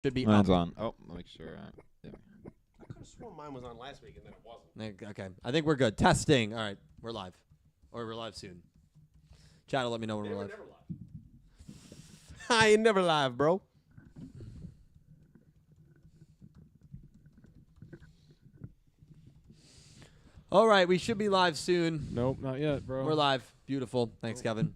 Should be Mine's up. on. Oh, let me make sure. Yeah. I could have sworn mine was on last week and then it wasn't. Okay. I think we're good. Testing. All right. We're live. Or we're live soon. Chat will let me know when we're live. Never live. I ain't never live, bro. All right. We should be live soon. Nope, not yet, bro. We're live. Beautiful. Thanks, Kevin.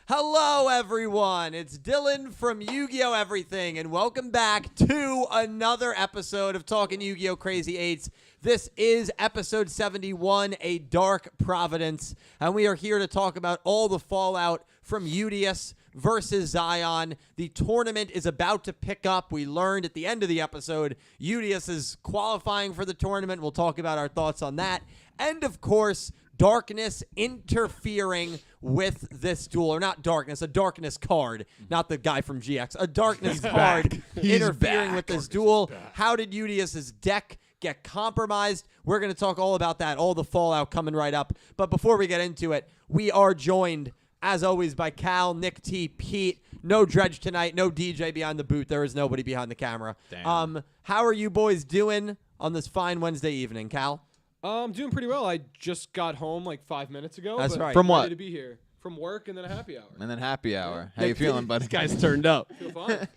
Hello, everyone. It's Dylan from Yu-Gi-Oh! Everything, and welcome back to another episode of Talking Yu-Gi-Oh! Crazy 8's. This is episode 71, A Dark Providence, and we are here to talk about all the fallout from Yudias versus Zion. The tournament is about to pick up. We learned at the end of the episode Yudias is qualifying for the tournament. We'll talk about our thoughts on that. And, of course, Darkness interfering with this duel. Or not Darkness, a Darkness card. Not the guy from GX. A Darkness card interfering with this duel. How did Yudias' deck get compromised? We're going to talk all about that, all the fallout coming right up. But before we get into it, we are joined, as always, by Cal, Nick T, Pete. No Dredge tonight, no DJ behind the booth. There is nobody behind the camera. Damn. How are you boys doing on this fine Wednesday evening, Cal? I'm doing pretty well. I just got home like 5 minutes ago. That's but right. From ready what? to be here. From work and then a happy hour. And then happy hour. How you feeling, buddy? This guy's turned up. Feel fine.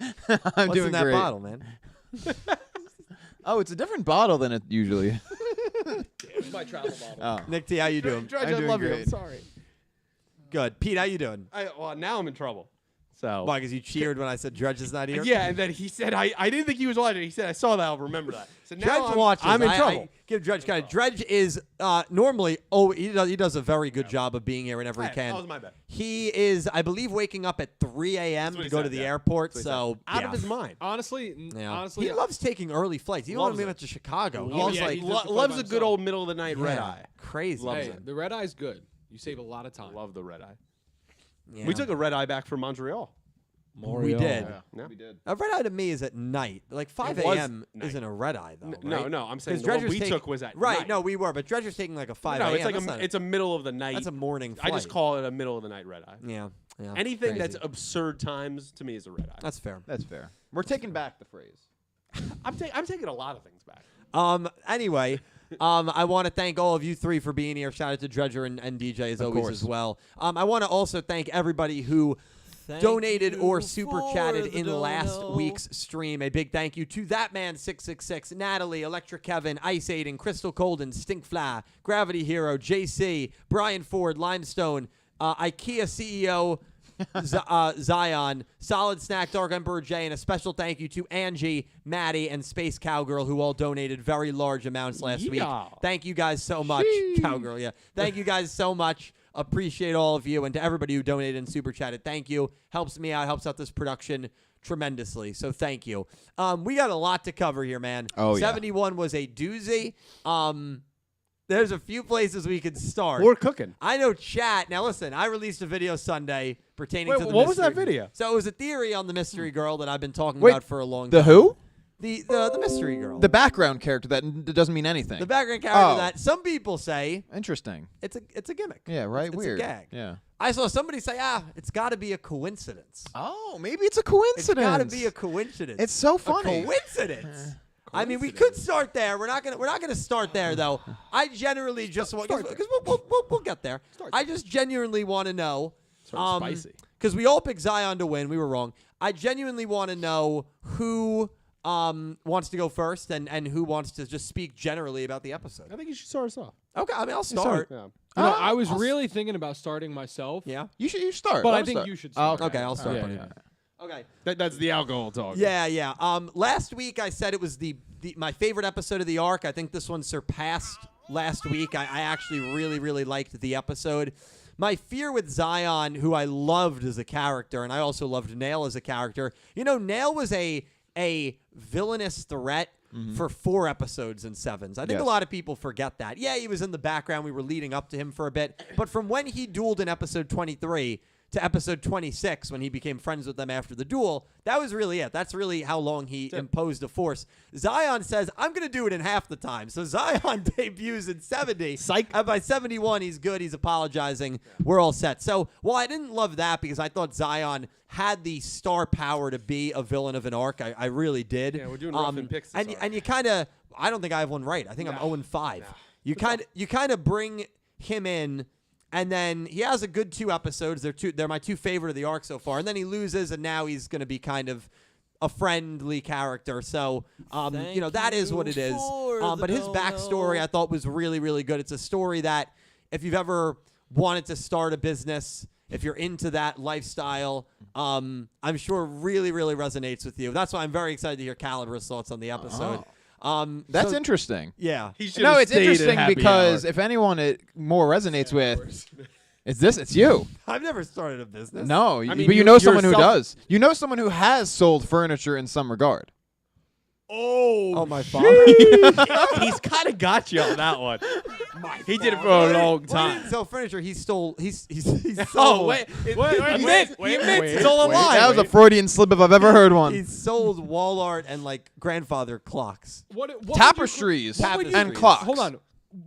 I'm What's doing in that great. bottle, man? Oh, it's a different bottle than it usually is. It's my travel bottle. Oh. Nick T, how you doing? Dredge, I'm I doing love you. I'm great. sorry. Good. Pete, how you doing? Well, now I'm in trouble. So. Why, because you cheered when I said Dredge is not here? Yeah, and then he said, I didn't think he was watching. He said, I saw that. I'll remember that. So now Dredge I'm, watches. I'm in I trouble. give Dredge credit. Dredge is normally, he does a very good job of being here whenever he Hey, can. that was my bad. He is, I believe, waking up at 3 a.m. That's what to he go said, to the yeah. airport. That's what he So Out yeah. of his mind. Honestly, honestly, he loves taking early flights. Even when Loves we it. went to Chicago, he Oh, was yeah, like, he does the flight Loves by a good himself. old middle of the night red yeah, eye. crazy. Loves hey, it. the red eye's good. You save a lot of time. Love the red eye. Yeah. We took a red eye back from Montreal. We did. Yeah. We did. A red eye to me is at night. Like 5 It was a.m. night. isn't a red eye though. No, right? no, I'm saying 'Cause the one Dredger's we taking- took was at right. night. No, we were, but Dredger's taking like a 5 No, a.m. it's like That's not it's a middle of the night. that's a morning I flight. just call it a middle of the night red eye. Yeah. Anything crazy. that's absurd times to me is a red eye. That's fair. That's fair. We're taking back the phrase. I'm taking a lot of things back. Anyway, I want to thank all of you three for being here. Shout out to Dredger and DJ as Of always course. as well. I want to also thank everybody who donated or super chatted in last week's stream. A big thank you to That Man 666, Natalie, Electric Kevin, Ice Aiden, Crystal Colden, Stinkfly, Gravity Hero, JC, Brian Ford, Limestone, IKEA CEO. Zion, Solid Snack, Dark Emperor J, and a special thank you to Angie, Maddie, and Space Cowgirl, who all donated very large amounts last week. Thank you guys so much. Cowgirl, yeah. Thank you guys so much. Appreciate all of you, and to everybody who donated and super chatted, thank you. Helps me out, helps out this production tremendously, so thank you. We got a lot to cover here, man. Oh, yeah. 71 was a doozy. There's a few places we could start. We're cooking. I know chat. Now listen, I released a video Sunday pertaining Wait, to the what was that mystery- video? So it was a theory on the mystery girl that I've been talking Wait, about for a long The time. who? The mystery girl. The background character that doesn't mean anything. The background character Oh. that some people say Interesting. it's a gimmick. Yeah, right? It's Weird. a gag. Yeah. I saw somebody say, it's got to be a coincidence. Oh, maybe it's a It's coincidence. got to be a coincidence. It's so a funny. coincidence. I mean, we could start there. We're not gonna start there though. I generally just want because we'll get there. I just genuinely want to know. Sort of spicy. Because we all picked Zion to win. We were wrong. I genuinely want to know who wants to go first and who wants to just speak generally about the episode. I think you should start us off. Okay, I mean, I'll start. Yeah. You know, I was really thinking about starting myself. Yeah. You start. But Let I him think start. you should Oh, start. Okay, I'll start. Yeah, buddy. yeah. Okay. That's the alcohol talk. Yeah. Last week I said it was my favorite episode of the arc. I think this one surpassed last week. I actually really liked the episode. My fear with Zion, who I loved as a character, and I also loved Nail as a character. You know, Nail was a villainous threat for 4 episodes in 7s. I think Yes. a lot of people forget that. Yeah, he was in the background. We were leading up to him for a bit. But from when he dueled in episode 23 to episode 26 when he became friends with them after the duel. That was really it. That's really how long he imposed a force. Zion says, I'm going to do it in half the time. So Zion debuts in 70. Psych. And by 71, he's good. He's apologizing. We're all set. So while I didn't love that because I thought Zion had the star power to be a villain of an arc, I really did. Yeah, we're doing rough and picks this arc. And you kind of, I don't think I have one right. I think I'm 0-5. You kind of bring him in. And then he has a good 2 episodes. They're my 2 favorite of the arc so far. And then he loses, and now he's going to be kind of a friendly character. So, that is what it is. But his backstory I thought was really, really good. It's a story that if you've ever wanted to start a business, if you're into that lifestyle, I'm sure really, really resonates with you. That's why I'm very excited to hear Caliber's thoughts on the episode. That's interesting. Yeah. No, it's interesting because if anyone it more resonates with, it's you. I've never started a business. No, I mean, but you know someone who does. You know someone who has sold furniture in some regard. Oh, my father. He's kind of got you on that one. He did it for a long Well, he time. didn't sell furniture. He stole. He's Oh, sold. wait. He Wait, admits still alive. That was a Freudian slip if I've ever heard one. He sold wall art and like grandfather clocks. What Tapestries what would you- and clocks. Hold on.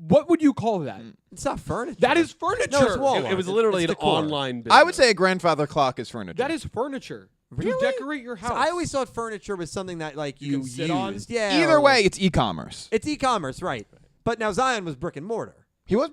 What would you call that? It's not furniture. That is furniture. No, it's wall art. It was literally It's an decor. online business. I would say a grandfather clock is furniture. That is furniture. Really? To decorate your house. So I always thought furniture was something that like you can sit used. on? Yeah. Either or, way, like, it's e-commerce. it's e-commerce, right? But now Zion was brick and mortar. He was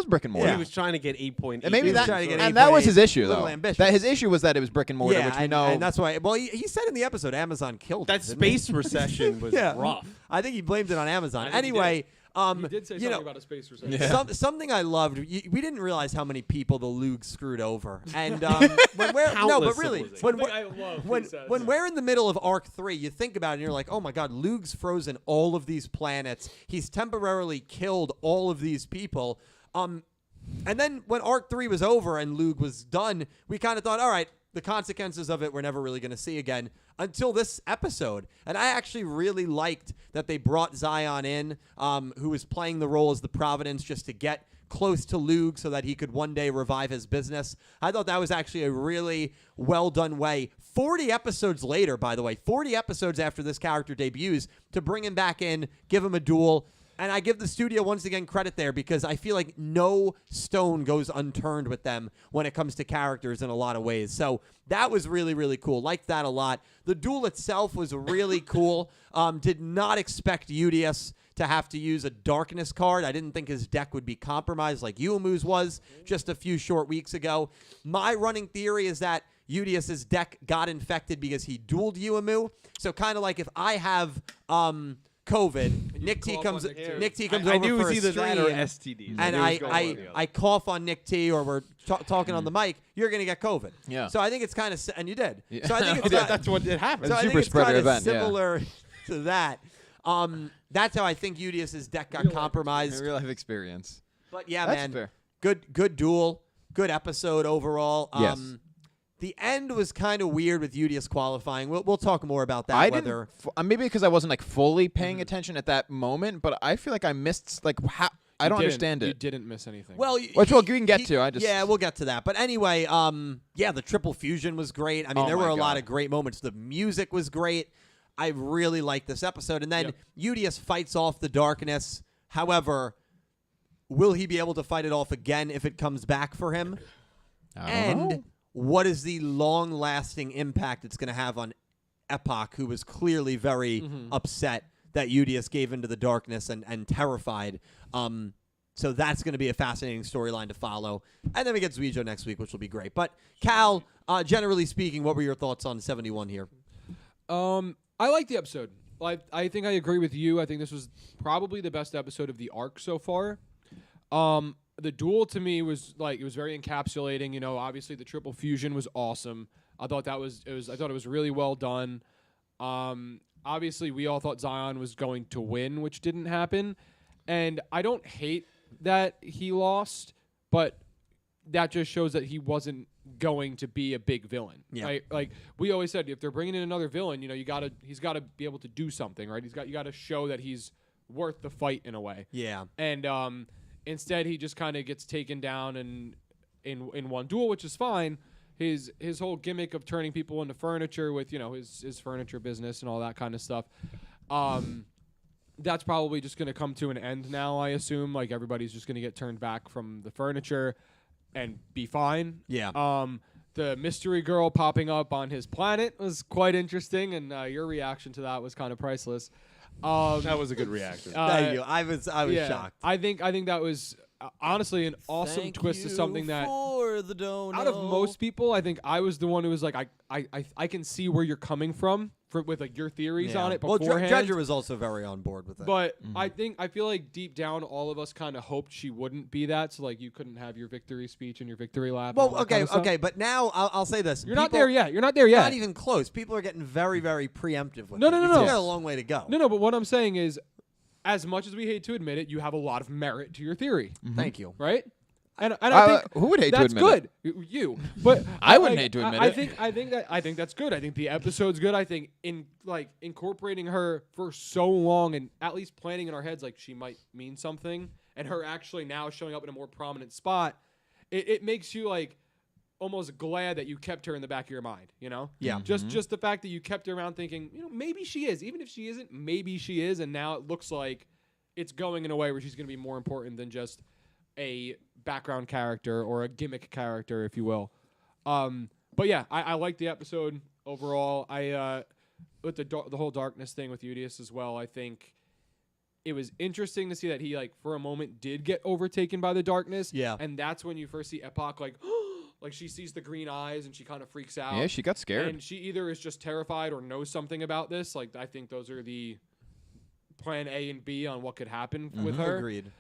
brick and mortar. He was trying to get 8.8. And maybe He was that, trying to get and that was 8.8, his issue, little though. ambitious. That his issue was that it was brick and mortar, Yeah, which we and, know. and that's why. Well, he said in the episode Amazon killed That it, didn't space recession was Yeah. rough. I think he blamed it on Amazon. I think he Anyway, He did say you something know, about a space recession. Yeah. something I loved. We didn't realize how many people the Lug screwed over, and when we're no, but Countless really, civilizations. when Something we're, I love, when he says. when we're in the middle of Arc 3, you think about it, and you're like, oh my God, Lug's frozen all of these planets. He's temporarily killed all of these people. And then when Arc 3 was over and Lug was done, we kind of thought, all right, the consequences of it we're never really going to see again until this episode. And I actually really liked that they brought Zion in, who was playing the role as the Providence just to get close to Lug so that he could one day revive his business. I thought that was actually a really well done way. 40 episodes later, by the way, 40 episodes after this character debuts, to bring him back in, give him a duel. And I give the studio once again credit there because I feel like no stone goes unturned with them when it comes to characters in a lot of ways. So that was really, really cool. Liked that a lot. The duel itself was really cool. Did not expect Yudias to have to use a darkness card. I didn't think his deck would be compromised like Yuumu's was just a few short weeks ago. My running theory is that Yudias' deck got infected because he dueled Yuumu. So kind of like if I have COVID, Nick T cough comes on Nick T. Nick T comes I over knew it for was a either stream, that or STDs. and knew it was going one or the other. I cough on Nick T or we're talking on the mic, you're going to get COVID. Yeah. So I think it's kind of and you did. Yeah. So I think it's That's what it happened. so I think super it's spreader kind of event, yeah. similar to that. That's how I think Yudias' deck got compromised. real life experience. But yeah, That's man, fair. good duel, good episode overall. Yes. The end was kind of weird with Yudias qualifying. We'll talk more about that. I whether didn't. Maybe because I wasn't like fully paying attention at that moment, but I feel like I missed like how. I don't understand You it. didn't miss anything. well, Which we can get to. Yeah, we'll get to that. But anyway, yeah, the triple fusion was great. I mean, Oh there were my a lot God. of great moments. The music was great. I really liked this episode. And then Yudias fights off the darkness. However, will he be able to fight it off again if it comes back for him? I don't know. What is the long-lasting impact it's going to have on Epoch, who was clearly very upset that Yudias gave into the darkness and terrified. So that's going to be a fascinating storyline to follow. And then we get Yugioh next week, which will be great. But Cal, generally speaking, what were your thoughts on 71 here? I like the episode. I think I agree with you. I think this was probably the best episode of the arc so far. The duel to me was like it was very encapsulating. You know, obviously the triple fusion was awesome. I thought I thought it was really well done. Obviously we all thought Zion was going to win, which didn't happen. And I don't hate that he lost, but that just shows that he wasn't going to be a big villain. Yeah. Right? Like we always said, if they're bringing in another villain, you know, he's got to be able to do something, right? You got to show that he's worth the fight in a way. Yeah. And instead he just kind of gets taken down in one duel, which is fine. his whole gimmick of turning people into furniture with his furniture business and all that kind of stuff. That's probably just going to come to an end now, I assume. Like, everybody's just going to get turned back from the furniture and be fine. Yeah. The mystery girl popping up on his planet was quite interesting, and your reaction to that was kind of priceless. That was a good reaction. Thank you. I was yeah, shocked. I think that was honestly an awesome Thank twist to you something that for the dono. out of most people, I think I was the one who was like, I can see where you're coming from with like your theories on it Well, beforehand. Dredger was also very on board with it. But I feel like deep down, all of us kind of hoped she wouldn't be that. So like, you couldn't have your victory speech and your victory lap. and all Well, that kind of stuff. okay, but now I'll say this: You're not there yet. You're not there yet. Not even close. People are getting very, very preemptive with No, it. no, no, We no. still got a long way to go. No, but what I'm saying is, as much as we hate to admit it, you have a lot of merit to your theory, Thank you. right? And I think who would hate to that's admit it? good. You, but I wouldn't hate to admit it. I think that's good. I think the episode's good. I think incorporating her for so long and at least planting in our heads like she might mean something, and her actually now showing up in a more prominent spot, it makes you like almost glad that you kept her in the back of your mind. Yeah. Just the fact that you kept her around thinking, maybe she is. Even if she isn't, maybe she is. And now it looks like it's going in a way where she's going to be more important than just a background character or a gimmick character, if you will. But yeah, I like the episode overall. With the whole darkness thing with Yudias as well, I think it was interesting to see that he for a moment did get overtaken by the darkness. Yeah. And that's when you first see Epoch like she sees the green eyes and she kind of freaks out. Yeah, she got scared. And she either is just terrified or knows something about this. Like, I think those are the plan A and B on what could happen with her. Agreed.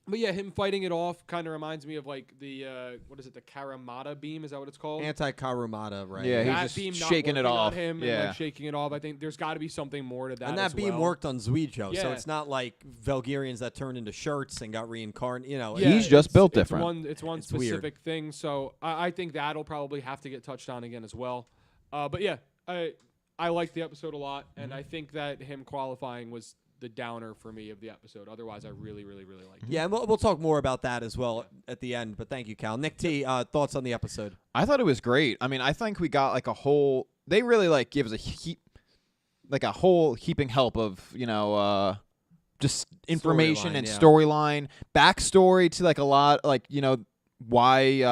But yeah, him fighting it off kind of reminds me of the what is it, the Karamata beam? Is that what it's called? Anti-Karumata, right? Yeah, that he's beam just not shaking it working on off. him Yeah. and shaking it off. I think there's got to be something more to that. And that as beam well. worked on Yugioh, so Yeah. it's not like Velgirians that turned into shirts and got reincarnated. Yeah, He's just built it's different. It's one It's weird. specific thing. So I think that'll probably have to get touched on again as well. But yeah, I liked the episode a lot, and I think that him qualifying was the downer for me of the episode. Otherwise, I really, really, really liked it. Yeah, and we'll talk more about that as well at the end. But thank you, Cal. Nick T, thoughts on the episode? I thought it was great. I mean, I think we got like a whole. They really give us a whole heaping help of just information Storyline, and yeah. storyline, backstory to a lot why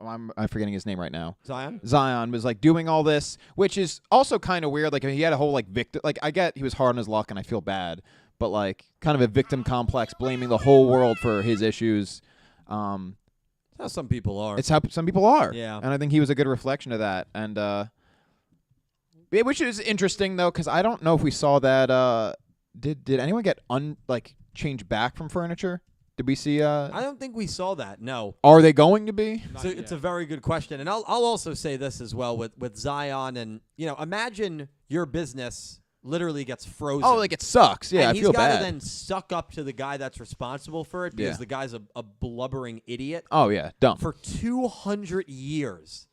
I'm forgetting his name right now. Zion was doing all this, which is also kind of weird. He had a whole victim. I get he was hard on his luck, and I feel bad, but kind of a victim complex, blaming the whole world for his issues. How some people are. It's how some people are. Yeah. And I think he was a good reflection of that. And which is interesting though, because I don't know if we saw that. Did anyone get changed back from furniture? Did we see? I don't think we saw that. No. Are they going to be? It's a very good question, and I'll also say this as well with Zion, and imagine your business literally gets frozen. Oh, it sucks. Yeah, and I feel he's got bad. to then suck up to the guy that's responsible for it because Yeah. the guy's a blubbering idiot Oh yeah, dumb. for 200 years.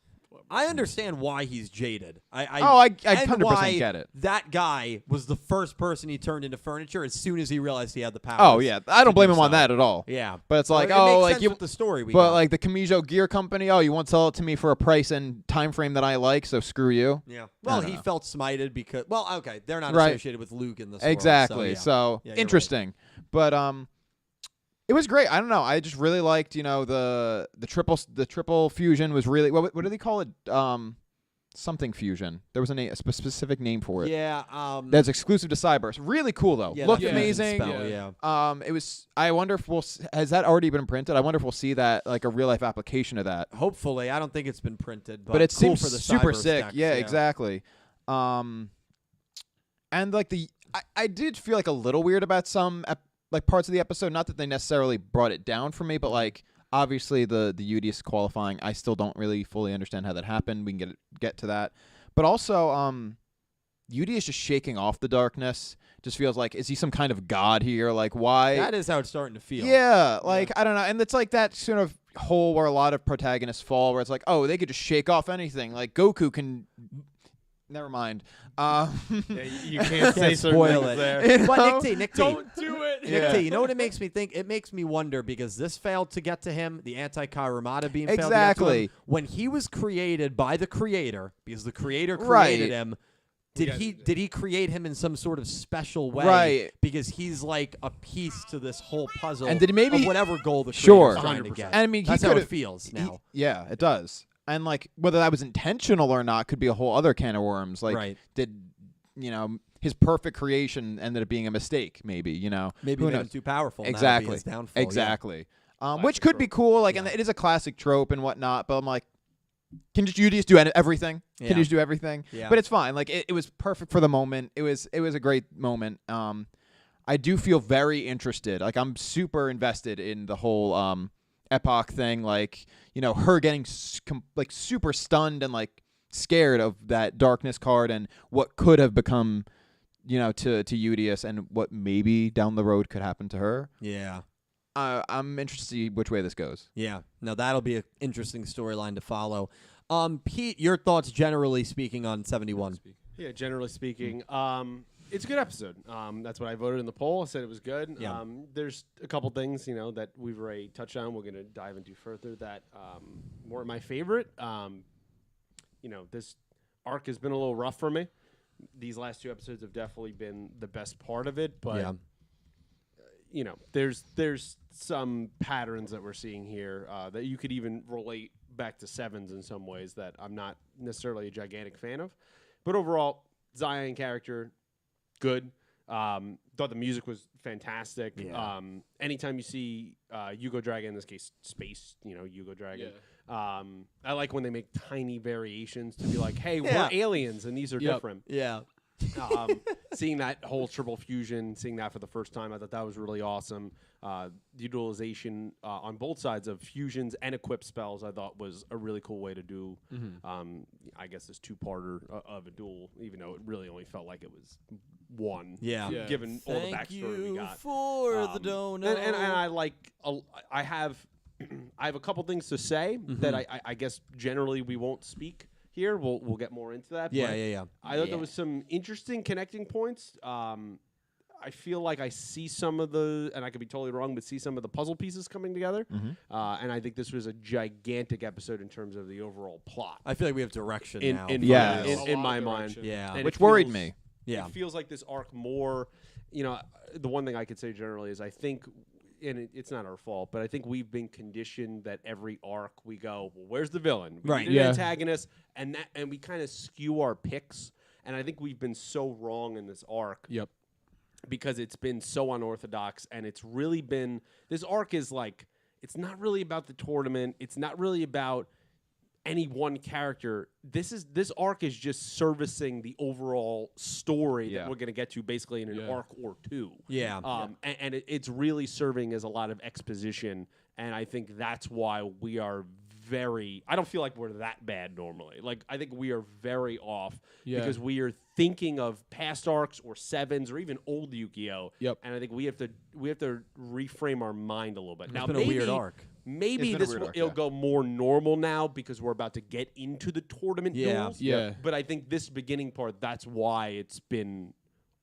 I understand why he's jaded. I I and 100% why get it. That guy was the first person he turned into furniture as soon as he realized he had the power. Oh yeah, I don't blame him on that at all. Yeah, But it's Well, like, it oh, makes sense you. with the story we But got. the Kamijo Gear Company, oh, you won't sell it to me for a price and time frame that I like, so screw you. Yeah. Well, don't he know. felt smited because. Well, okay, they're not Right. associated with Luke in this. Exactly. World, So Yeah, you're interesting, but it was great. I don't know. I just really liked, the triple fusion was really what do they call it? Something fusion. There was a specific name for it. Yeah. That's exclusive to Cyberse. Really cool though. Yeah, Looked that fusion amazing. spell, yeah. It was. I wonder if has that already been printed? I wonder if we'll see that a real life application of that. Hopefully, I don't think it's been printed, But it cool seems for the super Cyberse sick. decks, Yeah, exactly. And I did feel a little weird about some parts of the episode. Not that they necessarily brought it down for me, but obviously the Yudias qualifying, I still don't really fully understand how that happened. We can get to that. But also, Yudias just shaking off the darkness. Just feels is he some kind of god here? Why? That is how it's starting to feel. Yeah, I don't know. And it's that sort of hole where a lot of protagonists fall, where it's oh, they could just shake off anything. Goku can Never mind. Yeah, you can't say certain spoil things it. there. But Nick T, Don't do it. Nick T, you know what it makes me think? It makes me wonder because this failed to get to him, the anti-Karamata beam failed to get to Exactly. him. When he was created by the creator, because the creator Right. created him, did he create him in some sort of special way? Right. Because he's like a piece to this whole puzzle And did he maybe- of whatever goal the Sure. creator's trying to 100%. get. And I mean, That's he how could it feels now. Yeah, it does. And like whether that was intentional or not could be a whole other can of worms. Like, Right. did his perfect creation ended up being a mistake? Maybe Maybe who made him knows? too powerful. and that'll be Exactly. his downfall, yeah. Exactly. Which Classic could be trope. cool. Like, and Yeah. it is a classic trope and whatnot. But I'm like, can just Yudias do everything? Yeah. Can you just do everything? Yeah. But it's fine. Like, it was perfect for the moment. It was a great moment. I do feel very interested. Like, I'm super invested in the whole Epoch thing. Like, her getting like super stunned and like scared of that darkness card and what could have become, to Yudias and what maybe down the road could happen to her. Yeah. I'm interested to see which way this goes. Yeah. No, that'll be an interesting storyline to follow. Pete, your thoughts generally speaking on 71? Yeah, generally speaking, it's a good episode. That's what I voted in the poll. I said it was good. Yeah. There's a couple things, that we've already touched on. We're going to dive into further that weren't my favorite. This arc has been a little rough for me. These last 2 episodes have definitely been the best part of it, but Yeah. there's some patterns that we're seeing here that you could even relate back to 7's in some ways that I'm not necessarily a gigantic fan of. But overall, Zion character, good. Thought the music was fantastic. Yeah. Anytime you see Yugioh Dragon, in this case, space, Yugioh Dragon. I like when they make tiny variations to be like, hey, Yeah. we're aliens and these are different. Yeah. Seeing that whole triple fusion, seeing that for the first time, I thought that was really awesome. The utilization on both sides of fusions and equip spells, I thought was a really cool way to do, I guess, this 2-parter of a duel, even though it really only felt like it was one. Yeah. Yeah. Given all the Thank backstory we you got. for the donut. And I like, I have a couple things to say that I guess generally we won't speak here. We'll get more into that. Yeah, but yeah. I thought there was some interesting connecting points. I feel like I see some of the, and I could be totally wrong, but see some of the puzzle pieces coming together. And I think this was a gigantic episode in terms of the overall plot. I feel like we have direction now. In Yes. my mind. Yeah. And Which it worried feels- me. Yeah. It feels like this arc more, the one thing I could say generally is I think, and it's not our fault, but I think we've been conditioned that every arc we go, well, where's the villain? We Right. need an Yeah. antagonist, and we kind of skew our picks. And I think we've been so wrong in this arc Yep. because it's been so unorthodox, and it's really been, this arc is like, it's not really about the tournament. It's not really about any one character. This arc is just servicing the overall story that we're going to get to basically in an arc or 2. Yeah. And it's really serving as a lot of exposition, and I think that's why we are I don't feel like we're that bad normally. Like, I think we are very off because we are thinking of past arcs or 7's or even old Yugioh. Yep. And I think we have to reframe our mind a little bit. Now, It's been a weird arc. Maybe It's been a this weird will arc, it'll yeah. go more normal now because we're about to get into the tournament duels. Yeah. But I think this beginning part, that's why it's been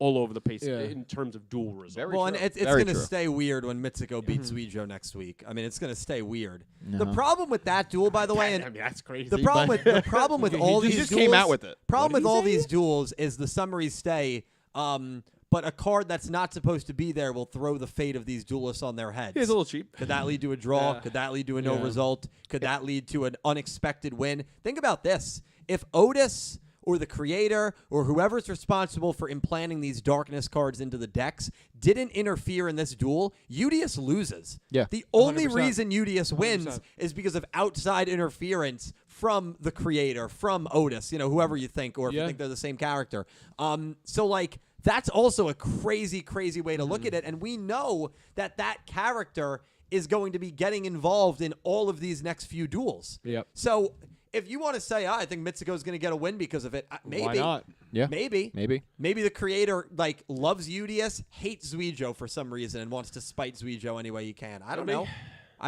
all over the place Yeah. in terms of duel results. Very Well, and true. it's Very going to true. stay weird when Mitsuko beats Yugioh next week. I mean, it's going to stay weird. The Uh-huh. problem with that duel, by the way, I and mean, that's crazy. the problem with all He these just duels, came out with it. Problem What'd with he all say? these duels is the summaries stay. But a card that's not supposed to be there will throw the fate of these duelists on their heads. It's a little cheap. Could that lead to a draw? Yeah. Could that lead to a no Yeah. result? Could that lead to an unexpected win? Think about this. If Otis or the creator or whoever's responsible for implanting these darkness cards into the decks didn't interfere in this duel, Yudias loses. Yeah. The only 100%. reason Yudias wins 100%. is because of outside interference from the creator, from Otis, whoever you think, or if you Yeah. think they're the same character. So, like, that's also a crazy, crazy way to look at it. And we know that character is going to be getting involved in all of these next few duels. Yep. So if you want to say, I think Mitsuko's going to get a win because of it, maybe. Why not? Yeah. Maybe. Maybe. The creator, loves Yudias, hates Yugioh for some reason, and wants to spite Yugioh any way he can. I don't know.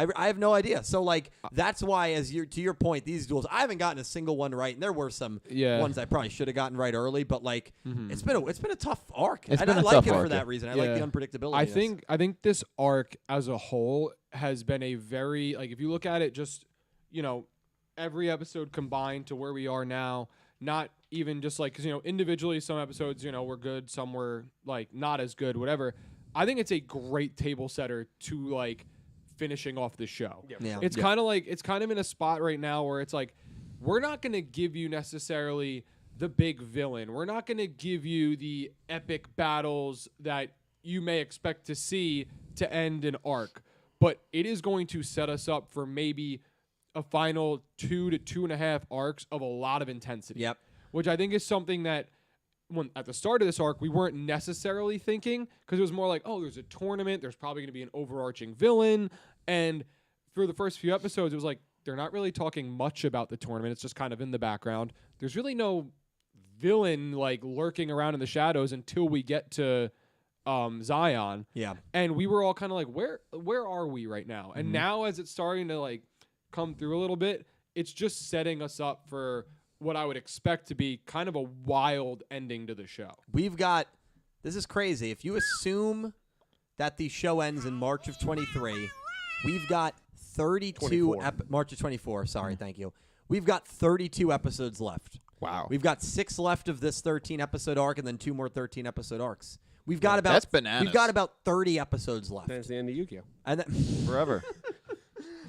I have no idea. So like that's why, to your point, these duels, I haven't gotten a single one right, and there were some ones I probably should have gotten right early, but like it's been a tough arc. It's and been I a like tough it arc, for that yeah. reason. I like the unpredictability. I think this arc as a whole has been a very, like, if you look at it just, every episode combined to where we are now, not even just like, because individually some episodes were good, some were like not as good, whatever. I think it's a great table setter to like finishing off the show. Yeah. It's kind of in a spot right now where it's like, we're not going to give you necessarily the big villain. We're not going to give you the epic battles that you may expect to see to end an arc, but it is going to set us up for maybe a final 2 to 2.5 arcs of a lot of intensity. Yep. Which I think is something that when at the start of this arc we weren't necessarily thinking, because it was more like, oh, there's a tournament, there's probably going to be an overarching villain, and for the first few episodes it was like they're not really talking much about the tournament. It's just kind of in the background. There's really no villain like lurking around in the shadows until we get to Zion. Yeah. And we were all kind of like, where are we right now? And now as it's starting to like come through a little bit, it's just setting us up for what I would expect to be kind of a wild ending to the show. This is crazy. If you assume that the show ends in March of 23, we've got 32 March of 24. Sorry, thank you. We've got 32 episodes left. Wow. We've got 6 left of this 13 episode arc, and then 2 more 13 episode arcs. We've got about That's bananas. We've got about 30 episodes left. That's the end of Yugioh. And Forever.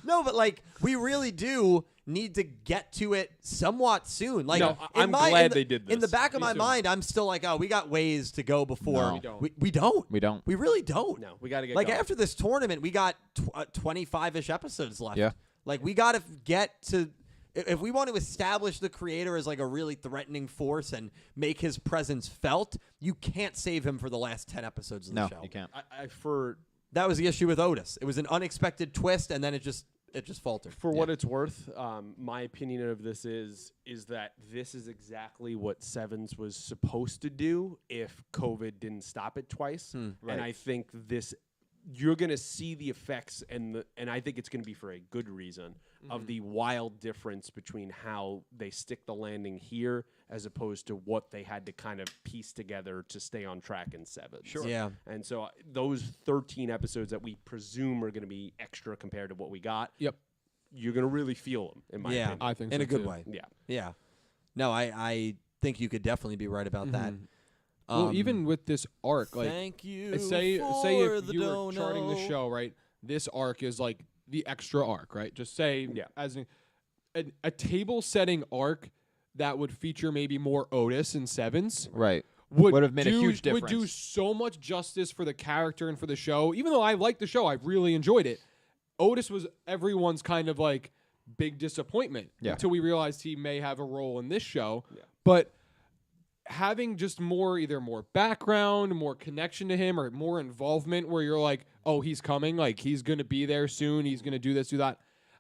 no, but like we really do need to get to it somewhat soon. Like, No, I'm glad they did this. In the back of Me my too. mind, I'm still like, oh, we got ways to go before. No. We don't. We don't. We really don't. No, we got to get Like going. after this tournament, we got 25-ish episodes left. Yeah. Like we got to get to. If we want to establish the creator as like a really threatening force and make his presence felt, you can't save him for the last 10 episodes of the No, show. you can't. That was the issue with Otis. It was an unexpected twist, and then it just faltered. For what it's worth, my opinion of this is that this is exactly what Sevens was supposed to do if COVID didn't stop it twice. Right. And I think you're going to see the effects, and I think it's going to be for a good reason, of the wild difference between how they stick the landing here as opposed to what they had to kind of piece together to stay on track in Sevens. Sure. Yeah. And so those 13 episodes that we presume are going to be extra compared to what we got, Yep. you're going to really feel them, in my opinion. I think In so a good too. way. Yeah. Yeah. No, I think you could definitely be right about that. Well, even with this arc, like thank you. say for if the you were charting the dono. show, right? This arc is like the extra arc, right? Just say as a table setting arc that would feature maybe more Otis and Sevens. Right. Would have made a huge difference. Would do so much justice for the character and for the show. Even though I liked the show, I really enjoyed it. Otis was everyone's kind of like big disappointment until we realized he may have a role in this show. Yeah. But having just either more background, more connection to him, or more involvement where you're like, oh, he's coming, like he's going to be there soon, he's going to do this, do that.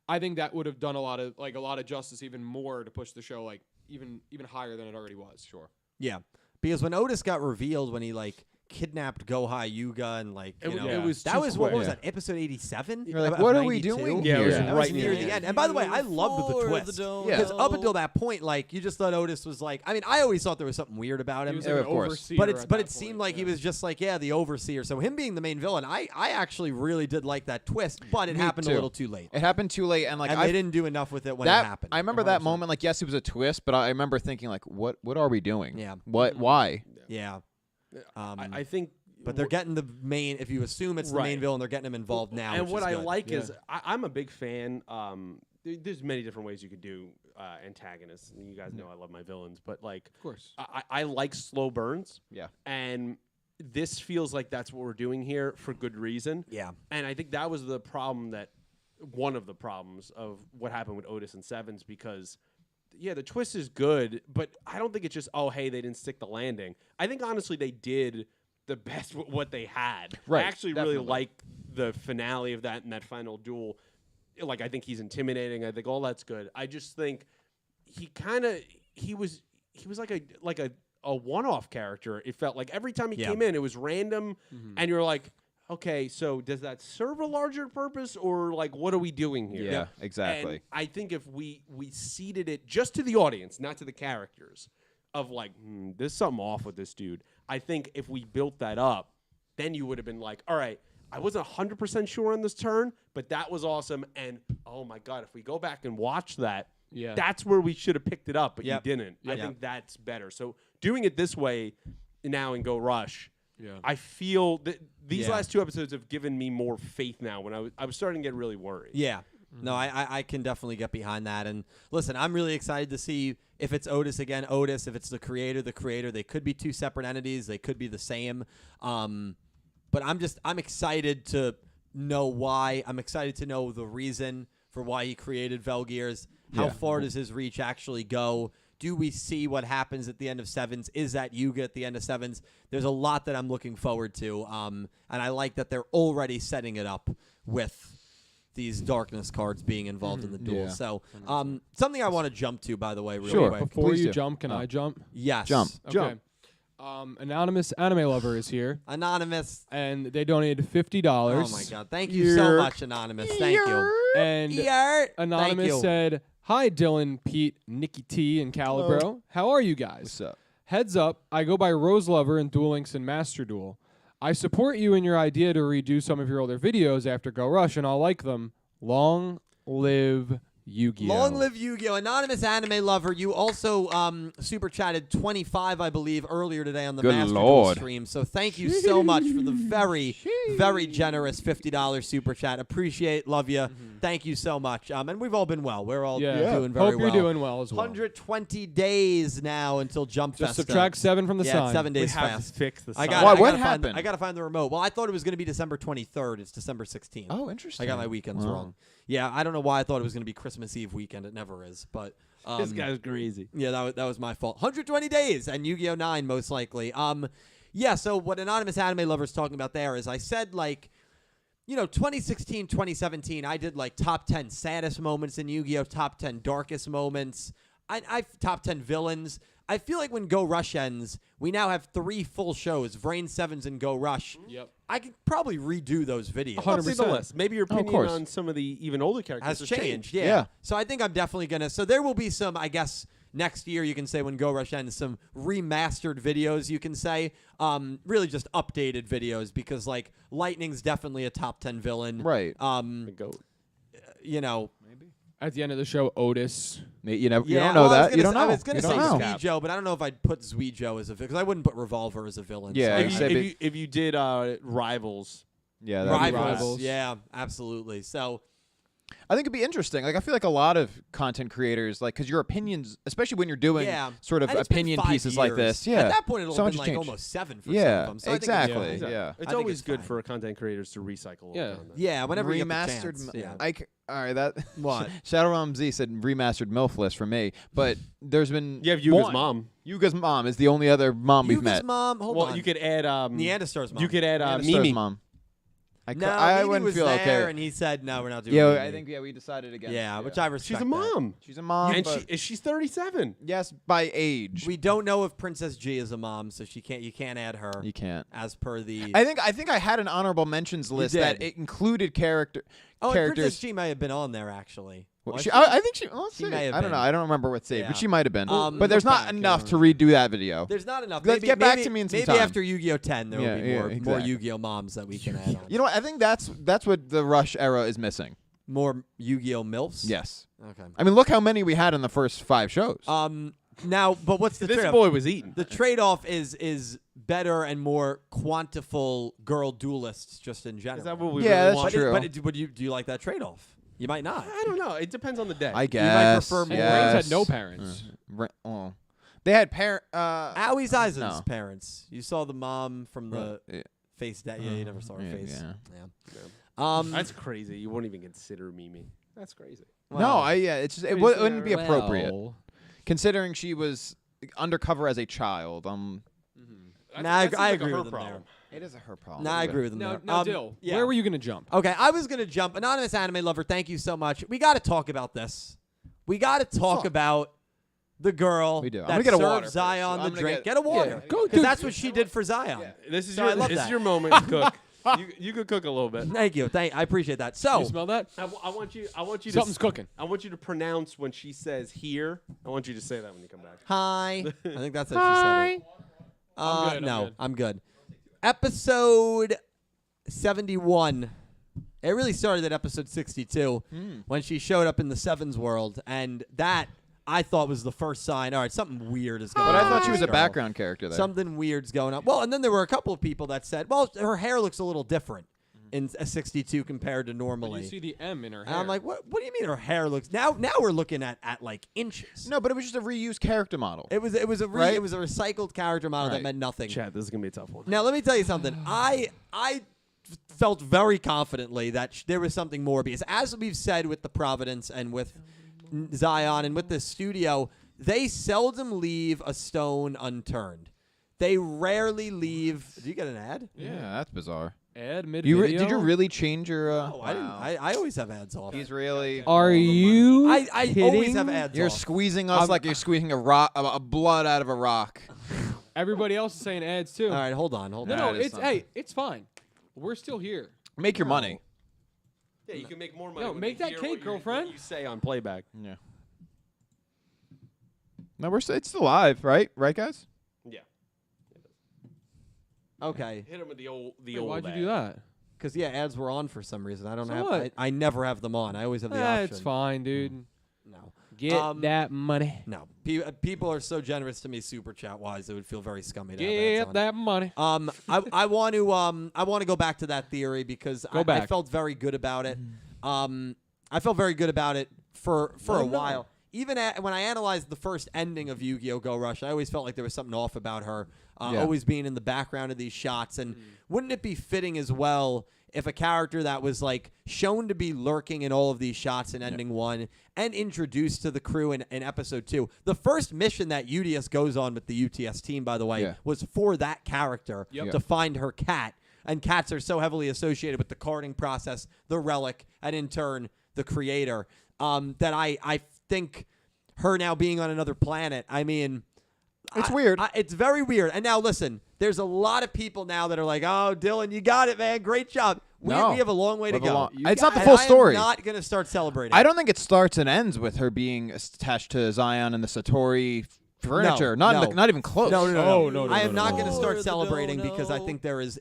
I think that would have done a lot of justice, even more to push the show like even higher than it already was. Sure. Yeah. Because when Otis got revealed, when he like kidnapped Gohai Yuga and like It know, was that too was quick. what was that, episode 87? You're like, Of what are we 92? doing Yeah, it was here? That right was near near the end. And by the way, I loved the twist. Because Yeah. up until that point, like you just thought Otis was like, I mean, I always thought there was something weird about He him. was Yeah, like of an course. overseer But at it that seemed point, like he was just like, the overseer. So him being the main villain, I actually really did like that twist, but it Me happened too. a little too late. It happened too late, and like And I they didn't do enough with it when that it happened. I remember that 100%. moment. Like, yes, it was a twist, but I remember thinking, like, what are we doing? Yeah. What? Why? Yeah. I think. But they're getting the main. If you assume it's the main Right. villain, they're getting him involved now. And which what is I good. like is I'm a big fan. There's many different ways you could do antagonists. And you guys know I love my villains, but like, Of course. I like slow burns. Yeah. And this feels like that's what we're doing here for good reason. Yeah. And I think that was the problem one of the problems of what happened with Otis and Sevens, because the twist is good, but I don't think it's just, oh, hey, they didn't stick the landing. I think honestly they did the best with what they had. Right, I actually definitely. really like the finale of that and that final duel. Like, I think he's intimidating. I think all that's good. I just think he was like a one-off character. It felt like every time he came in, it was random, and you're like, okay, so does that serve a larger purpose, or like what are we doing here? Yeah, exactly. And I think if we seeded it just to the audience, not to the characters, of like, there's something off with this dude. I think if we built that up, then you would have been like, all right, I wasn't 100% sure on this turn, but that was awesome. And oh my God, if we go back and watch that, that's where we should have picked it up, but you didn't. I think that's better. So doing it this way now in Go Rush, I feel that these last 2 episodes have given me more faith now when I was starting to get really worried. Yeah. No, I can definitely get behind that. And listen, I'm really excited to see if it's Otis again, Otis. If it's the creator. They could be 2 separate entities. They could be the same. But I'm excited to know why. I'm excited to know the reason for why he created Velgears. How far does his reach actually go? Do we see what happens at the end of 7s? Is that Yuga at the end of 7s? There's a lot that I'm looking forward to. And I like that they're already setting it up with these darkness cards being involved in the duel. Yeah. So something I want to jump to, by the way, real Sure. quick. Before Please you do. jump, can I jump? Yes. Jump. Okay. Anonymous anime lover is here, Anonymous. and they donated $50. Oh, my God. Thank you so much, Anonymous. Thank you. And Thank Anonymous you. said, "Hi, Dylan, Pete, Nikki T, and Calibro. Hello. How are you guys? What's up? Heads up, I go by Rose Lover in Duel Links and Master Duel. I support you in your idea to redo some of your older videos after Go Rush, and I'll like them. Long live Yugioh." Long live Yu-Gi-Oh! Anonymous anime lover. You also super chatted 25, I believe, earlier today on the Good Master Duel Lord. stream. So thank you so much for the very, very generous $50 super chat. Appreciate, love you. Thank you so much. And we've all been well. We're all doing very Hope well. you're doing well as well. 120 days now until Jump Just Fest. subtract 7 from the yeah, sign. it's 7 days We have fast. to fix the I sign. got. Why? I What gotta happened? I got to find the remote. Well, I thought it was going to be December 23rd. It's December 16th. Oh, interesting. I got my weekends wrong. Yeah, I don't know why I thought it was going to be Christmas Eve weekend. It never is. But This guy's crazy. yeah, that was my fault. 120 days and Yu-Gi-Oh! 9 most likely. Yeah. So what Anonymous Anime Lover's talking about there is I said 2016, 2017. I did top 10 saddest moments in Yu-Gi-Oh! Top 10 darkest moments. I top 10 villains. I feel like when Go Rush ends, we now have 3 full shows, Vrain 7s and Go Rush. Yep. I could probably redo those videos. Let's see the 100%. list. Maybe your Oh, of opinion course. on some of the even older characters Has changed, yeah. Yeah. So I think I'm definitely going to. So there will be some, I guess, next year you can say when Go Rush ends, some remastered videos, you can say. Really just updated videos because, Lightning's definitely a top 10 villain. Right. The goat. At the end of the show, Otis. You don't Yeah, know well, that. You don't know. I was going You to don't say know. Yugioh, but I don't know if I'd put Yugioh as a villain because I wouldn't put Revolver as a villain. Yeah, so except If you did Rivals, Yeah, that'd be Rivals. Rivals. Yeah, absolutely. So I think it'd be interesting. I feel like a lot of content creators, because your opinions, especially when you're doing yeah, sort of And it's been opinion 5 pieces like years. this. Yeah. At that point, it'll so have much been changed. almost 7 for some Yeah, of them. So I think exactly. it's fine. Yeah. it's think always it's good fine. for content creators to recycle. Yeah. Yeah, whenever you get the Remastered. chance. Yeah. All right, that What? Shadowrealm Z said remastered MILF list for me, but there's been You have Yuga's one. mom. Yuga's mom is the only other mom we've Yuga's met. mom. Hold Well, on. you could add Neanderstar's mom. You could add Neanderthals' Mimi. mom. I I wouldn't was feel there, okay. and he said, "No, we're not doing." Yeah, Mimi." I think we decided against. Yeah, which I respect. She's a mom. She's a mom, And but she's 37. yes, by age. We don't know if Princess G is a mom, so she can't. You can't add her You can't. as per the. I think I had an honorable mentions list that did. it included and Princess characters. G may have been on there actually. Was She, she? I think she. Let's She see. may have I don't know. been. I don't remember what saved, Yeah. but she might have been. Um, but there's look not back, enough yeah. to redo that video. There's not enough. Let's Maybe, get back maybe, to me in some maybe time. after Yu-Gi-Oh 10, there will be more exactly. Yu-Gi-Oh moms that we can add on. You know what? I think that's what the Rush era is missing. More Yu-Gi-Oh milfs. Yes. Okay. I mean, look how many we had in the first 5 shows. Now, but what's the This trade-off? boy was eating. The trade-off is better and more quantiful girl duelists just in general. Is that what we Yeah, really that's want? true. But do you like that trade-off? You might not. I don't know. It depends on the day. I guess. you might prefer And more- yes. Reigns had no parents. Oh. They had parent. Aoi's Eisen's No. parents. You saw the mom from the Yeah. face. Yeah, you never saw her Yeah, face. yeah. That's crazy. You won't even consider Mimi. That's crazy. No, it's just it wouldn't be appropriate Well, considering she was undercover as a child. Nah, That seems I like a agree her with him problem. It is a her problem. Nah, I agree with him Now, there. Dill, yeah. where were you going to jump? Okay, I was going to jump. Anonymous Anime Lover, thank you so much. We got to talk about this. We got to talk about the girl We do. I'm that gonna get a served water first. Zion I'm the gonna drink. get- a water. Yeah, go, Because dude. that's what she did for Zion. This is So I love this that. is your moment to cook. You could cook a little bit. Thank you. I appreciate that. So You smell that? I want you. Something's cooking. I want you to pronounce when she says here. I want you to say that when you come back. hi. I think that's how she said it. I'm good, No, good. I'm good. Episode 71. It really started at episode 62 when she showed up in the Sevens world, and that I thought was the first sign. All right, something weird is going on. But I thought she with was a this girl. background character there. Something weird's going on. Well, and then there were a couple of people that said, well, her hair looks a little different in a 62 compared to normally. You see the M in her hair. And I'm like, what do you mean her hair looks? Now we're looking at like inches. No, but it was just a reused character model. It was a Right? it was a recycled character model that Right. meant nothing. Chad, this is gonna be a tough one. Now let me tell you something. I felt very confidently that there was something more because as we've said with the Providence and with Zion and with the studio, they seldom leave a stone unturned. They rarely leave. Did you get an ad? Yeah, that's bizarre. Ad mid Did you really change your? No, I didn't. I always have ads off. He's really. Are you? I always have ads You're off. squeezing us like you're squeezing a rock, a blood out of a rock. Everybody else is saying ads too. All right, hold on. No, That is it's something. it's fine. We're still here. Make your money. Yeah, you can make more money. No, when make they that hear cake, what girlfriend. what you say on playback. Yeah. No, it's still live, right? Right, guys? Yeah. Okay. Hit him with the old. Wait, why'd you do that? Because yeah, ads were on for some reason. I don't So have. what? I never have them on. I always have the option. It's fine, dude. No. Get that money. No. People are so generous to me, super chat wise. It would feel very scummy to have ads Get on. that money. I want to go back to that theory because I back. felt very good about it. I felt very good about it for a while. Even when I analyzed the first ending of Yu-Gi-Oh! Go Rush, I always felt like there was something off about her, Yeah. always being in the background of these shots. And wouldn't it be fitting as well if a character that was like shown to be lurking in all of these shots in ending one and introduced to the crew in episode 2? The first mission that Yudias goes on with the UTS team, by the way, Yeah. was for that character Yep. to find her cat. And cats are so heavily associated with the carding process, the relic, and in turn, the creator, that I think her now being on another planet, I mean... It's weird. It's very weird. And now, listen, there's a lot of people now that are like, oh, Dylan, you got it, man. Great job. We have a long way to go. It's not the And full story. I am not going to start celebrating. I don't think it starts and ends with her being attached to Zion and the Satori furniture. no. Not even close. no, I am not going to no. start Or the celebrating dono. because I think there is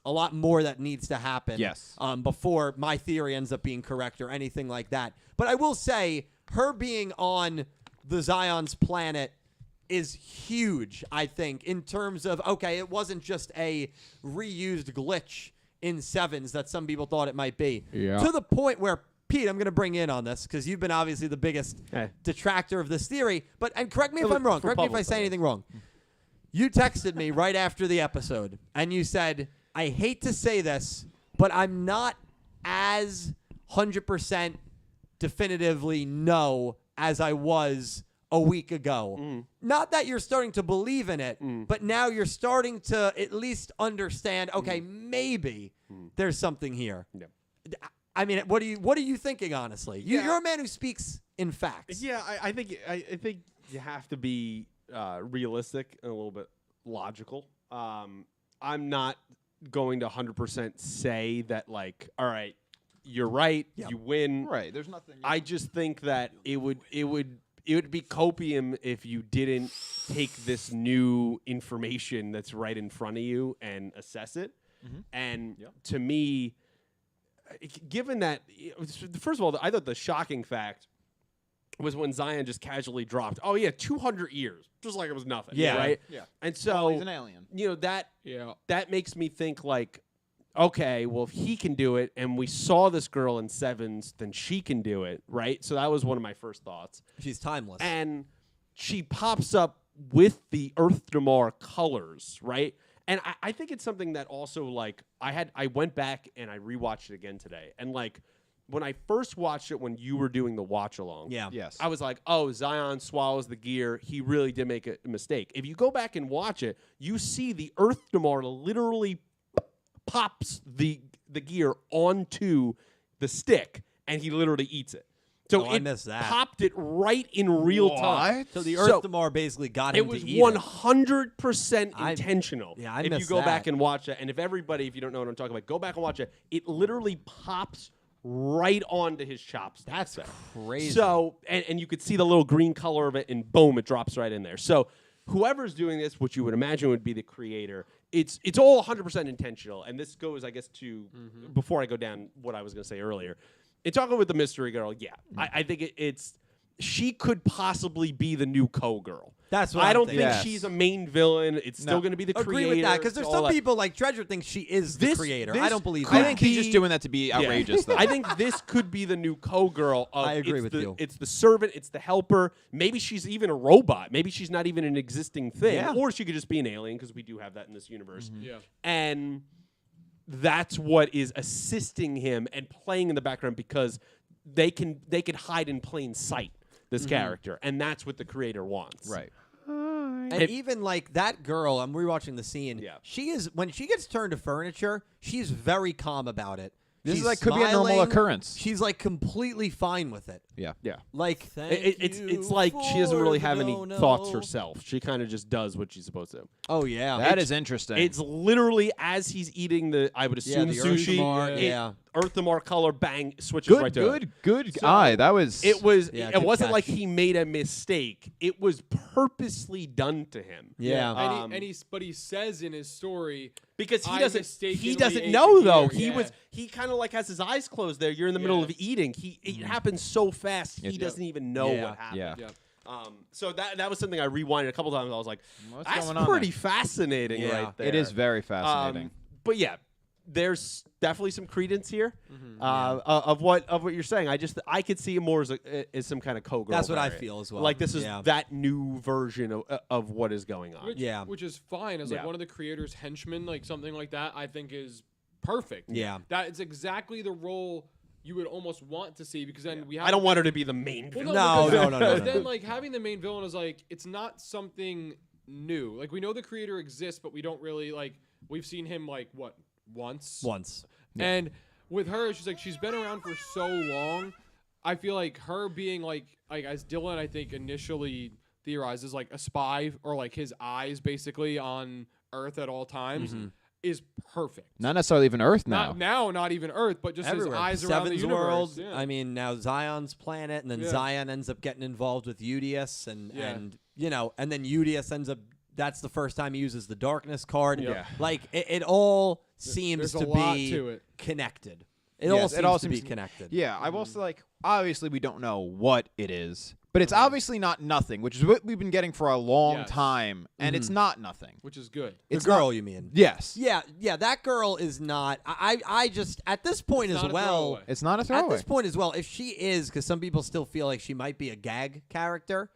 a lot more that needs to happen. Yes. Before my theory ends up being correct or anything like that. But I will say, her being on the Zion's planet is huge, I think, in terms of, okay, it wasn't just a reused glitch in Sevens that some people thought it might be. Yeah. To the point where, Pete, I'm going to bring in on this because you've been obviously the biggest detractor of this theory. And correct me if I'm wrong. Correct me if I say anything wrong. You texted me right after the episode, and you said, I hate to say this, but I'm not as 100% definitively no as I was a week ago. Not that you're starting to believe in it, but now you're starting to at least understand, okay, maybe there's something here. Yeah. I mean, what are you thinking, honestly? You're a man who speaks in facts. Yeah, I think you have to be realistic and a little bit logical. I'm not going to 100% say that, like, all right, you're right, you win. Right. There's nothing. I just think that it would be copium if you didn't take this new information that's right in front of you and assess it. And to me, given that, first of all, I thought the shocking fact was when Zion just casually dropped, 200 years, just like it was nothing. Yeah. Right? Yeah. And so, he's an alien. that makes me think, like, okay, well, if he can do it and we saw this girl in Sevens, then she can do it, right? So that was one of my first thoughts. She's timeless. And she pops up with the Earth Damar colors, right? And I think it's something that also, like, I went back and I rewatched it again today. And, like, when I first watched it when you were doing the watch-along, Yes. I was like, oh, Zion swallows the gear. He really did make a mistake. If you go back and watch it, you see the Earth Damar literally pops the gear onto the stick, and he literally eats it. So I it missed that. popped it right in real time. So the Earth Damar basically got him It was to eat 100% intentional. Yeah, I if you missed go that. back and watch it, and if you don't know what I'm talking about, go back and watch it. It literally pops right onto his chopstick. That's crazy. So, and you could see the little green color of it, and boom, it drops right in there. So, whoever's doing this, which you would imagine would be the creator, it's all 100% intentional. And this goes, I guess, to before I go down what I was going to say earlier. In talking with the mystery girl, I think it's she could possibly be the new co-girl. That's what I I'm don't thinking. think she's a main villain. It's still going to be the Agree creator. with that because there's all some that. people like Treasure thinks she is the creator. I don't believe could I that. think he's just be- doing that to be outrageous, though. I think this could be the new co-girl. I agree it's with the, you. It's the servant. It's the helper. Maybe she's even a robot. Maybe she's not even an existing thing. Yeah. Or she could just be an alien because we do have that in this universe. Yeah. And that's what is assisting him and playing in the background because they can hide in plain sight this character, and that's what the creator wants. right. And even like that girl, I'm rewatching the scene. Yeah. She is when she gets turned to furniture, she's very calm about it. This She's is like could be a normal smiling. occurrence. She's like completely fine with it. Yeah. Yeah. Like It's like she doesn't really have any thoughts herself. She kind of just does what she's supposed to. Oh yeah, That is interesting. It's literally as he's eating the, I would assume, the sushi. Earthamar, it- yeah. Earthamar color, bang, switches right to it. good So, eye. That was. It was. Yeah, it good wasn't catch. like he made a mistake. It was purposely done to him. Yeah. But he says in his story Because he I doesn't. mistakenly He doesn't ate know the though. gear, He kind of like has his eyes closed there. You're in the middle Yeah. of eating. It happens so fast. He Yeah. doesn't even know Yeah. what happened. Yeah. Yeah. So that was something I rewinded a couple times. I was like, What's that's going on pretty there? fascinating Yeah. right there. It is very fascinating. But yeah, there's definitely some credence here of what you're saying. I could see it more as some kind of co-girl. That's what I variant. feel as well. Like this is Yeah. that new version of what is going on. Which is fine as like Yeah. one of the creators' henchmen, like something like that. I think is perfect. Yeah. That is exactly the role you would almost want to see because then we have. I don't want her to be the main Well, villain. No, because no, then- no, no, because no. Then like having the main villain is like it's not something new. Like we know the creator exists, but we don't really like. We've seen him like what once. Once. And with her, she's been around for so long. I feel like her being like as Dylan I think initially theorized is like a spy or like his eyes basically on Earth at all times is perfect. Not necessarily even Earth now. Not even Earth, but just Everywhere. his eyes around the Seven's universe. world. Yeah. I mean, now Zion's planet, and then Yeah. Zion ends up getting involved with Yudias, and Yeah. and then Yudias ends up. That's the first time he uses the darkness card. Yeah. Like it all seems There's to a lot be to it. connected. It Yes, all it seems to be seems- connected. Yeah, I will say, like, obviously we don't know what it is, but it's obviously not nothing, which is what we've been getting for a long Yes. time, and it's not nothing. Which is good. The It's girl, not- you mean? Yes. Yeah, that girl is not. I just at this point It's as not a well. throwaway. It's not a At throwaway. this point as well, if she is, because some people still feel like she might be a gag character.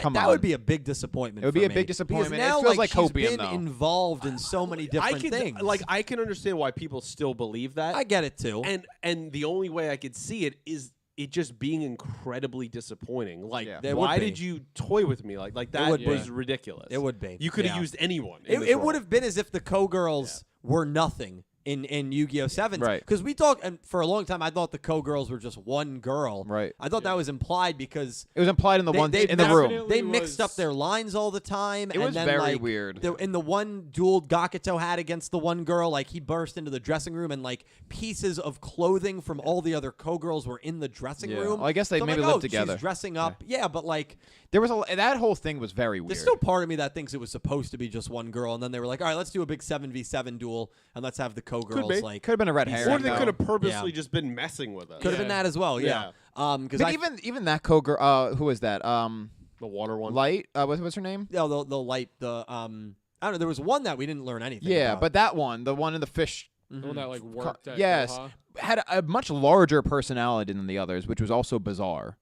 Come that on. would be a big disappointment. It would for be a me. big disappointment. Because It now, feels like she's Hopium, been though. involved in so many different things. I can understand why people still believe that. I get it too. And the only way I could see it is it just being incredibly disappointing. Like, Yeah. It would why be. did you toy with me? Like that would was be. ridiculous. It would be. You could have Yeah. used anyone. It would have been as if the co-girls were nothing in Yu-Gi-Oh! 7. Right. Because we talked, and for a long time, I thought the co-girls were just one girl. Right. I thought that was implied because It was implied in the They- they in the room. definitely- they was- mixed up their lines all the time. It and was then, very like, weird. In the one duel Gakuto had against the one girl, like he burst into the dressing room and like pieces of clothing from all the other co-girls were in the dressing Yeah. room. Well, I guess they So I'm maybe like, lived oh, together. She's dressing up. Yeah, but like There was that whole thing was very weird. there's still part of me that thinks it was supposed to be just one girl, and then they were like, all right, let's do a big 7v7 duel, and let's have the co-girls be. like. Could have been a red be herring. Or they though. could have purposely Yeah. just been messing with us. Could have been Yeah. that as well, yeah. Because But even that co-girl, who was that? The water one. Light. What's her name? the light I don't know. There was one that we didn't learn anything. Yeah, about. but that one, the one in the fish. The one that like worked at Yes, Shubaha. had a much larger personality than the others, which was also bizarre.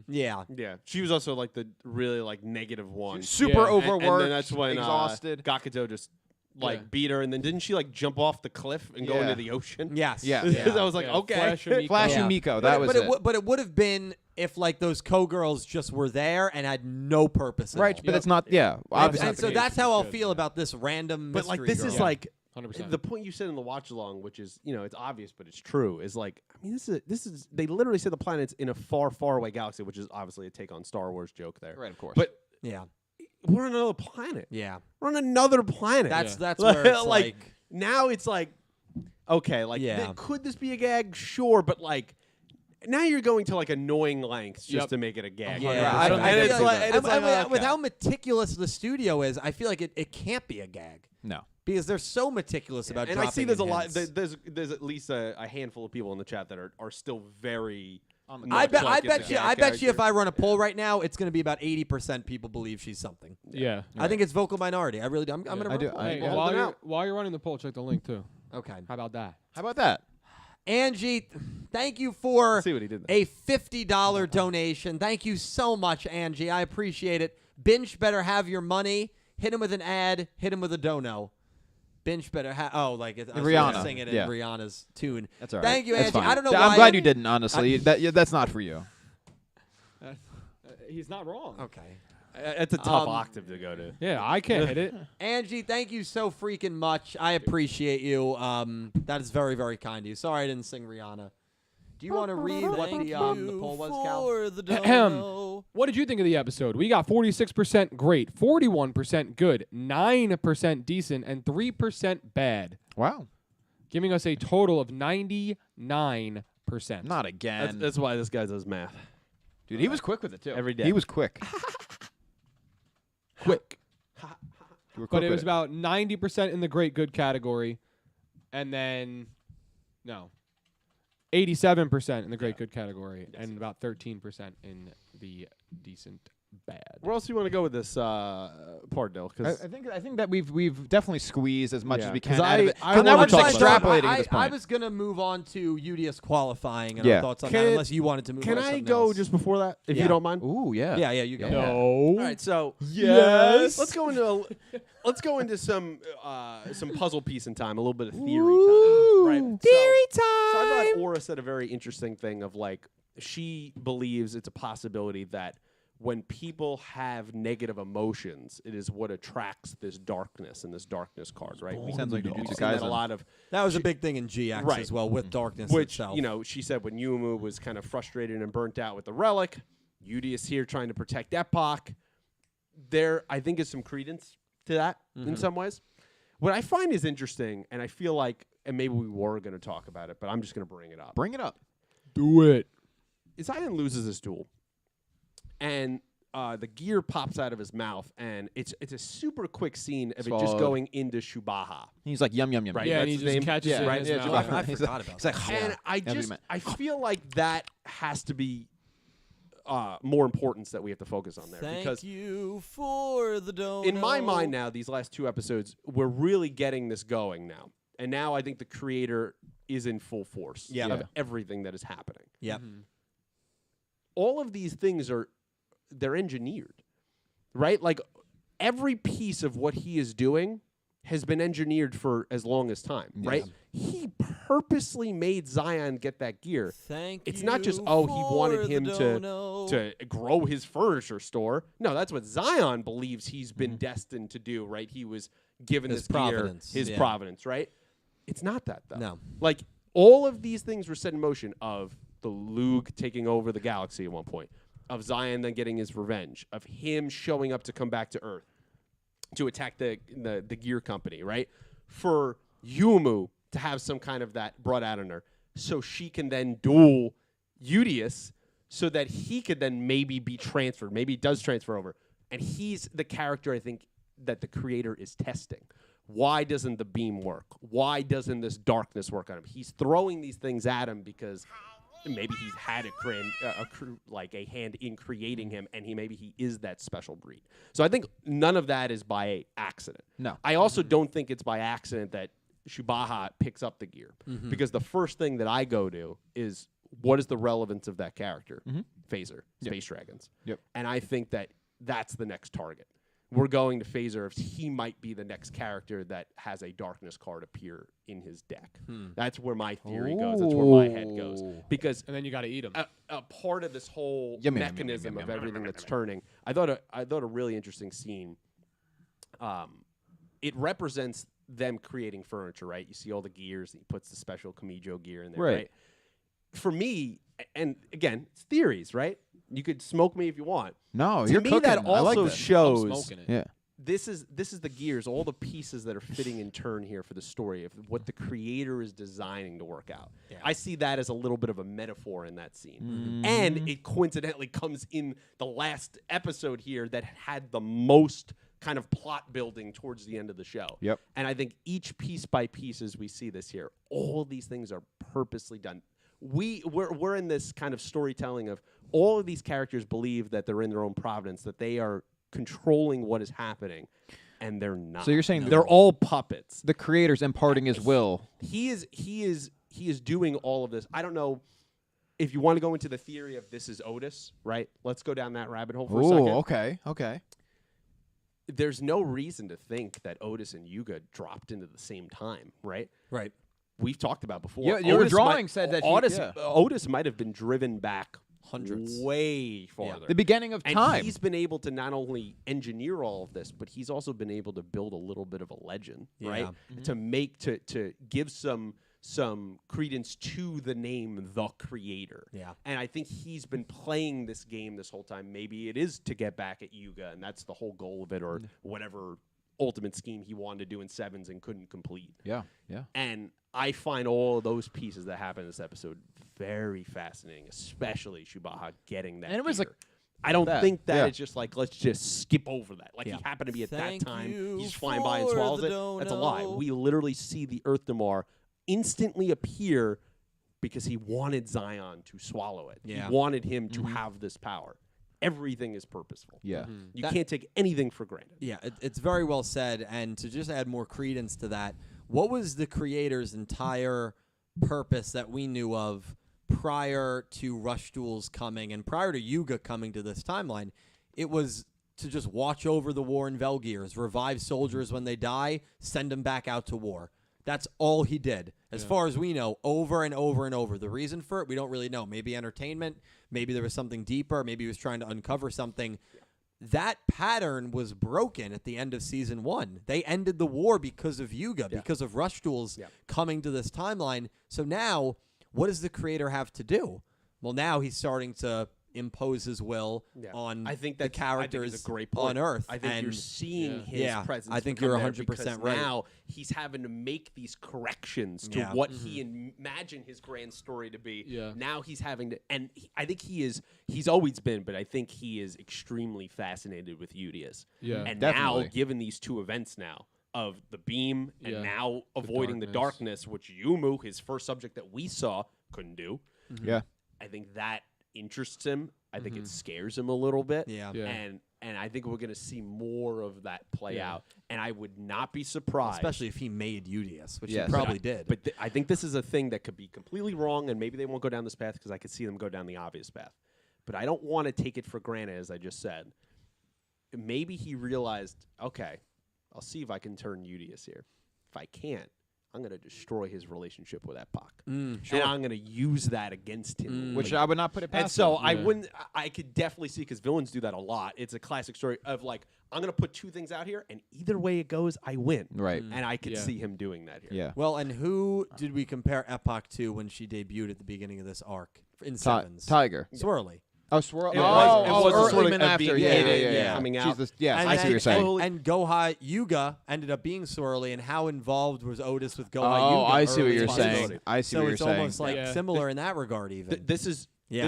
yeah. Yeah, she was also like the really like negative one. Super Yeah. overworked, and then that's when exhausted. Gakuto just like Yeah. beat her, and then didn't she like jump off the cliff and go Yeah. into the ocean? Yes. Yeah. I was like, Yeah, okay. Flash and Miko. Flash Yeah. and Miko, But that it- was but it. But it would have been if like those co-girls just were there and had no purpose. At Right, all. but it's not. Yeah, And, obviously and not so the that's case. how I'll Good, feel yeah. about this random But like mystery this is girl. like 100%. The point you said in the watch along, which is, it's obvious, but it's true, is like, I mean, this is they literally said the planet's in a far, far away galaxy, which is obviously a take on Star Wars joke there. Right, of course. But Yeah. we're on another planet. Yeah. We're on another planet. That's where it's like now it's like, okay, like, could this be a gag? Sure, but like, now you're going to like annoying lengths just to make it a gag. Yeah, I don't think it's like, with how meticulous the studio is, I feel like it can't be a gag no. because they're so meticulous about. And dropping I see there's a in lot. hints. There's at least a handful of people in the chat that are still very. I bet you if I I run a poll right now, it's going to be about 80% people believe she's something. Yeah. I think it's vocal minority. I really do. I'm going to. I do. Hey, Well, while, hold it you're, out. while you're running the poll, check the link too. Okay. How about that? How about that? Angie, thank you for See what he did there. a $50 donation. Thank you so much, Angie. I appreciate it. Binge better have your money. Hit him with an ad. Hit him with a dono. Binge better have. Oh, like I was Rihanna. singing Yeah. in Rihanna's tune. That's all right. Thank you, That's Angie. fine. I don't know I'm why. glad you didn't, honestly. That's not for you. He's not wrong. Okay. It's a tough octave to go to. Yeah, I can't hit it. Angie, thank you so freaking much. I appreciate you. That is very, very kind of you. Sorry I didn't sing Rihanna. Do you want to read what the poll was, Cal? What did you think of the episode? We got 46% great, 41% good, 9% decent, and 3% bad, Wow. giving us a total of 99%. Not again. That's why this guy does math. Dude, he was quick with it, too. Every day. He was quick. Quick. You were But quick it with was about 90% in the great good category, and then, 87% in the great good category, and about 13% in the decent bad. Where else do you want to go with this part, Dill? I think that we've definitely squeezed as much Yeah, as we 'cause can out of it. I 'Cause now wanna we're just talk about extrapolating at this I point. was going to move on to Yudias qualifying and Yeah. our thoughts on Can- that, unless you wanted to move on Can to I something go else. just before that, if Yeah. you don't mind? Ooh, yeah. Yeah, you go. Yeah. All right, so Yes. let's go into some puzzle piece in time, a little bit of theory time, right? Theory time. So I thought Aura said a very interesting thing of like she believes it's a possibility that when people have negative emotions, it is what attracts this darkness and this darkness card, right? Sounds like we've Jujutsu seen that a Kaisen. lot of. That was a big thing in GX Right. as well, with darkness Which, itself. she said when Yumu was kind of frustrated and burnt out with the relic, Yudias here trying to protect Epoch. There, I think, is some credence to that in some ways. What I find is interesting, and I feel like, and maybe we were going to talk about it, but I'm just going to bring it up. Bring it up. Do it. Zion loses his duel, and the gear pops out of his mouth, and it's a super quick scene of it just Swallowed. going into Shubaha. He's like, yum, yum, yum. Right. Yeah, and that's he his just name? catches Yeah, it in right, his yeah, mouth. Shubaha. I He's forgot like- about he's like, that. And Yeah. I feel like that has to be more importance that we have to focus on there. because you for the dono. in my mind now, these last two episodes, we're really getting this going now. And now I think the creator is in full force Yeah. of everything that is happening. Yep. All of these things they're engineered, right? Like every piece of what he is doing has been engineered for as long as time, right? He purposely made Zion get that gear. It's not just, he wanted him to grow his furniture store. No, that's what Zion believes he's been destined to do, right? He was given His this gear, providence, his yeah. providence, right? It's not that, though. No. Like, all of these things were set in motion of the Lug taking over the galaxy at one point, of Zion then getting his revenge, of him showing up to come back to Earth to attack the gear company, right? For Yumu to have some kind of that brought out in her so she can then duel Yudias so that he could then maybe be transferred. Maybe he does transfer over. And he's the character, I think, that the creator is testing. Why doesn't the beam work? Why doesn't this darkness work on him? He's throwing these things at him because maybe he's had a hand in creating him, and maybe he is that special breed. So I think none of that is by accident. No. I also don't think it's by accident that Shubaha picks up the gear, because the first thing that I go to is what is the relevance of that character? Phaser, Space Dragons. Yep. And I think that that's the next target. We're going to Phaser. He might be the next character that has a darkness card appear in his deck. That's where my theory goes. That's where my head goes. Because And then you got to eat them. a part of this whole Yum, yum, yum, mechanism yum, of yum, everything that's turning, I thought a really interesting scene. It represents them creating furniture, right? You see all the gears, and he puts the special Kamijo gear in there, Right. right? For me, and again, it's theories, right? You could smoke me if you want. No, To you're me, cooking. that I like also that. I'm shows smoking it. Yeah. this is the gears, all the pieces that are fitting in turn here for the story of what the creator is designing to work out. Yeah. I see that as a little bit of a metaphor in that scene. Mm-hmm. And it coincidentally comes in the last episode here that had the most kind of plot building towards the end of the show. Yep. And I think each piece by piece as we see this here, all these things are purposely done. We're in this kind of storytelling of all of these characters believe that they're in their own providence, that they are controlling what is happening, and they're not. So you're saying they're all puppets. the creator's imparting his will. He is doing all of this. I don't know if you want to go into the theory of this is Otis, right? Let's go down that rabbit hole for a second. Oh, okay. There's no reason to think that Otis and Yugioh dropped into the same time, right? Right. We've talked about before. Yeah, your Otis drawing said that he- Otis, yeah. Otis might have been driven back Hundreds. way farther. The beginning of And time. he's been able to not only engineer all of this, but he's also been able to build a little bit of a legend, right? Yeah. To make to give some credence to the name the creator. Yeah. And I think he's been playing this game this whole time. Maybe it is to get back at Yugioh, and that's the whole goal of it, or whatever ultimate scheme he wanted to do in Sevens and couldn't complete. Yeah. And I find all of those pieces that happen in this episode very fascinating, especially Shubaha getting that. And it was gear. like I don't that. think that Yeah. it's just like, let's just skip over that. Like Yeah. he happened to be at Thank that time. you He's flying by and for swallows the it. That's a lie. dono. We literally see the Earth Damar instantly appear because he wanted Zion to swallow it. Yeah. He wanted him to have this power. Everything is purposeful. Yeah. You That- can't take anything for granted. Yeah, it's very well said. And to just add more credence to that, what was the creator's entire purpose that we knew of prior to Rush Duel's coming and prior to Yugioh coming to this timeline? It was to just watch over the war in Velgears, revive soldiers when they die, send them back out to war. That's all he did, as far as we know, over and over and over. The reason for it, we don't really know. Maybe entertainment, maybe there was something deeper, maybe he was trying to uncover something. That pattern was broken at the end of season 1. They ended the war because of Yugioh, because of Rush Duels coming to this timeline. So now, what does the creator have to do? Well, now he's starting to impose his will on I think the that's characters I think it's a great point. on Earth. I think you're and seeing his Yeah, presence. I think become you're there 100% because right. Now he's having to make these corrections to Yeah. what he imagined his grand story to be. Yeah. Now he's having to, and I think he's always been, but I think he is extremely fascinated with Yudias. Yeah. And Definitely. now, given these two events now of the beam and Yeah. now avoiding the darkness, which Yumu, his first subject that we saw, couldn't do. Yeah. I think that interests him. I think it scares him a little bit. Yeah. Yeah. And I think we're going to see more of that play Yeah. out. And I would not be surprised. especially if he made Yudias, which Yes. he probably did. But I think this is a thing that could be completely wrong, and maybe they won't go down this path because I could see them go down the obvious path. But I don't want to take it for granted, as I just said. Maybe he realized, okay, I'll see if I can turn Yudias here. If I can't, I'm going to destroy his relationship with Epoch. And I'm going to use that against him. Which I would not put it past. And so him. I wouldn't. I could definitely see, because villains do that a lot. It's a classic story of like, I'm gonna put two things out here, and either way it goes, I win. Right. And I could Yeah. see him doing that here. Yeah. Well, and who did we compare Epoch to when she debuted at the beginning of this arc in Sevens? Tiger. Swirly. Oh, swirl. It was early sort of even of after. being- Yeah. coming out. She's the, yes, And I see what you're saying. And Goha Yuga ended up being Swirly, and how involved was Otis with Goha Yuga? Oh, I see what early you're in saying. possibility? I see So what you're it's saying. almost like Yeah. similar in that regard, even. This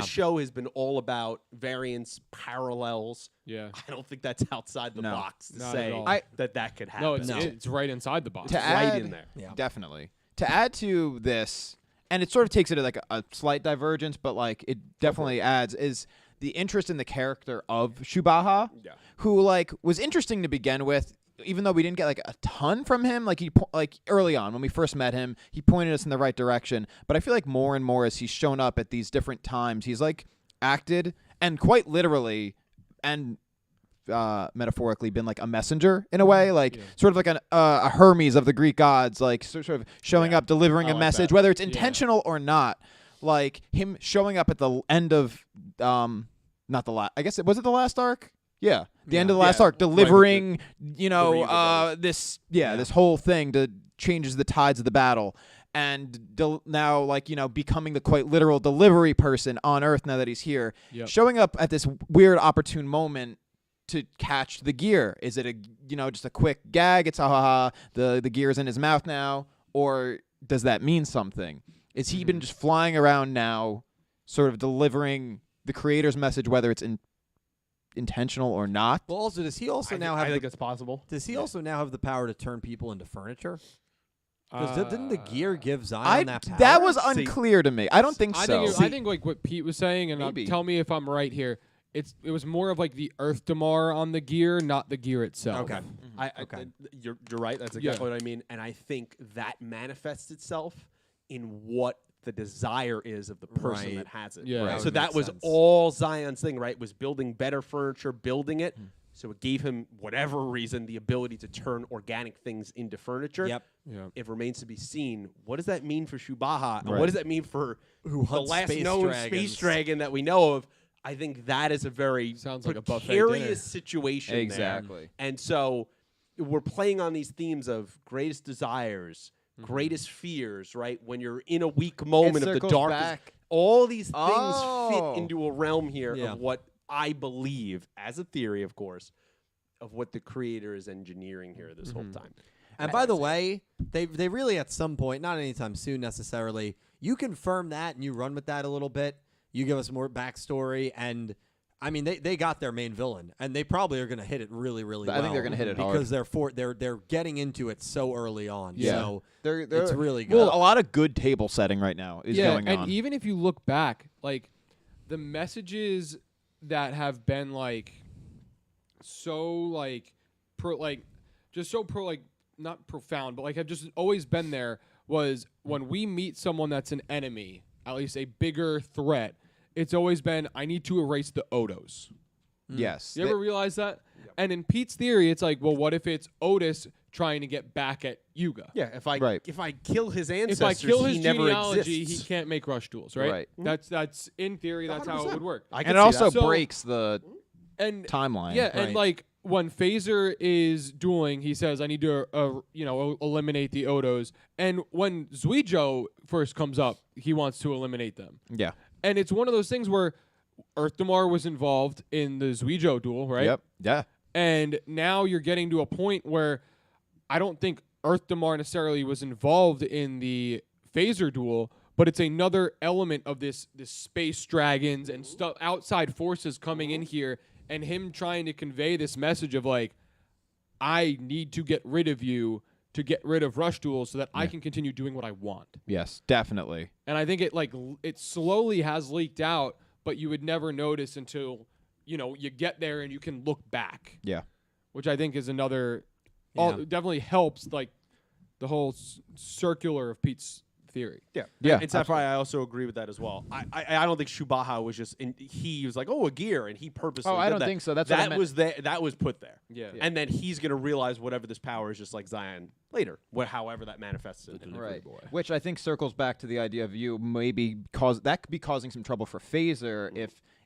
show has been all about variants, parallels. Yeah. I don't think that's outside the No. box to Not say at all. that could happen. No, it's, No. it's right inside the box. To right add- in there. Yeah. Definitely. To add to this, and it sort of takes it at like a slight divergence, but like it definitely adds, is the interest in the character of Shubaha, Yeah. who like was interesting to begin with, even though we didn't get like a ton from him. Like like early on when we first met him, he pointed us in the right direction. But I feel like more and more as he's shown up at these different times, he's like acted and quite literally and metaphorically been like a messenger in a way, like sort of like a Hermes of the Greek gods, like sort of showing up, delivering I a like message, that. whether it's intentional or not. Like him showing up at the end of not the last. I guess was it the last arc? Yeah, the end Yeah. of the last Yeah, arc, right, delivering, Reaver brothers. this whole thing that changes the tides of the battle, and now, like, becoming the quite literal delivery person on Earth now that he's here, Yep. showing up at this weird opportune moment to catch the gear. Is it just a quick gag? It's the gear's in his mouth now, or does that mean something? Is he been just flying around now, sort of delivering the creator's message, whether it's intentional or not? Well, also, does he also now I have think it's possible. does he also now have the power to turn people into furniture? Because didn't the gear give Zion that power? That was See- unclear to me. I don't think so. I think like what Pete was saying, and Maybe. tell me if I'm right here. It was more of like the Earth Damar on the gear, not the gear itself. Okay. Okay. You're right. That's exactly what I mean. And I think that manifests itself in what the desire is of the person Right. that has it. Yeah. That So would that make was sense. all Zion's thing, right? Was building better furniture, building it. So it gave him, whatever reason, the ability to turn organic things into furniture. Yep. Yeah. It remains to be seen. What does that mean for Shubaha? And Right. what does that mean for Who the hunts last space known dragons. space dragon that we know of? I think that is a very Sounds like a buffet dinner. precarious situation there. Exactly. And so we're playing on these themes of greatest desires, greatest fears, right? When you're in a weak moment of the circles darkest. back. All these things Oh. fit into a realm here Yeah. of what I believe, as a theory, of course, of what the creator is engineering here this whole time. And by the way, they really at some point, not anytime soon necessarily, you confirm that and you run with that a little bit. You give us more backstory, and I mean they got their main villain, and they probably are going to hit it really, really well. I think they're gonna hit it hard. because they're getting into it so early on. Yeah. So They're it's really good. Well, a lot of good table setting right now is going and on. even if you look back, like the messages that have been like so like not profound, but like have just always been there was when we meet someone that's an enemy, at least a bigger threat, it's always been I need to erase the Odos. Yes. You ever realize that? And in Pete's theory, it's like, well, what if it's Otis trying to get back at Yuga? Yeah, if I Right. if I kill his ancestors, If I kill his he never genealogy, exists. he can't make rush duels, right? Right. That's in theory. That's how it would work. I and can it see also that. So- breaks the And timeline. yeah, Right. and like when Phaser is dueling, he says, "I need to, eliminate the Odos." And when Yugioh first comes up, he wants to eliminate them. Yeah. And it's one of those things where Earth Damar was involved in the Yugioh duel, right? Yep. Yeah. And now you're getting to a point where I don't think Earth Damar necessarily was involved in the Phaser duel, but it's another element of this space dragons and stuff, outside forces coming in here, and him trying to convey this message of like, I need to get rid of you to get rid of rush duels so that I can continue doing what I want. Yes. Definitely. And I think it slowly has leaked out, but you would never notice until you get there and you can look back. Yeah. Which I think is another, Yeah. definitely helps like the whole circular of Pete's theory. Yeah, Yeah, It's that's why I also agree with that as well. I don't think Shubaha was just he was like, oh, a gear, and he purposely. Oh, I did don't that. think so. That's what I that meant. was there. That was put there. Yeah. And then he's gonna realize whatever this power is, just like Zion later, however that manifests in Right. boy. Which I think circles back to the idea of you maybe that could be causing some trouble for Phaser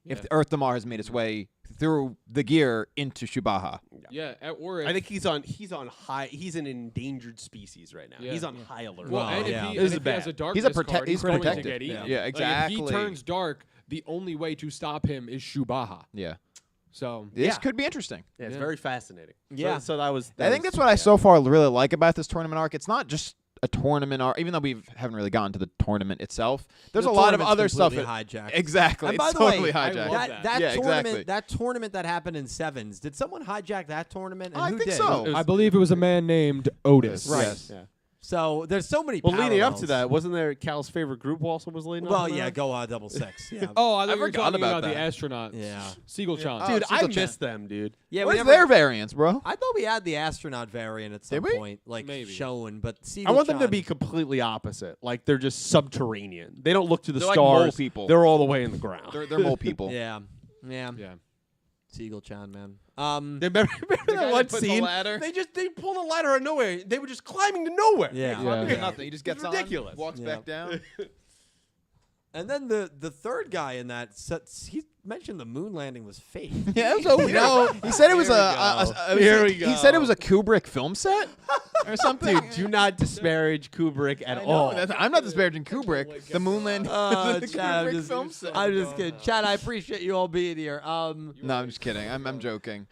if the Earth Damar has made its way through the gear into Shubaha. Yeah, or I think he's on high. He's an endangered species right now. Yeah. He's on high alert. well, Wow, and yeah. if he, This and is if he has bad. a darkness card, he's going to protected. get eaten. Yeah, Like, exactly. if he turns dark, the only way to stop him is Shubaha. Yeah. So This Yeah. could be interesting. Yeah, it's Yeah. very fascinating. Yeah. So that was. I think that's what I so far really like about this tournament arc. It's not just a tournament arc, even though we haven't really gotten to the tournament itself. There's The a lot of tournament's other stuff. completely hijacked. Exactly. And by It's the way, totally I hijacked. love that that. Yeah, tournament exactly. that tournament that happened in Sevens, did someone hijack that tournament? And I who think did? so. I believe it was a man named Otis. Right. Yes. Yeah. So there's so many. Well, leading up to parallels. that, wasn't there Cal's favorite group also was leading up? Well, to yeah, that? go double six. Yeah. Oh, I thought you were forgot talking about about the that. astronauts. Yeah. Seagull-chan. Dude, I Seagull-chan. miss them, dude. Yeah, we Where's never- their variants, bro? I thought we had the astronaut variant at some Did we? point, like Maybe. shown, but I want them to Seagull-chan- be completely opposite. Like they're just subterranean. They don't look to the They're like stars. mole people. They're all the way in the ground. They're mole people. Yeah, yeah, Yeah. Seagull-chan, man. Remember guy that that one put the scene? ladder? They pulled a ladder out of nowhere. They were just climbing to nowhere. Yeah. Yeah. Look at nothing. He just gets It's ridiculous. on, walks Yeah. back down. And then the third guy in that set, he mentioned the moon landing was fake. Yeah, it was so weird. He said it was He said it was a Kubrick film set or something. Dude, do not disparage Kubrick at I know, all. I'm not disparaging Kubrick. The moon landing. the Chad, Kubrick film set. I'm just kidding. Chad, I appreciate you all being here. No, I'm just kidding. I'm joking.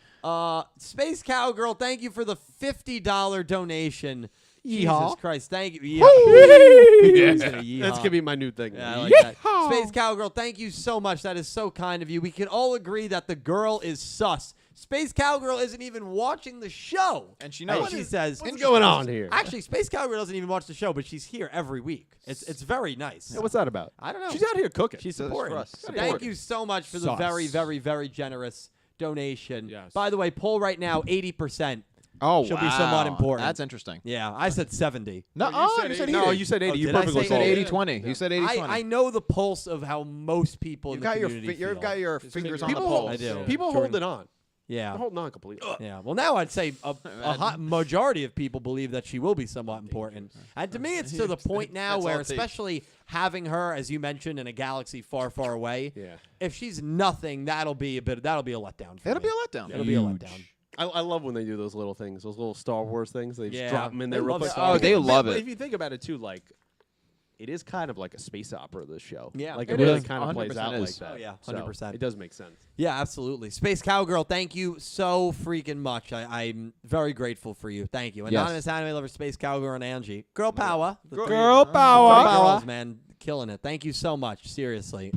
Space Cowgirl, thank you for the $50 donation. Yeehaw. Jesus Christ, thank you. He's gonna yeehaw. That's gonna be my new thing. Yeah, I like that. Space Cowgirl, thank you so much. That is so kind of you. We can all agree that the girl is sus. Space Cowgirl isn't even watching the show. And she knows. She says, What's going on here? Actually, Space Cowgirl doesn't even watch the show, but she's here every week. It's very nice. Yeah, what's that about? I don't know. She's out here cooking. She's So that's supporting. for us. Thank Support. you so much for the Sus. very, very, very generous donation. Yes. By the way, poll right now, 80%. Oh, She'll wow. be somewhat important. That's interesting. Yeah, I said 70. No, No, you said 80. no, you said 80. Oh, you did I perfectly say You said 80? 80-20. You said 80-20. I know the pulse of how most people You've in got the your community you've feel. got your His fingers fingers. on the People, pulse. I do. people Jordan. hold it on. Yeah. They're holding on completely. Yeah. Well, now I'd say a hot majority of people believe that she will be somewhat important. And to me, it's to the point now That's where, all it takes. especially having her, as you mentioned, in a galaxy far, far away, Yeah. if she's nothing, that'll be a letdown for It'll me. be a letdown. It'll be a letdown. I love when they do those little things, those little Star Wars things. They just Yeah. drop them in there They real love quick. Star Oh, they Wars. love But it. If you think about it too, like it is kind of like a space opera. This show, Yeah. like It it really is. kind of plays 100% out like is. that. Oh, yeah, So 100%. it does make sense. Yeah, absolutely. Space Cowgirl, thank you so freaking much. I'm very grateful for you. Thank you. Yes. Anonymous Anime Lover, Space Cowgirl, and Angie. Girl power. The three- Girl three power. girls, man. Killing it. Thank you so much. Seriously.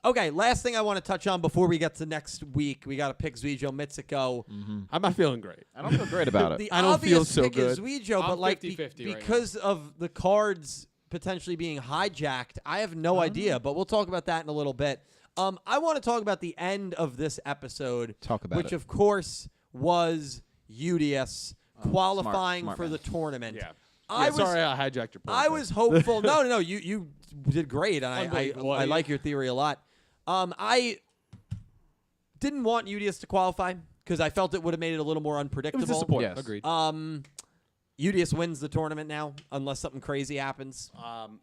Okay, last thing I want to touch on before we get to next week. We got to pick Yugioh Mitsuko. I'm not feeling great. I don't feel great about it. The I don't feel obvious so pick is good. Yugioh, but I'm like 50-50 right because of the cards potentially being hijacked, I have no idea. But we'll talk about that in a little bit. I want to talk about the end of this episode, Talk about which it. of course was Yudias qualifying smart for man. the tournament. Yeah. I was sorry I hijacked your point. I was hopeful. No. You did great, and Unbelievable. I like your theory a lot. I didn't want Yudias to qualify because I felt it would have made it a little more It was unpredictable. disappointing. Yes. Agreed. Yudias wins the tournament now, unless something crazy happens.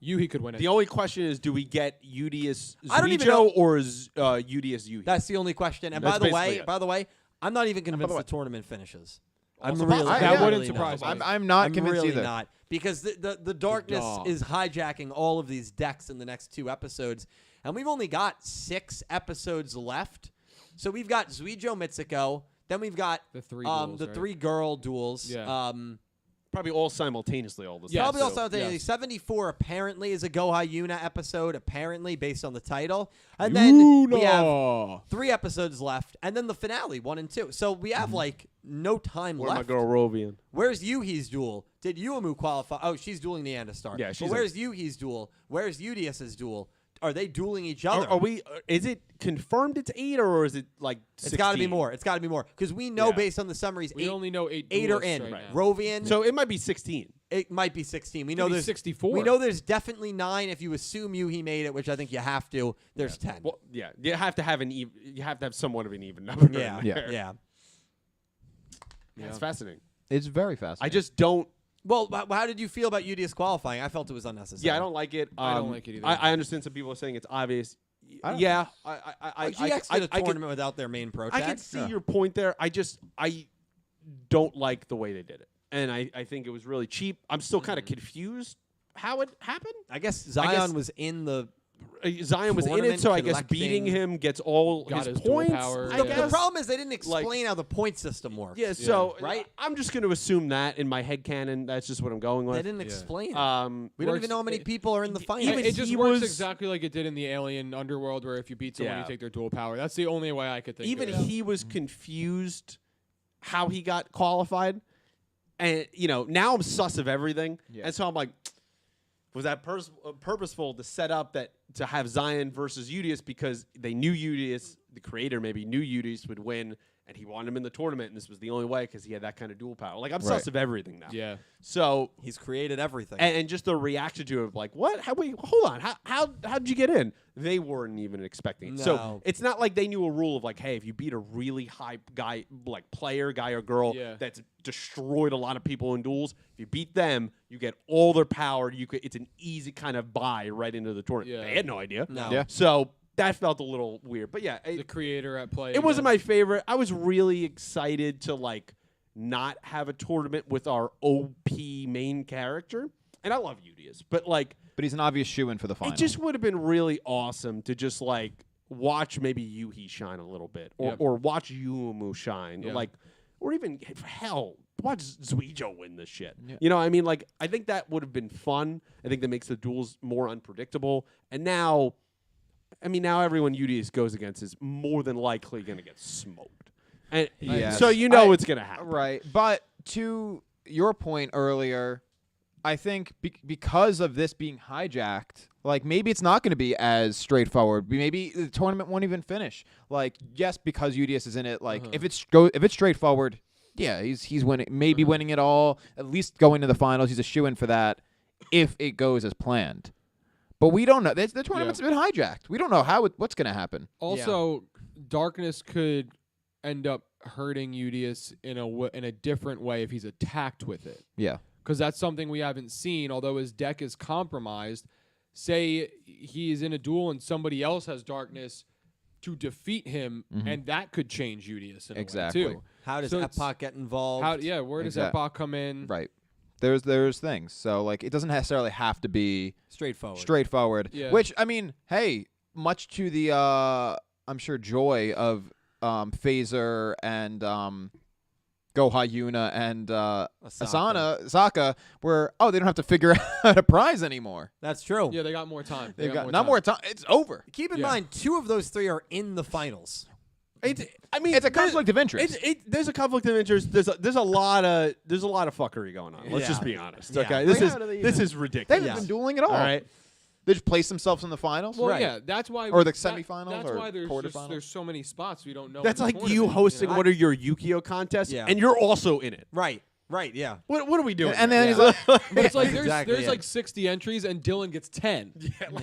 He could win it. The only question is, do we get Yudias I don't even know- Yugioh or is Yudias Yuhi? That's the only question. And That's by basically the it. way, I'm not even convinced the the tournament finishes. I'm Also really possible. That I'm wouldn't really surprise not. me. I'm not I'm convinced really either. not, because the darkness dog. is hijacking all of these decks in the next 2 episodes, and we've only got 6 episodes left. So we've got Yugioh Mitsuko, then we've got The three duels, the right? 3 girl duels. Yeah. Probably all simultaneously all the time. Yeah, Probably so- also simultaneously. yes. 74 apparently is a Gohai Yuna episode, apparently based on the title, and then we have 3 episodes left, and then the finale 1 and 2. So we have like no time Where my left. girl Rovian? Where's Yuhi's duel? Did Yuumu qualify? Oh, she's dueling the Andastar. Yeah, But she's where's Yuhi's duel? Where's Yudias's duel? Are they dueling each other? Are we? Is it confirmed it's 8 or is it like? It's got to be 16? more. It's got to be more because we know Yeah. based on the summaries, We 8, only know 8 8 are duelists in. right now. Rovian, So it might be 16. it might be 16. We know Could be there's 64. We know there's definitely 9 if you assume Yuhi made it, which I think you have to. There's 10. Well, yeah, you have to have you have to have somewhat of an even number. in yeah, there. yeah. Yeah, it's fascinating. It's very fascinating. I just don't. Well, how did you feel about Udias qualifying? I felt it was unnecessary. Yeah, I don't like it. I don't like it either. I understand some people are saying it's obvious. I GX did a tournament without their main pro I tag. can see your point there. I don't like the way they did it, and I think it was really cheap. I'm still kind of confused how it happened. I guess Zion was in the. Zion was in it, Tournament so I guess beating collecting- him gets all Got his duel points. power, I The, yeah. guess. the problem is they didn't explain how the point system works. Yeah, so right? I'm just going to assume that in my head canon. That's just what I'm going They with. didn't explain it. We We don't works- even know how many people are in the final. even it just he works was- exactly like it did in the alien underworld, where if you beat someone, Yeah. you take their dual power. That's the only way I could think. Even of it. he was confused how he got qualified, and now I'm sus of everything, Yeah. and so I'm like, was that purposeful to set up that to have Zion versus Yudias because they knew Yudias, the creator maybe knew Yudias would win, and he wanted him in the tournament, and this was the only way because he had that kind of duel power. Like, I'm Right. sus of everything now. Yeah. So He's created everything. and just the reaction to it, like, what? Hold on. How'd you get in? They weren't even expecting it. No. So it's not like they knew a rule of like, hey, if you beat a really high guy, like guy or girl Yeah. that's destroyed a lot of people in duels, if you beat them, you get all their power. It's an easy kind of buy right into the tournament. Yeah. They had no idea. No. Yeah. So that felt a little weird. But yeah, The creator at play. it wasn't again. my favorite. I was really excited to like not have a tournament with our OP main character. And I love Yudias, but like But he's an obvious shoo-in for the final. it just would have been really awesome to just like watch maybe Yuhi shine a little bit, or Yep. or watch Yuumu shine, Yeah. like, or even hell, watch Zuijo win this shit. Yeah. You know, I mean, like, I think that would have been fun. I think that makes the duels more unpredictable. And now, I mean, now everyone Yudias goes against is more than likely going to get smoked, and Yes. so you know it's going to happen. Right. But to your point earlier, I think because of this being hijacked, like maybe it's not going to be as straightforward. Maybe the tournament won't even finish. Like, yes, because Yudias is in it. Like, if it's straightforward, yeah, he's winning. Maybe winning it all. At least going to the finals. He's a shoo-in for that. If it goes as planned, but we don't know. The tournament's been hijacked. We don't know what's going to happen. Also, darkness could end up hurting Yudias in a different way if he's attacked with it. Yeah. Because that's something we haven't seen. Although his deck is compromised, say he is in a duel and somebody else has darkness to defeat him, and that could change Yudias in a Exactly. way too. How does So it's- Epoch get involved? Where does Exact- Epoch come in? Right. There's things. So like it doesn't necessarily have to be Straightforward. Yeah. Which I mean, hey, much to the I'm sure joy of Phaser and Goha Yuna and Asana Saka, where they don't have to figure out a prize anymore. That's true. Yeah, they got more time. They've got not more time. It's over. Keep in Yeah. mind, 2 of those 3 are in the finals. I mean, It's a conflict of interest. There's a conflict of interest. There's a lot of fuckery going on. Let's Yeah. just be honest. Yeah. Okay, Like, this how do they is even- They ridiculous. haven't Yeah. been dueling at all. All right. They just place themselves in the finals. Well, Right. yeah, that's why. Or the that- semifinals That's or why quarterfinals. there's so many spots we don't know. That's in the like you tournament, hosting know? one of your Yukio contests, Yeah. and you're also in it. Right, yeah. What are we doing? And then here? he's like, But it's like there's Exactly, there's yeah. like 60 entries and Dylan gets 10.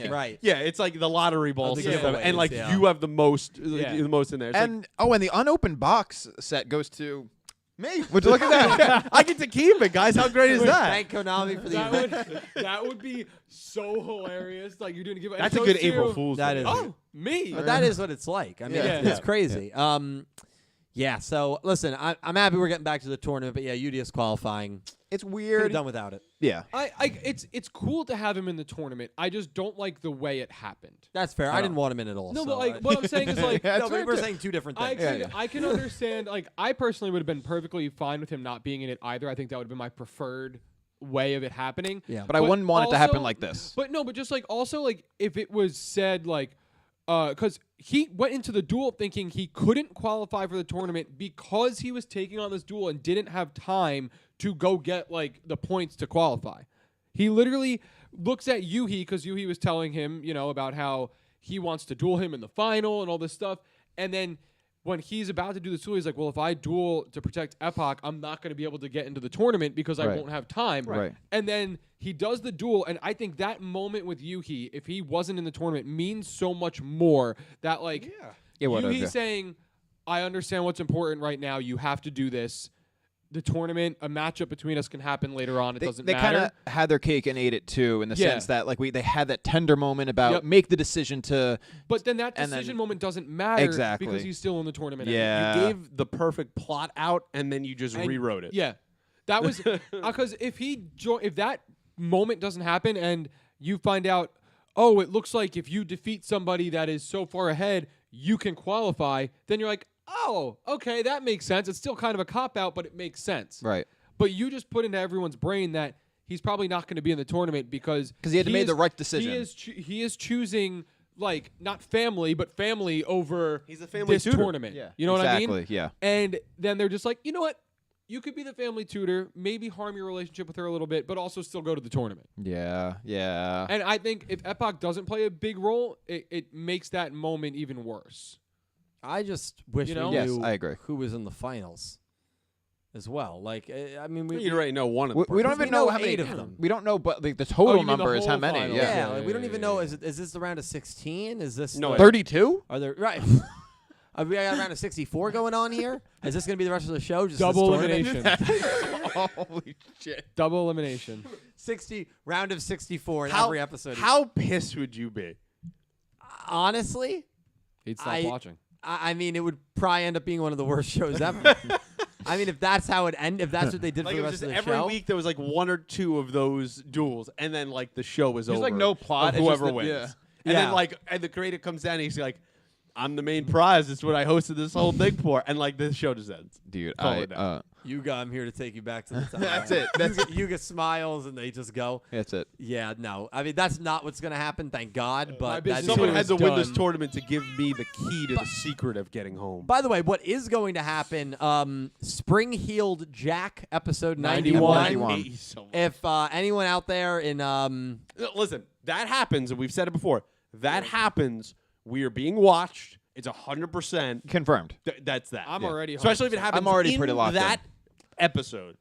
Right. yeah, it's like the lottery ball the system, giveaways, and like yeah. you have the most, Yeah. the most in there. It's and the unopened box set goes to me. Would you look at that? like, I get to keep it, guys. How great is that? Thank Konami for the That event. that would be so hilarious. Like you're doing a giveaway. That's It a good goes to- April Fool's. That Day. is- Oh, me. But that is what it's like. I mean, Yeah. it's crazy. Yeah, so listen, I'm happy we're getting back to the tournament, but yeah, Yudias qualifying. It's Could have weird. done without it. Yeah. It's cool to have him in the tournament. I just don't like the way it happened. That's fair. I didn't want him in at all. No, so but like I- what I'm saying is like Yeah, no, that's but fair we're too. saying 2 different I things. can I can understand. Like I personally would have been perfectly fine with him not being in it either. I think that would have been my preferred way of it happening. Yeah. But I wouldn't want it to happen also- like this. But no, but just like also like if it was said like because he went into the duel thinking he couldn't qualify for the tournament because he was taking on this duel and didn't have time to go get like the points to qualify. He literally looks at Yuhi because Yuhi was telling him, about how he wants to duel him in the final and all this stuff. And then when he's about to do the duel, he's like, well, if I duel to protect Epoch, I'm not going to be able to get into the tournament because I Right. won't have time. Right. And then he does the duel, and I think that moment with Yuhi, if he wasn't in the tournament, means so much more. That like It would have, Yuhi yeah. saying, I understand what's important right now. You have to do this. The tournament, a matchup between us can happen later on. It doesn't They kind matter. of had their cake and ate it too, in the Yeah. sense that like they had that tender moment about Yep. make the decision to. But then that and then- decision moment doesn't matter Exactly. because he's still in the tournament. Yeah. You gave the perfect plot out, and then you just And- rewrote it. Yeah, that was because if that moment doesn't happen and you find out, oh, it looks like if you defeat somebody that is so far ahead, you can qualify. Then you're like, oh, okay, that makes sense. It's still kind of a cop out, but it makes sense. Right. But you just put into everyone's brain that he's probably not going to be in the tournament because He had to make the right decision. He is choosing like not family, but family over He's a family this tutor. tournament. Yeah. You know what I mean? Exactly, yeah. And then they're just like, you know what? You could be the family tutor, maybe harm your relationship with her a little bit, but also still go to the tournament. Yeah. Yeah. And I think if Epoch doesn't play a big role, it makes that moment even worse. I just wish You we know? Yes, knew I agree. who was in the finals as well. Like, I mean, we You already know one of them. We don't we even know know how many 8 of them. We don't know, but like the you total mean the number is how whole many. finals. Yeah, Yeah. like, we don't even yeah, know. yeah. Is this the round of 16? Is this No, the- 32? Are there right? Are we got a round of 64 going on here? Is this going to be the rest of the show? Just Double this tournament? elimination. Holy shit! Double elimination. 60 round of 64 in How- every episode. How pissed would you be? Honestly, He'd stop I- watching. I mean, it would probably end up being one of the worst shows ever. I mean, if that's how it ended, if that's what they did Like for it the was rest just of the every show, week there was like one or two of those duels, and then like the show was There's over. like no plot. of it's just whoever that- wins. yeah. And Yeah. then like and the creator comes down and he's like, "I'm the main prize. It's what I hosted this whole thing for." And like the show just ends. Dude, Call I it down. Yuga, I'm here to take you back to the time. That's it. Yuga smiles and they just go. That's it. Yeah, no. I mean, that's not what's going to happen, thank God. But business that's Someone Someone had to is win this done. tournament to give me the key to the secret of getting home. By the way, what is going to happen, Spring Healed Jack, episode 91. 91. I hate you so much. If anyone out there in Listen, that happens, and we've said it before. That happens. We are being watched. It's 100%. Confirmed. That's that. I'm already Especially if it 100%. happens I'm already in pretty locked that episode.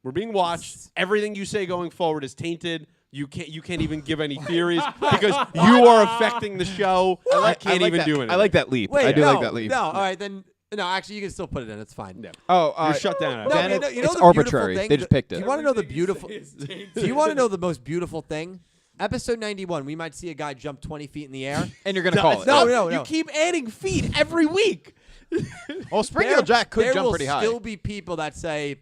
We're being watched. Everything you say going forward is tainted. You can't even give any theories because you are affecting the show. I can't even do anything. I like that leap. wait, I do no, like that leap. No, all right, then no, actually you can still put it in. It's fine. Yeah. Oh, You're shut down. No, Then you know, it's the beautiful arbitrary. thing? They just picked Do it. you want to know the Everything you beautiful? say is tainted. Do you want to know the most beautiful thing? Episode 91, we might see a guy jump 20 feet in the air. And you're gonna call it. No. You keep adding feet every week. Well, Springfield Jack could there jump will pretty high. still be people that say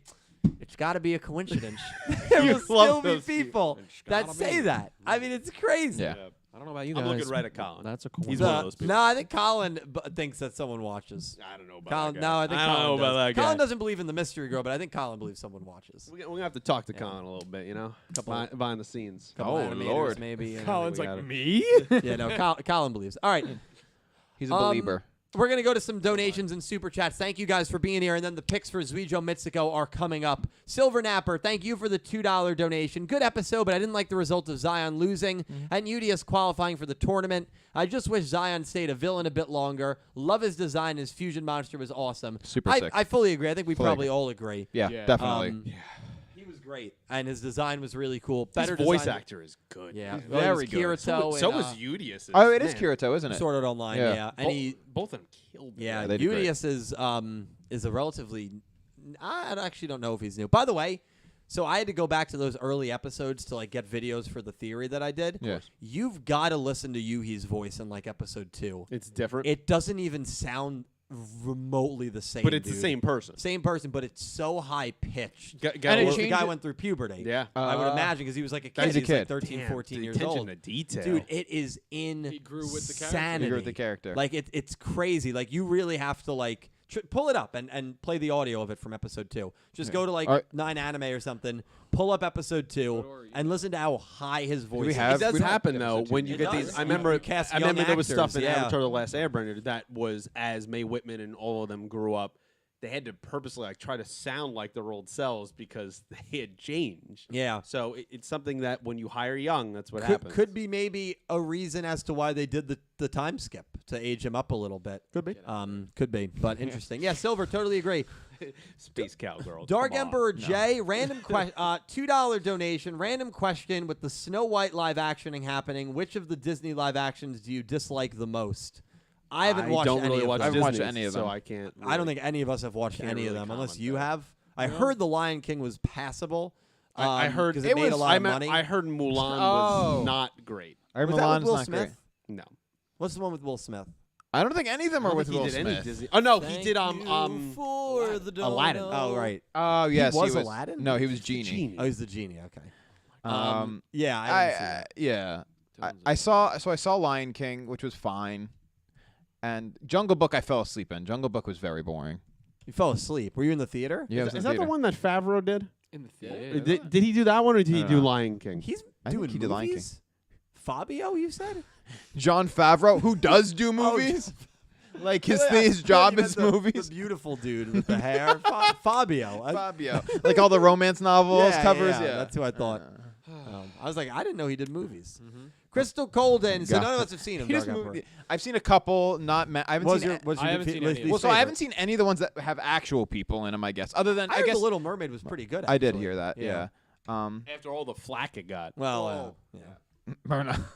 it's got to be a coincidence. there You will still love be those people that gotta say be. that. I mean, it's crazy. Yeah. I don't know about you I'm guys. looking right at Colin. That's a cool He's one. one of those people. No, I think Colin thinks that someone watches. I don't know about Colin, that guy. no, I think I don't Colin know about does. that guy. Colin doesn't believe in the mystery girl, but I think Colin believes someone watches. We're gonna have to talk to Colin a little bit, you know, behind the scenes. Couple Oh, animators, Lord. maybe. you know. Colin's we like, got it. me? Yeah, no, Colin believes. All right. He's a believer. We're going to go to some donations and super chats. Thank you guys for being here. And then the picks for Yugioh Mitsuko are coming up. Silver Napper, thank you for the $2 donation. Good episode, but I didn't like the result of Zion losing and Yudias qualifying for the tournament. I just wish Zion stayed a villain a bit longer. Love his design. His fusion monster was awesome. Super sick. I fully agree. I think we Fully probably agree. all agree. Yeah, Yeah. definitely. He was great. And his design was really cool. His Better voice design. actor is good. Yeah. He's Well, it was very good. Kirito So and, was Yudias. Oh, it is Man. Kirito, isn't it? Sword Art Online, yeah. And he... Both of them killed. Yeah, Yeah, they did great. Yudias is a relatively. I actually don't know if he's new. By the way, so I had to go back to those early episodes to like get videos for the theory that I did. Yeah. You've got to listen to Yuhi's voice in like episode 2. It's different, It doesn't even sound remotely the same. but it's the dude. same person. Same person, but it's so high pitched. And it The changed guy it- went through puberty. Yeah. I would imagine because he was like a kid. He's a He was like kid. 13, Damn, 14 the years attention old. to detail. Dude, it is He grew with the character. insanity. He grew with the character. Like it's crazy. Like you really have to like pull it up and play the audio of it from episode 2. Just go to like All right. 9 Anime or something. Pull up episode 2 and listen to how high his voice we is. have- It does we don't have happen to though episode when two. you It get does. these. I remember. You cast I remember young there was stuff actors, in yeah. Avatar: The Last Airbender that was as Mae Whitman and all of them grew up. They had to purposely like try to sound like their old selves because they had changed. Yeah. So it's something that when you hire young, that's what Could, happens. could be maybe a reason as to why they did the time skip to age him up a little bit. Could be. Could be, but interesting. Yeah, Silver, totally agree. Space Cowgirl. Dark Come on. Emperor J, random $2 donation. Random question: with the Snow White live actioning happening, which of the Disney live actions do you dislike the most? I haven't watched don't any really of watch them. I haven't watched Disney, any of so them. I can't. I don't think any of us have watched Can't any of really them, unless comment you there. have. I heard The Lion King was passable. I heard 'cause it made a lot of I money. I heard Mulan Oh. was not great. I heard Was that with Milan's Will not Smith? great. No. What's the one with Will Smith? I don't think any of them I are don't with think Will he did any Smith. Disney. Oh no, he Thank did you for the Aladdin. dono. Oh right. Oh yes, was Aladdin? No, he was He's the Genie. Oh, he's the genie. Okay. I Yeah, I haven't seen it. yeah. I saw Lion King, which was fine, and Jungle Book I fell asleep in. Jungle Book was very boring. You fell asleep. Were you in the theater? Yeah, it was Is in that the theater. one that Favreau did? In the theater. Did he do that one or did he don't do know. Lion King? He's I think doing he did Lion King. movies. Fabio, you said? John Favreau, who does do movies, like his job is movies. The beautiful dude with the hair, Fabio. Fabio, like all the romance novels covers. Yeah, that's who I thought. Oh him. I was like, I didn't know he did movies. Crystal Colden. So none of us have seen him. He Dark just Emperor. moved- I've seen a couple. Not. I haven't seen. I haven't seen any. Well, so I haven't seen any of the ones that have actual people in them. I guess, other than I I heard guess The Little Mermaid was pretty good. I did actually. hear that. Yeah. After all the flack it got. Well, yeah.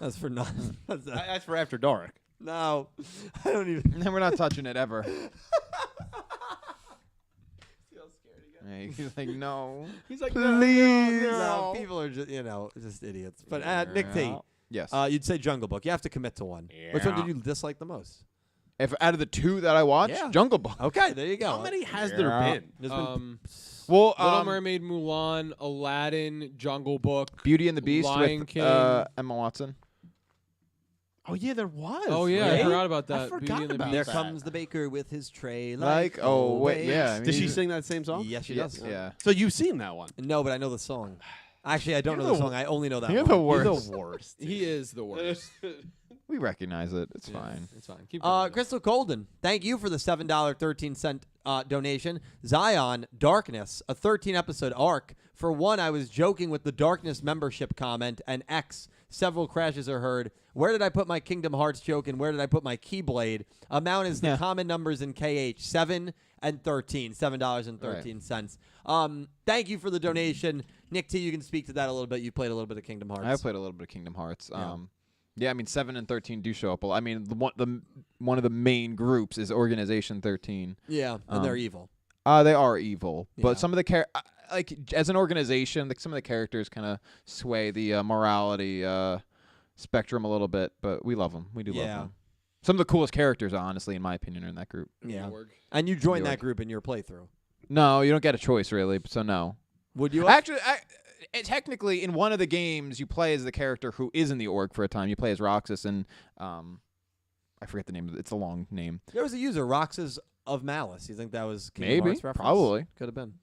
That's for not. That's for After Dark. No, I don't even. We're not touching it ever. He's like, no. He's like, Please. No, people are just idiots. But Nick T, Yes. you'd say Jungle Book. You have to commit to one. Which one did you dislike the most? If out of the two that I watched, Yeah. Jungle Book. Okay, there you go. how many has there Yeah. been? There's been Well, Little Mermaid, Mulan, Aladdin, Jungle Book. Beauty and the Beast Lion with King. Emma Watson. Oh yeah, there was. Oh yeah, I right? forgot about that. I forgot Beauty and the about Beast. There comes the baker with his tray. Oh wait, yeah. I mean, Does she he's- sing that same song? Yes, she Yes, does. yeah. So you've seen that one? No, but I know the song. Actually, I don't You're know the the song. I only know that You're one. the You're worst. the worst. He is the worst. We recognize it. It's fine. It's fine. Keep going. Crystal Colden, thank you for the $7.13 donation. Zion, Darkness, a 13-episode arc. For one, I was joking with the Darkness membership comment, and X, several crashes are heard. Where did I put my Kingdom Hearts joke, and where did I put my Keyblade? Amount is the Yeah. common numbers in KH, 7 and 13, $7.13. Thank you for the donation. Nick T, you can speak to that a little bit. You played a little bit of Kingdom Hearts. I have played a little bit of Kingdom Hearts. Yeah. Yeah, I mean 7 and 13 do show up. I mean, one of the main groups is Organization 13. Yeah, and they're evil. They are evil, Yeah. but some of the like as an organization, like some of the characters kind of sway the morality spectrum a little bit. But we love them. We do love Yeah. them. Some of the coolest characters, honestly, in my opinion, are in that group. Yeah. Org. And you joined New that York. group in your playthrough. No, you don't get a choice really. So no. Would you? Actually, technically, in one of the games, you play as the character who is in the org for a time. You play as Roxas, and I forget the name of it. It's a long name. There was a user, Roxas of Malice. You think that was Kingdom Maybe, Hearts reference? probably. Could have been.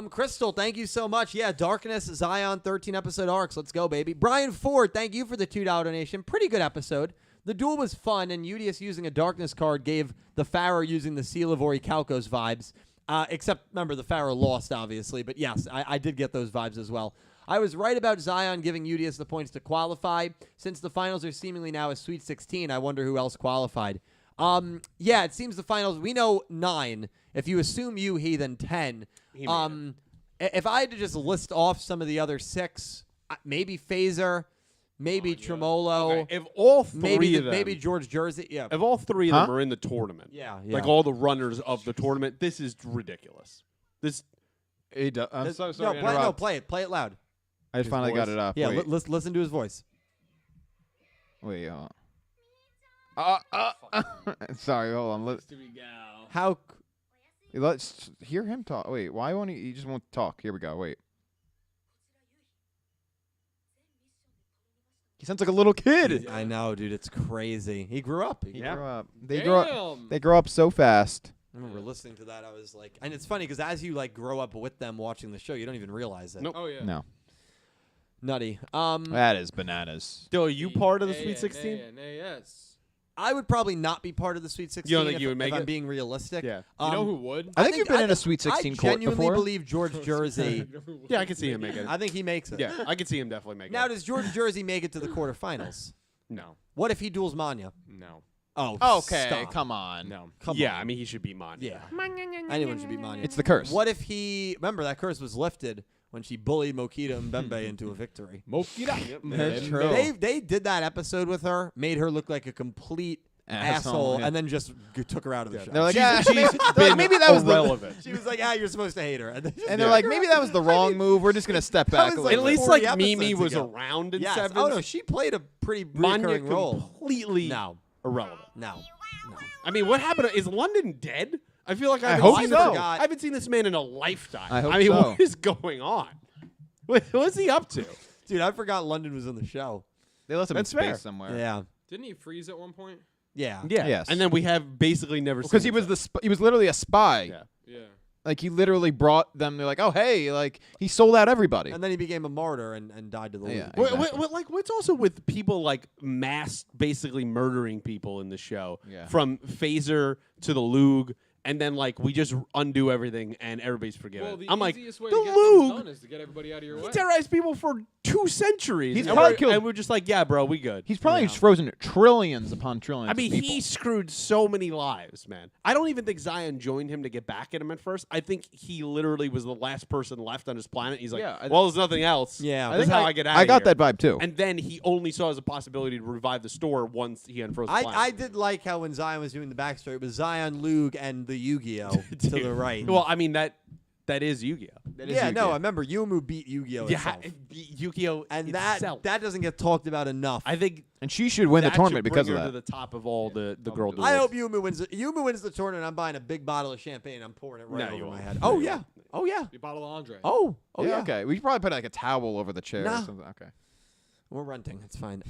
Crystal, thank you so much. Yeah, Darkness, Zion, 13-episode arcs. Let's go, baby. Brian Ford, thank you for the $2 donation. Pretty good episode. The duel was fun, and Yudias using a Darkness card gave the Pharaoh using the Seal of Orichalcos vibes. Except, remember, the Pharaoh lost, obviously. But yes, I did get those vibes as well. I was right about Zion giving Yudias the points to qualify. Since the finals are seemingly now a Sweet 16, I wonder who else qualified. Yeah, it seems the finals, we know 9. If you assume you, he, then 10. If I had to just list off some of the other 6, maybe Phaser, maybe Tremolo, Okay, if all three maybe of them, maybe George Jersey. Yeah. if all three of them are in the tournament, Yeah. like all the runners of the tournament, this is ridiculous. This I'm so no, sorry. to no, interrupt. play it. Play it loud. I just His finally got voice. it up. Yeah, Wait. listen to his voice. Wait. Sorry. Hold on. How Let's hear him talk. Wait. Why won't he? He just won't talk. Here we go. Wait. He sounds like a little kid. I know, dude. It's crazy. He grew up. He Yeah. grew up. Damn. They grow up so fast. I remember listening to that. I was like, and it's funny because as you like grow up with them watching the show, you don't even realize it. Nope. Oh yeah. No, Nutty. that is bananas. Still, are you part of the Sweet 16? Yes. I would probably not be part of the Sweet 16. You don't think if, you would make if I'm it? being realistic. Yeah. You know who would? I think you've been in a Sweet 16 I court genuinely before. believe George Jersey. Yeah, I can see him make it. I think he makes it. Yeah, I can see him definitely make Now, it. does George Jersey make it to the quarterfinals? No, What if he duels Manya? no, Oh, Okay, stop. come on. no. Come yeah, on. I mean he should be Manya. Yeah. Anyone should beat Manya. It's the curse. What if he? Remember that curse was lifted when she bullied Mokita Mbembe into a victory. Mokita. That's true. They did that episode with her, made her look like a complete asshole, yeah. and then just took her out of the show. They're like, She's they're like, been maybe that was the. irrelevant. She was like, you're supposed to hate her. And, And they're like, maybe that was the wrong move. We're just gonna step back was a like little At bit. least 40 like Mimi episodes was ago. around in yes. Sevens. Oh, no, she played a pretty Manya recurring role. completely No. irrelevant. No. I mean, what happened? Is London dead? I feel like I hope haven't seen so. this. I haven't seen this man in a lifetime. I hope mean, so. what is going on? What's he up to? Dude, I forgot London was on the show. They left him in That's space fair. somewhere. Yeah. Didn't he freeze at one point? Yeah. Yeah. Yes. And then we have basically never seen Because he him was since. he was literally a spy. Yeah. Yeah. Like he literally brought them. They're like, oh hey, like he sold out everybody. And then he became a martyr and died to the Yeah. League. Exactly. What's also with people like mass basically murdering people in the show? Yeah. From Phaser to the Lug and then like we just undo everything and everybody's forgiven. Well, the I'm like, easiest way the to get Luke, things done is to get everybody out of your way. he terrorized people for 2 centuries. He's and probably we're, killed- and we're just like, yeah, bro, we good. He's probably just frozen trillions upon trillions. I mean, of people. he screwed so many lives, man. I don't even think Zion joined him to get back at him at first. I think he literally was the last person left on his planet. He's like, Yeah, well, there's nothing else. Yeah. This is how I get out I of got here. that vibe too. And then he only saw as a possibility to revive the store once he unfroze the planet. I did like how when Zion was doing the backstory, it was Zion, Lug, and the Yu-Gi-Oh to the right. Well, I mean, that is Yu-Gi-Oh. That is yeah, Yu-Gi-Oh. no, I remember Yumu beat Yu-Gi-Oh Yeah, itself. it beat Yu-Gi-Oh And itself. that doesn't get talked about enough. I think And she should win the that tournament should because bring of her that. to the top of all the girl duels. I hope Yumu wins. Yumu wins the tournament. I'm buying a big bottle of champagne. I'm pouring it right No, you over my won't. head. No, Oh you yeah. won't. Oh yeah. You bottle of Andre. Oh yeah. Okay. We should probably put like a towel over the chair Nah. or something. Okay. We're renting. It's fine.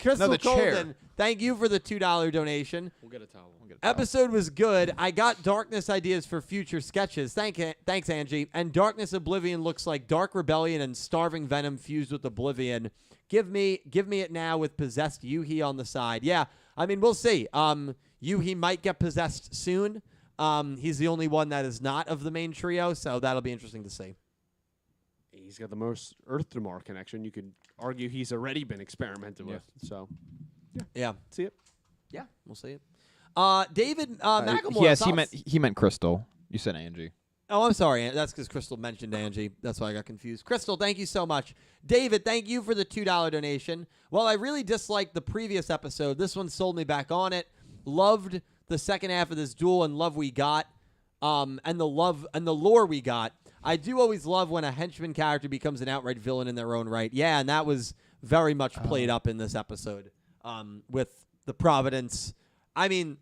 Crystal the chair. Colden, thank you for the $2 donation. We'll get a towel. Episode was good. I got darkness ideas for future sketches. Thanks, Angie. And Darkness Oblivion looks like Dark Rebellion and Starving Venom fused with Oblivion. Give me it now with possessed Yuhi on the side. Yeah, I mean we'll see. Yuhi might get possessed soon. He's the only one that is not of the main trio, so that'll be interesting to see. He's got the most Earth to Mars connection. You could argue he's already been experimented with. So, Yeah, see it. yeah, we'll see it. David Macklemore. yes, thoughts? he meant Crystal. You said Angie. Oh, I'm sorry. That's because Crystal mentioned Angie. That's why I got confused. Crystal, thank you so much. David, thank you for the $2 donation. While I really disliked the previous episode, this one sold me back on it. Loved the second half of this duel and love we got, and the lore we got. I do always love when a henchman character becomes an outright villain in their own right. Yeah, and that was very much played up in this episode with the Providence. I mean,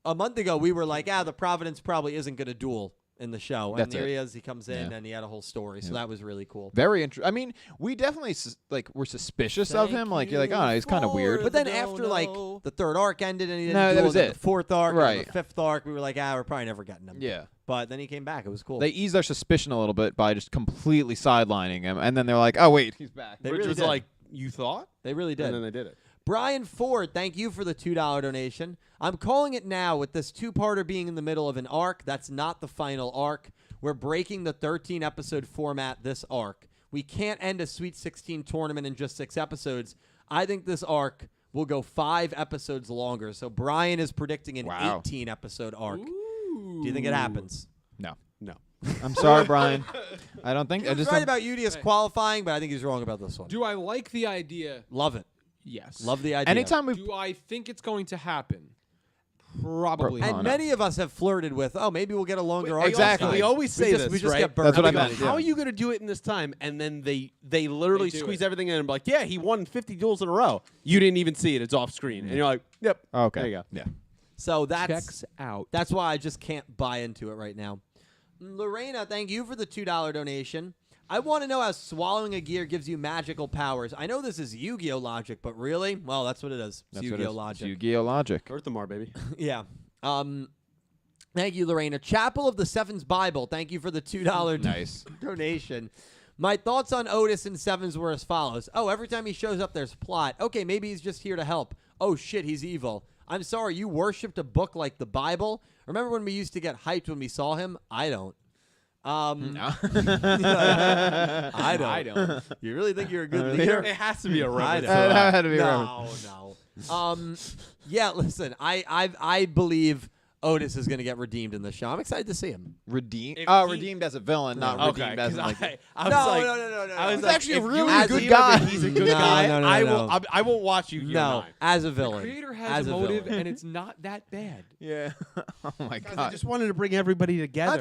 a month ago we were like, the Providence probably isn't going to duel in the show. That's and there it. he is. He comes in Yeah. and he had a whole story. So that was really cool. Very interesting. I mean, we definitely were suspicious of him. Like you're like, oh, he's kind of weird. But then after like the third arc ended and he didn't No, that duel, was and then it. the fourth arc, and Right. the fifth arc, we were like, we're probably never getting him. Yeah. But then he came back. It was cool. They eased their suspicion a little bit by just completely sidelining him, and then they're like, "Oh wait, he's back." They Which really was did. like, you thought? They really did. And then they did it. Brian Ford, thank you for the $2 donation. I'm calling it now with this two-parter being in the middle of an arc. That's not the final arc. We're breaking the 13-episode format this arc. We can't end a Sweet 16 tournament in just 6 episodes. I think this arc will go 5 episodes longer. So Brian is predicting an 18-episode arc. Do you think it happens? No, No. I'm sorry, Brian. I don't think. He I was just right don't- about Yudias qualifying, but I think he's wrong about this one. Do I like the idea? Love it. Yes. Love the idea. Anytime we Do I think it's going to happen? Probably Bro- And not. many of us have flirted with, maybe we'll get a longer arc. Exactly. this time. We always say just, this, we just right? get burned. That's what I We go, meant. How are you going to do it in this time? And then they literally They do squeeze it. everything in and be like, yeah, he won 50 duels in a row. You didn't even see it. It's off screen. And you're like, yep. okay, There you go. yeah. So that's Checks out. That's why I just can't buy into it right now. Lorena, thank you for the $2 donation. I want to know how swallowing a gear gives you magical powers. I know this is Yu-Gi-Oh logic, but really? Well, that's what it is. It's That's what it Yu-Gi-Oh is. logic. Yu-Gi-Oh logic. Earth the Mar, baby. Yeah. Thank you, Lorena. Chapel of the Sevens Bible. Thank you for the $2 Nice. donation. My thoughts on Otis and Sevens were as follows. Oh, every time he shows up, there's plot. Okay, maybe he's just here to help. Oh, shit, he's evil. I'm sorry, you worshipped a book like the Bible? Remember when we used to get hyped when we saw him? I don't. No. I don't. You really think you're a good leader? It has to be a I reference. don't. That had to be No. Yeah, listen, I believe Otis is going to get redeemed in the show. I'm excited to see him. Redeemed. If Oh, he- redeemed as a villain, not Okay, redeemed as 'cause like. I was No, like, no. I was He's like, actually a if really you good redeem him guy. and he's a good No, guy. no, I no. will. I won't watch you. No, as a villain. The creator has as a a motive, villain. and it's not that bad. Yeah. Oh my I god. just wanted to bring everybody together.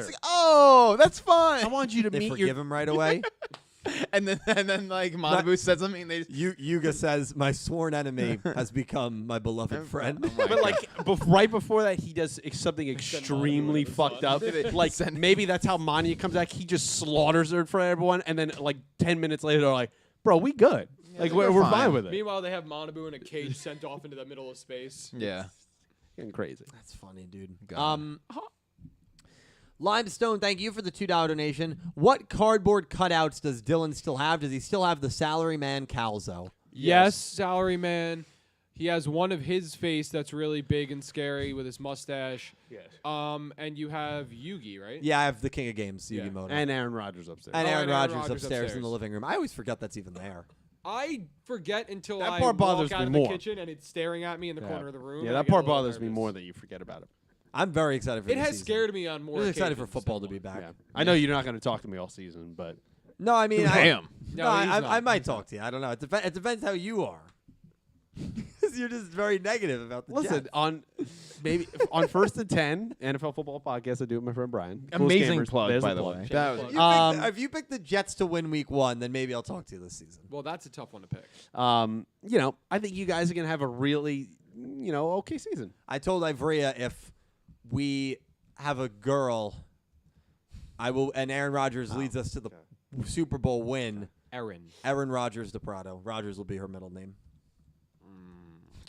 That's fun. I want you to They meet forgive your. him right away. and then like Manabu said something. And they just, Yuga says, my sworn enemy has become my beloved friend. Oh my But like right before that, he does something extremely fucked up. Like maybe that's how Mania comes back. He just slaughters her in front of everyone, and then like 10 minutes later, they're like, "Bro, we good. Like we're fine. fine with it." Meanwhile, they have Manabu in a cage sent off into the middle of space. yeah. Getting crazy. That's funny, dude. God. Limestone, thank you for the $2 donation. What cardboard cutouts does Dylan still have? Does he still have the salaryman Calzo? Yes, Salaryman. He has one of his face that's really big and scary with his mustache. Yes. And you have Yugi, right? Yeah, I have the King of Games, Yeah. Yugimoto. And Aaron Rodgers upstairs. And Oh, Aaron and Aaron Rodgers Rodgers upstairs in the upstairs. living room. I always forget that's even there. I forget until That I part bothers walk out me of the more. kitchen and it's staring at me in the corner of the room. Yeah, and I that get a part little bothers me nervous. more that you forget about it. I'm very excited for It this has season. scared me on more I'm excited for occasions football than to be one. back. Yeah. I know you're not going to talk to me all season, but No, I mean, Damn. No, No, he's I not. might talk to you. I don't know. It depends how you are. 'Cause you're just very negative about the listen, Jets. on 1st and 10 NFL football podcast I do with my friend Brian. Coolest Amazing gamers. plug, There's by the the plug. way. Shameless That plug. was, If you pick the Jets to win Week 1, then maybe I'll talk to you this season. Well, that's a tough one to pick. I think you guys are going to have a really, okay season. I told Ivrea if we have a girl, I will, and Aaron Rodgers leads us to the Super Bowl win. Aaron Rodgers DePrado. Rodgers will be her middle name.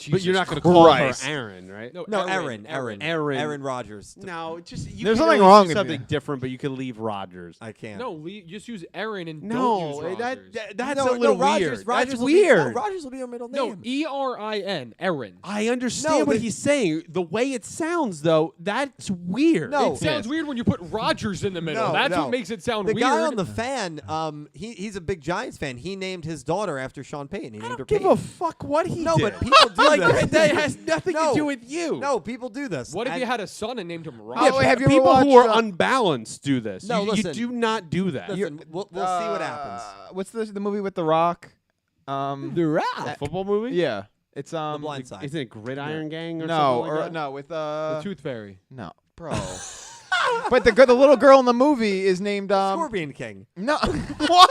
But you're not going to Jesus call her Christ. Aaron, right? No, No, Aaron. Aaron Rodgers. No, just you There's can something always wrong do with something you. different, but you can leave Rodgers. I can't. No, just use Aaron and don't No, use Rodgers. that's No, a little Rodgers, weird. Rodgers That's will be- weird. no, Rodgers will be her middle No, name. Erin, Aaron. I understand what but- he's saying. The way it sounds, though, that's weird. No. It sounds weird when you put Rodgers in the middle. No, That's no. what makes it sound The weird. guy on the fan, he's a big Giants fan. He named his daughter after Sean Payton. He I named her don't give Peyton. a fuck what he No, did. but people do like this. that has nothing No. to do with you. No, people do this. What if And- you had a son and named him Oh, Rodgers? wait, have you ever people who watched, are unbalanced do this. No, you listen. do not do that. Listen, we'll see what happens. What's the movie with The Rock? A football movie? Yeah, it's The Blind Side. Isn't it Gridiron Gang or no, something like or that? no, with the Tooth Fairy. no, bro. But the little girl in the movie is named Scorpion King. no. What?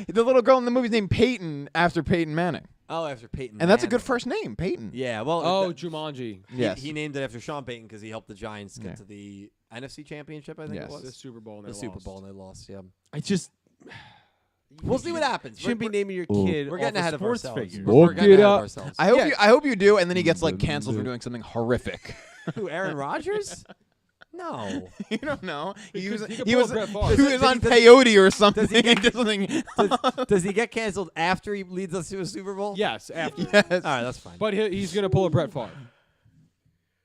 The little girl in the movie is named Peyton after Peyton Manning, Oh, after Peyton. and that's a good Manning. first name, Peyton. Yeah, well, Oh, th- Jumanji. Yes. he named it after Sean Payton because he helped the Giants get Yeah. to the NFC Championship. I think Yes. it was The Super Bowl. And the they Super lost. Bowl, and they lost. Yeah, I just we'll see what happens. shouldn't be We're- naming your kid. We're getting off ahead of sports ourselves. figures. We're getting ahead of up. ourselves. I hope you do, and then he gets like canceled for doing something horrific. Who? Aaron Rodgers? No. You don't know. He was could he pull was a Brett Favre. he was on Does- peyote or something. does he get- and did something. Does he get canceled after he leads us to a Super Bowl? Yes, after. Yes. All right, that's fine. But he's going to pull a Brett Favre.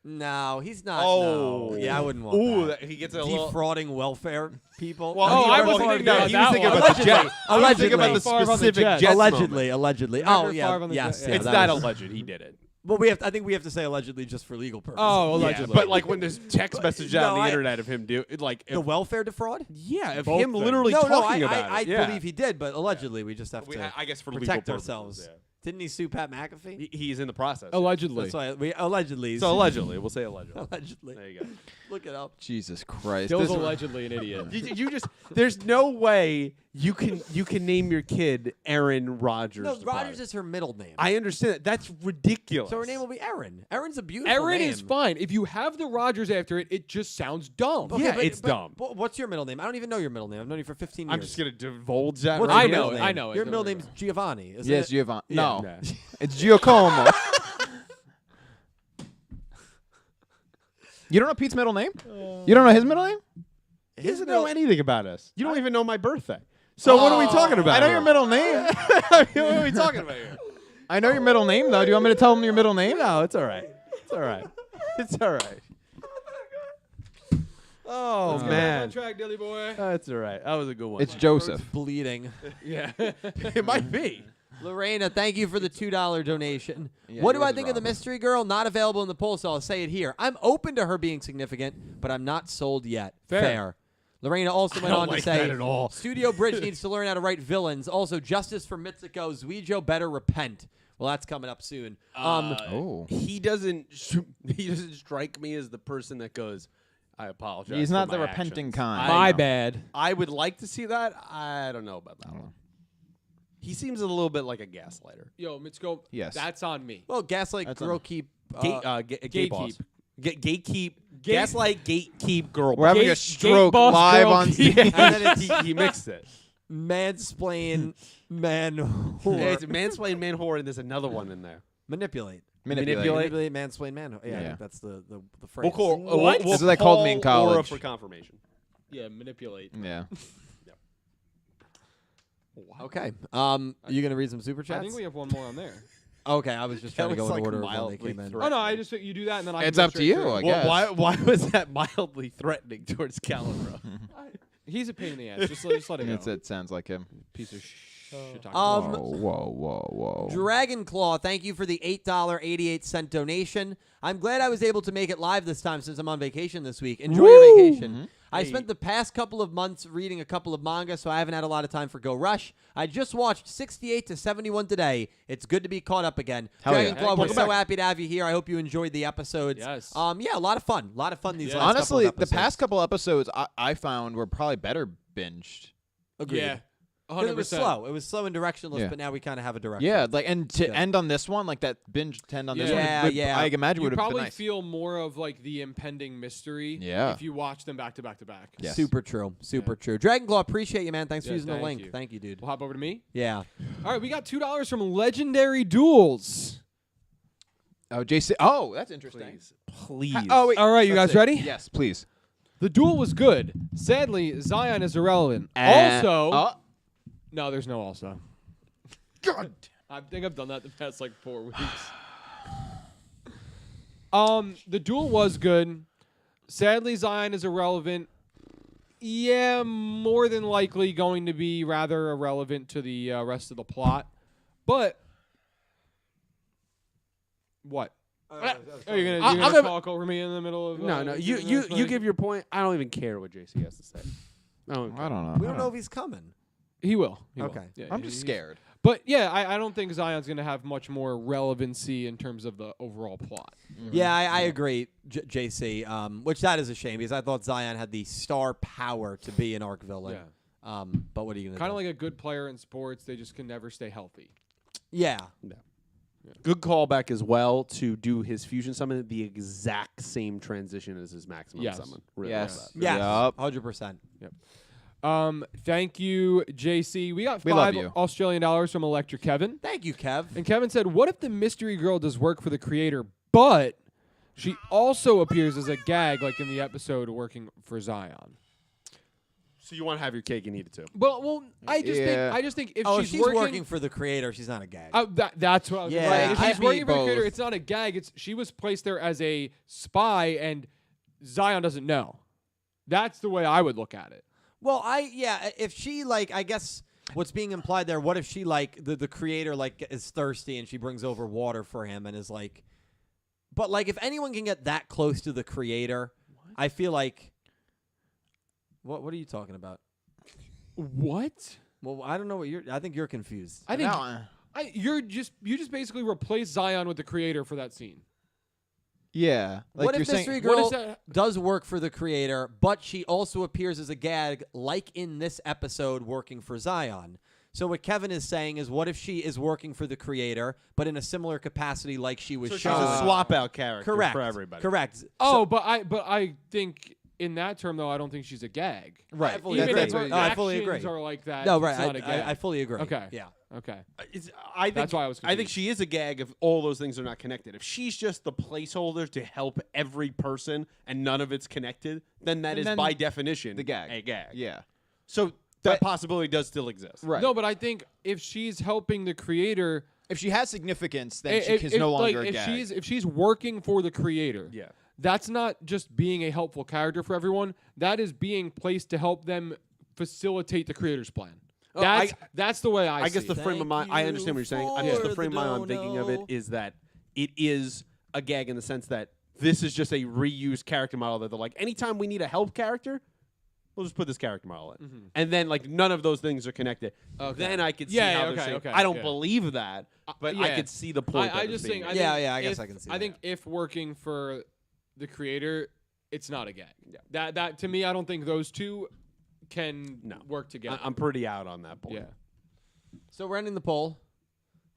No, he's not. Oh. No. Yeah, I wouldn't want Ooh, that. he gets a little. Defrauding welfare people. Well, Oh, he- I well, was he- thinking no, about he was that thinking one. about the Jets. Allegedly. I was thinking about the Favre on the specific Jets. Jets allegedly. Oh, Remember yeah. Favre on the Yes. Jets? Yeah, It's that not was- alleged. He did it. Well, I think we have to say allegedly just for legal purposes. Oh, Yeah, allegedly. but like when there's text message out on no, the I- internet of him do it, like the welfare defraud? yeah, if Both him things. literally No, talking I about it. Yeah. believe he did, but allegedly we just have to I guess for protect legal ourselves. purposes, Didn't he sue Pat McAfee? yeah. He's in the process. allegedly. That's why we allegedly. So allegedly, we'll say allegedly. allegedly. There you go. Look it up. Jesus Christ. Dill's This- allegedly an idiot. You just there's no way you can name your kid Aaron Rodgers. No, to Rodgers Potter. is her middle name. I understand that. That's ridiculous. So her name will be Erin. Erin's a beautiful Aaron name. is fine. If you have the Rodgers after it, it just sounds dumb. Okay, Yeah, it's dumb. But what's your middle name? I don't even know your middle name. I've known you for 15 years. I'm just gonna divulge that. What's right your I know middle it, name? I know it. Your Don't middle worry name's about Giovanni, isn't Yes, it? Giovanni. Yeah. No, Yeah. it's Giacomo. You don't know Pete's middle name? You don't know his middle name? He doesn't know anything about us. You don't even know my birthday. So what are we talking about? I know here? your middle name. I mean, what are we talking about here? I know your middle name, though. Do you want me to tell him your middle name? No, it's all right. It's all right. It's all right. Oh Let's get back on man, track, Dilly boy. that's all right. That was a good one. It's Joseph. Bleeding. Yeah. it might be. Lorena, thank you for the $2 donation. Yeah, what do yours I is think of the Robert. mystery girl? Not available in the poll, so I'll say it here. I'm open to her being significant, but I'm not sold yet. Fair. Lorena also went don't on like to say, that at all. Studio Bridge needs to learn how to write villains. Also, justice for Mitsuko. Yugioh better repent. Well, that's coming up soon. Oh. He doesn't strike me as the person that goes, I apologize. He's for not the my repenting actions." kind. I My know. bad. I would like to see that. I don't know about that one. He seems a little bit like a gaslighter. Yo, Mitsuko. Yes. That's on me. Well, Gaslight That's Girl on- keep. Gay boss. Gatekeep. Gate- Gaslight, gatekeep, girl. We're having a Gate stroke boss live girl on key. stage. and then he mixed it. mansplain, man, Yeah, it's mansplain, man, whore, and there's another one in there. manipulate. Manipulate. Manipulate, mansplain, man. Yeah, I Yeah. think that's the phrase. We'll call. What? We'll That's what they called me in call Laura college. for confirmation. Yeah, manipulate. Yeah. Okay. You gonna read some super chats? I think we have one more on there. Okay, I was just trying to That go was, in like, order of when they mildly came in. threatening. Oh no, I just you do that and then I. It's can go up to straight you, through. I guess. Why was that mildly threatening towards Calibra? He's a pain in the ass. Just let it go. It sounds like him. Piece of shit. Whoa. Dragon Claw, thank you for the $8.88 donation. I'm glad I was able to make it live this time since I'm on vacation this week. Enjoy your vacation. I spent the past couple of months reading a couple of manga, so I haven't had a lot of time for Go Rush. I just watched 68 to 71 today. It's good to be caught up again. Hell Dragon yeah. Claw, we're Welcome so back. happy to have you here. I hope you enjoyed the episodes. Yes. Yeah, a lot of fun. A lot of fun these Yeah. last couple Honestly, of the episodes. past couple episodes I found were probably better binged. Agreed. Yeah. 'Cause it was 100%. slow. It was slow and directionless, Yeah. but now we kind of have a direction. Yeah, like and to Good. end on this one, like that binge to end on this Yeah, one. yeah. I imagine You would have been probably nice. feel more of like the impending mystery. Yeah. If you watch them back to back to back. Yes. Super true. Super true. Dragon Claw, appreciate you, man. Thanks for Yeah, using the thank link. you. Thank you, dude. We'll hop over to me. Yeah. All right, we got $2 from Legendary Duels. Oh, JC. Oh, that's interesting. Please. Oh, wait. All right, you That's guys ready? Yes, please. The duel was good. Sadly, Zion is irrelevant. And- Also, no, there's no also. God. I think I've done that the past like 4 weeks. The duel was good. Sadly, Zion is irrelevant. Yeah, more than likely going to be rather irrelevant to the rest of the plot. But what? Oh, you're I'll gonna give- talk over me in the middle of No. You giving this, like- give your point. I don't even care what JC has to say. I don't. I don't know. We don't know if he's coming. He will. He will. Okay. Yeah, I'm just he's- scared. But yeah, I don't think Zion's going to have much more relevancy in terms of the overall plot. Yeah, I agree, JC, which that is a shame because I thought Zion had the star power to be an arc villain. Yeah. But what are you going to do? Kind of like a good player in sports, they just can never stay healthy. Yeah. Good callback as well to do his fusion summon the exact same transition as his maximum Yes. summon. Really Yes. love that. Yes. Yup. 100%. Thank you, JC. We got We love $5 you. Australian dollars from Electric Kevin. Thank you, Kev. And Kevin said, what if the mystery girl does work for the creator, but she also appears as a gag like in the episode working for Zion? So you want to have your cake and eat it too? Well, I Yeah. just think if Oh, if she's she's working for the creator, she's not a gag. that's what I was Yeah, saying. If I'd she's be working for the creator, both. it's not a gag. It's she was placed there as a spy, and Zion doesn't know. That's the way I would look at it. Well, if she, like, I guess what's being implied there, what if she, like, the creator, like, is thirsty and she brings over water for him and is like, but, like, if anyone can get that close to the creator, I feel like, what are you talking about? What? Well, I don't know what I think you're confused. I think Now, you just basically replace Zion with the creator for that scene. yeah. Like what you're if saying, Mystery What Girl is that? does work for the creator, but she also appears as a gag, like in this episode, working for Zion? So what Kevin is saying is, what if she is working for the creator, but in a similar capacity, like she was So she's shown? a swap out character Correct. for everybody. Correct. Oh, but I think in that term though, I don't think she's a gag. Right. I fully Even agree. if her No, I fully actions agree. are like that. No, It's right. not a gag. I fully agree. Okay. Yeah. Okay. I think That's why I was I think confused. she is a gag if all those things are not connected. If she's just the placeholder to help every person and none of it's connected, then that And is then by definition the gag. a gag. Yeah. So that possibility does still exist. Right. No, but I think if she's helping the creator, If she has significance, then if, she is no longer like, a gag. if she's working for the creator, Yeah. that's not just being a helpful character for everyone. That is being placed to help them facilitate the creator's plan. Oh, That's the way I I see guess the it. frame of mind. I understand what you're saying. I guess for the frame of mind I'm thinking of it dono. is that it is a gag in the sense that this is just a reused character model that they're like, anytime we need a help character, we'll just put this character model in, and then like none of those things are connected. Okay. Then I could see Yeah, how yeah, they're okay, saying. okay, I don't yeah. believe that, but I yeah. could see the point. that I was just being think. made. Yeah, I guess if- I can see I think that. if working for the creator, it's not a gag. Yeah. That to me, I don't think those two can work together. I'm pretty out on that point. yeah. So we're ending the poll.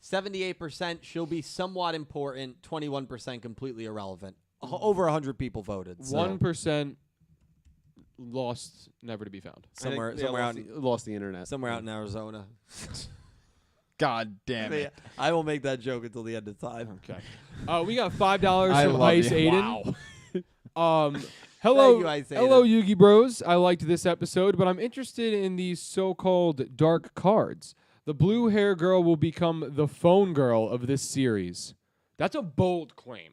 78% she'll be somewhat important. 21% completely irrelevant. Over 100 people voted. So 1% lost, never to be found. I think somewhere they somewhere out lost the internet. somewhere out in Arizona. God damn it. I will make that joke until the end of time. Okay. We got $5 I from love Ice you. Aiden. Hello, Thank you, Ice Aiden. hello, Yugi Bros. I liked this episode, but I'm interested in these so-called dark cards. The blue hair girl will become the phone girl of this series. That's a bold claim.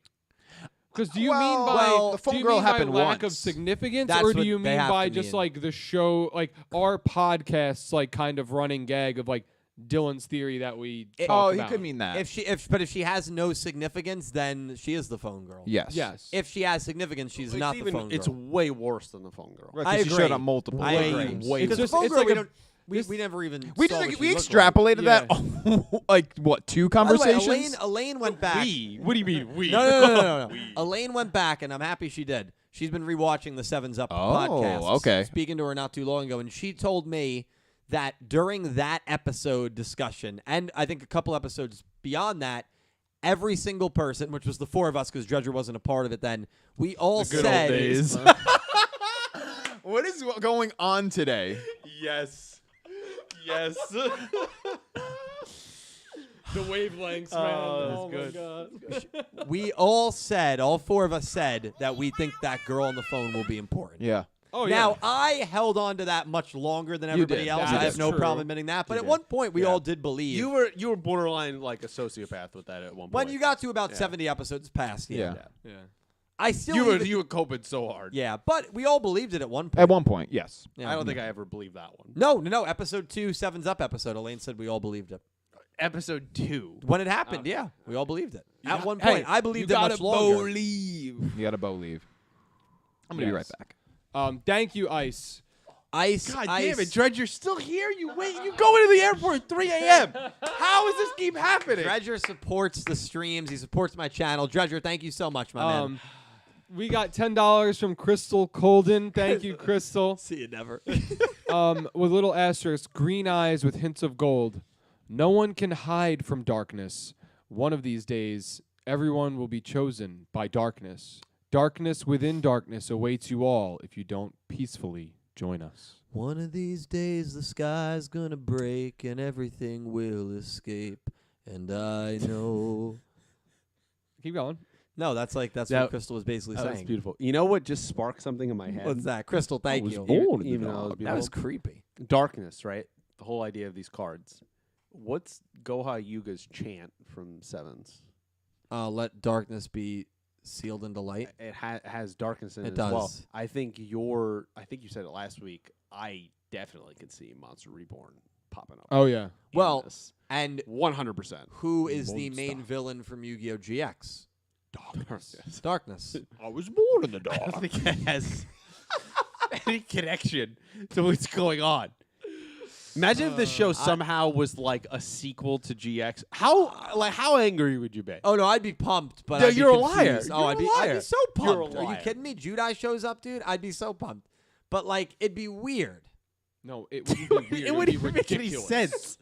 Because do you mean by the phone do you girl mean by happened lack of once. significance, That's or do what you they mean have by to just mean. like the show, like our podcast's like kind of running gag of like Dylan's theory that we Oh, talk he about? could mean that. If she has no significance, then she is the phone girl. Yes. Yes. If she has significance, she's not the phone girl. It's way worse than the phone girl. Right, I 'cause she agree. showed up multiple I times. agree. Way Because the just- phone it's girl, like we never even We saw just what we she looked extrapolated Yeah. that like what, 2 Like. By the way, conversations? Elaine went back. What do you mean we? No. Elaine went back, and I'm happy she did. She's been rewatching the 7's Up Oh, podcast. okay. Speaking to her not too long ago, and she told me that during that episode discussion, and I think a couple episodes beyond that, every single person, which was the 4 of us, because Dredger wasn't a part of it then, we all good old said, days. What is going on today? Yes. Yes. The wavelengths, man. Oh, Oh, that's my God. we all said, all 4 of us said that we think that girl on the phone will be important. Yeah. Oh, Now, yeah. I held on to that much longer than You everybody did. else. That I have is no true. problem admitting that. But You at did. one point, we Yeah. all did believe. You were borderline like a sociopath with that at one point. when you got to about Yeah. 70 episodes past, yeah. Yeah. Yeah. I still you were even- you were coping so hard. yeah, but we all believed it at one point. At one point, yes. Yeah. I don't think I ever believed that one. No. Episode 2, 7's Up episode. Elaine said we all believed it. Episode 2. When it happened, yeah, we all believed it. At got- one hey, point, I believed you it much gotta longer. believe. You got to leave. I'm going to be right Yes. back. Thank you, Ice. Ice, God ice. damn it, Dredge, you're still here? You wait, you go into the airport at 3 a.m. How does this keep happening? Dredger supports the streams. He supports my channel. Dredger, thank you so much, my man. We got $10 from Crystal Colden. Thank you, Crystal. See you never. With a little asterisk, green eyes with hints of gold. No one can hide from darkness. One of these days, everyone will be chosen by darkness. Darkness within darkness awaits you all if you don't peacefully join us. One of these days the sky's gonna break and everything will escape. And I know. Keep going. No, that's what That- Crystal was basically That's saying. beautiful. You know what just sparked something in my head? What's that? Crystal, thank was you. born in the Even though it was That was beautiful. creepy. Darkness, right? The whole idea of these cards. What's Goha Yuga's chant from 7's? Let darkness be sealed into light. It has darkness in it, It as well. does. I think you said it last week. I definitely could see Monster Reborn popping up. Oh, yeah. in Well, this. and 100%. who is the Won't main stop. villain from Yu-Gi-Oh! GX? Darkness. Darkness. I was born in the I dark. don't think it has any connection to what's going on. Imagine if this show somehow was like a sequel to GX. How angry would you be? Oh no, I'd be pumped, but No, I'd be you're a liar. confused. Oh, You're I'd a be liar. so You're a pumped. Are you liar. kidding me? Judai shows up, dude. I'd be so pumped. But like, it'd be weird. No, it wouldn't be weird. It wouldn't be even make any ridiculous. sense.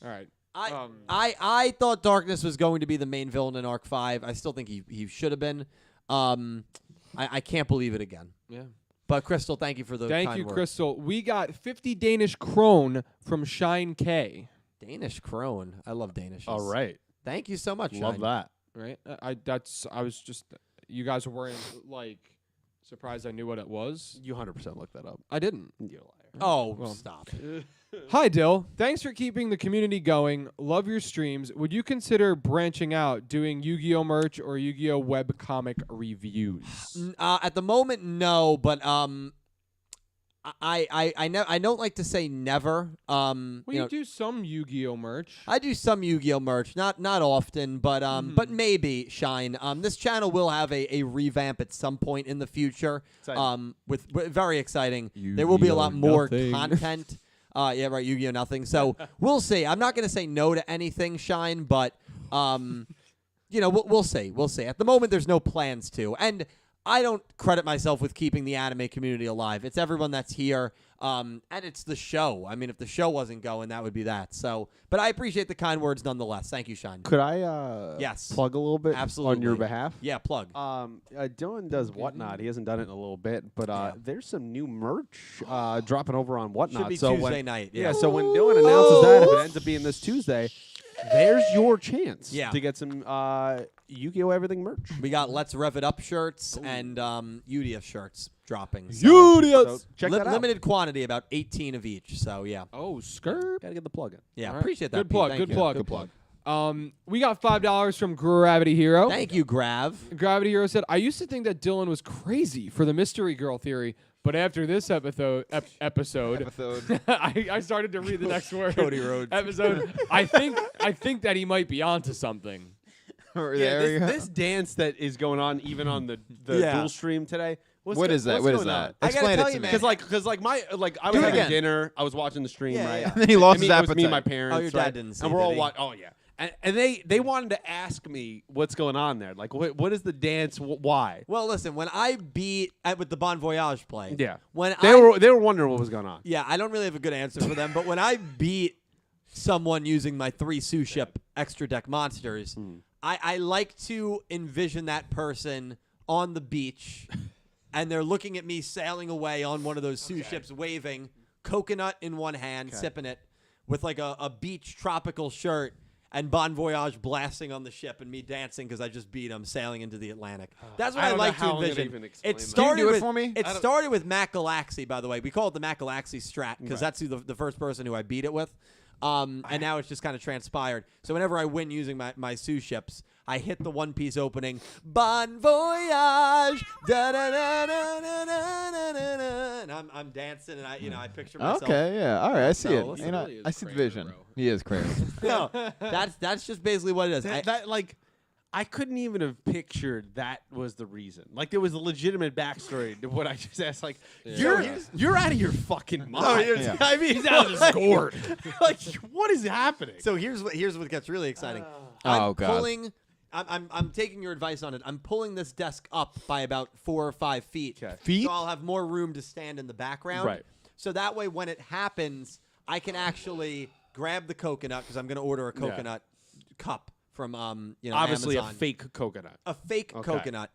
All right. I thought Darkness was going to be the main villain in Arc 5. I still think he should have been. I can't believe it again. Yeah. But Crystal, thank you for the Thank kind you, words. Crystal. We got 50 Danish krone from Shine K. Danish crone. I love Danish. All right. Thank you so much. Love Shine. that. Right? I was just, you guys weren't like surprised I knew what it was. You 100% looked that up. I didn't. You're a liar. Oh, Well. stop. Hi, Dill. Thanks for keeping the community going. Love your streams. Would you consider branching out, doing Yu-Gi-Oh merch or Yu-Gi-Oh webcomic reviews? At the moment, no. But I don't like to say never. Well, you you know, do some Yu-Gi-Oh merch. I do some Yu-Gi-Oh merch, not often, but maybe Shine. This channel will have a revamp at some point in the future. Exciting. With very exciting. There will be a lot Yu-Gi-Oh! more Nothing. content. Yeah, right. Yu-Gi-Oh! Nothing. So we'll see. I'm not going to say no to anything, Shine, but we'll see. We'll see. At the moment, there's no plans to, and I don't credit myself with keeping the anime community alive. It's everyone that's here, and it's the show. I mean, if the show wasn't going, that would be that. So, but I appreciate the kind words nonetheless. Thank you, Shine. Could I Yes. plug a little bit Absolutely. on your behalf? Yeah, plug. Dylan does Whatnot. He hasn't done it in a little bit, but Yeah. there's some new merch dropping over on Whatnot. Should be so Tuesday when, night. Yeah, so when Dylan announces that, if it ends up being this Tuesday, there's your chance Yeah. to get some Yu-Gi-Oh! Everything merch. We got Let's Rev It Up shirts and Yudias shirts dropping. So Yudias. Check that out. limited quantity, about 18 of each. So yeah, Oh, skirt. Gotta get the plug in. yeah, All right. appreciate that. Good Pete. plug. Thank Good you. plug. Good plug. We got $5 from Gravity Hero. Thank you, Grav. Gravity Hero said, "I used to think that Dylan was crazy for the mystery girl theory, but after this episode, I started to read the next word. Cody Rhodes. Episode. I think that he might be onto something. There you go. This dance that is going on even on the Yeah. dual stream today. What is that? What's What is going on? that? I gotta Explain tell it you, to me. man. Because I was Do it having again. dinner, I was watching the stream, Yeah, right? yeah. And then he lost And his it was me and my appetite. parents. Oh, your dad right? didn't see, And we're all did he? watching. Oh yeah. And they wanted to ask me what's going on there. Like, what is the dance? Why? Well, listen, when I beat with the Bon Voyage play, Yeah. when They were wondering what was going on. yeah, I don't really have a good answer for them, but when I beat someone using my 3 sous ship extra deck monsters, I like to envision that person on the beach, and they're looking at me sailing away on one of those sous ships, waving, coconut in one hand, sipping it, with like a beach tropical shirt, and Bon Voyage blasting on the ship, and me dancing because I just beat him sailing into the Atlantic. That's what I I don't know like how to I'm gonna envision. even explain It that. started Can you do it with for me? It started with Mac Galaxy, by the way. We call it the Mac Galaxy strat because that's who the first person who I beat it with. And now it's just kind of transpired. So whenever I win using my sous ships, I hit the One Piece opening. Bon voyage, da da da da da da da da, and I'm dancing, and I picture myself. Okay, yeah. All right, I see So, it. listen, You know, really is I see the Kramer, vision. bro. He is crazy. No, that's just basically what it is. That like, I couldn't even have pictured that was the reason. Like, there was a legitimate backstory to what I just asked. Like, you're out of your fucking mind. Yeah. I mean, he's out of his gourd. Like, what is happening? So here's what gets really exciting. Oh, I'm God. pulling. I'm taking your advice on it. I'm pulling this desk up by about 4 or 5 feet. Okay. Feet? So I'll have more room to stand in the background. Right. So that way, when it happens, I can actually grab the coconut because I'm going to order a coconut cup from Obviously Amazon. a fake coconut. A fake Okay. coconut.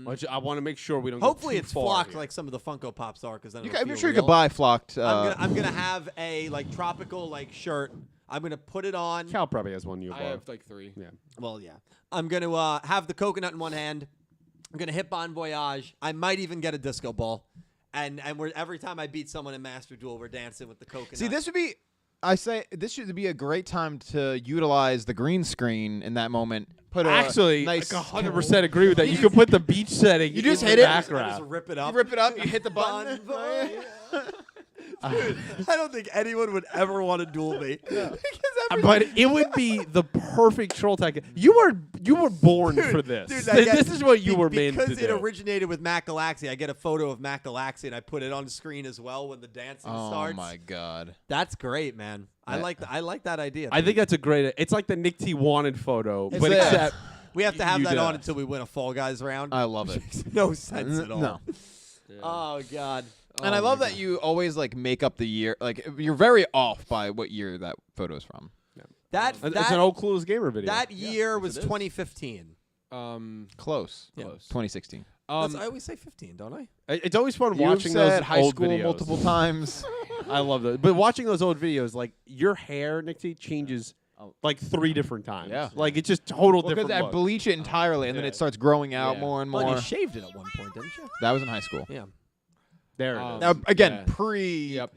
Which I want to make sure we don't. Hopefully get too it's far flocked here. like some of the Funko Pops are because then You it'll I'm feel sure you real. could buy flocked. I'm gonna have a like tropical like shirt. I'm gonna put it on. Cal probably has one you I bought. have like 3. Yeah. Well, yeah. I'm going to have the coconut in one hand. I'm going to hit Bon Voyage. I might even get a disco ball. And every time I beat someone in Master Duel, we're dancing with the coconut. See, this would be. I say this should be a great time to utilize the green screen in that moment. Put a Actually, nice. like 100% agree with that. You could put the beach setting. You just in hit the it. I background. just rip it You up. rip it up. You hit the Bon button. Voyage. Dude, I don't think anyone would ever want to duel me. But it would be the perfect troll tactic. You were born for this. Dude, I get- This is what you were made to Because it do. originated with Mac Galaxy, I get a photo of Mac Galaxy and I put it on the screen as well when the dancing Oh starts. my God. That's great, man. I like that idea. I think that's a great. It's like the Nick T wanted photo, It's but like- except we have to have you that on does. until we win a Fall Guys round. I love it. Makes no sense at all. No. Oh God. And I love that you always like make up the year. Like you're very off by what year that photo's from. That it's an old Clueless Gamer video. that year was 2015. Close. Yeah. 2016. I always say 15, don't I? It's always fun You've watching said those high old school videos. multiple times. I love those. But watching those old videos, like your hair, Nick T, changes like 3 different times. Yeah. Like it's just total Because different. I look. bleach it entirely, and then it starts growing out Yeah. more and Well, more. you shaved it at one point, didn't you? That was in high school. Yeah. There it Um, is. Now again, Yeah. pre. Yep.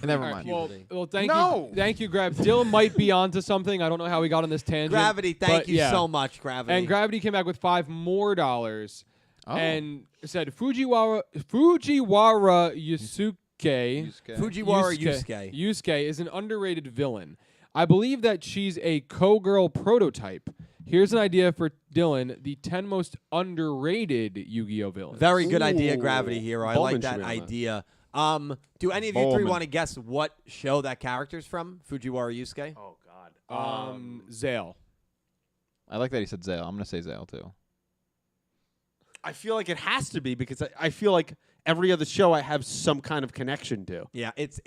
Never All mind. right, well, thank No. you. Thank you, Grav. Dylan might be onto something. I don't know how we got on this tangent. Gravity, thank but you yeah. so much, Gravity. And Gravity came back with $5 more Oh. and said Fujiwara Yusuke. Fujiwara Yusuke. Yusuke is an underrated villain. I believe that she's a Ko-Girl prototype. Here's an idea for Dylan: the 10 most underrated Yu-Gi-Oh villains. Very good idea, Ooh. Gravity Hero. I Bowman like that should be on that. idea. Do any of you three Bowman. want to guess what show that character's from? Fujiwara Yusuke? Oh God. Zale. I like that he said Zale. I'm gonna say Zale too. I feel like it has to be because I feel like every other show I have some kind of connection to. Yeah, it's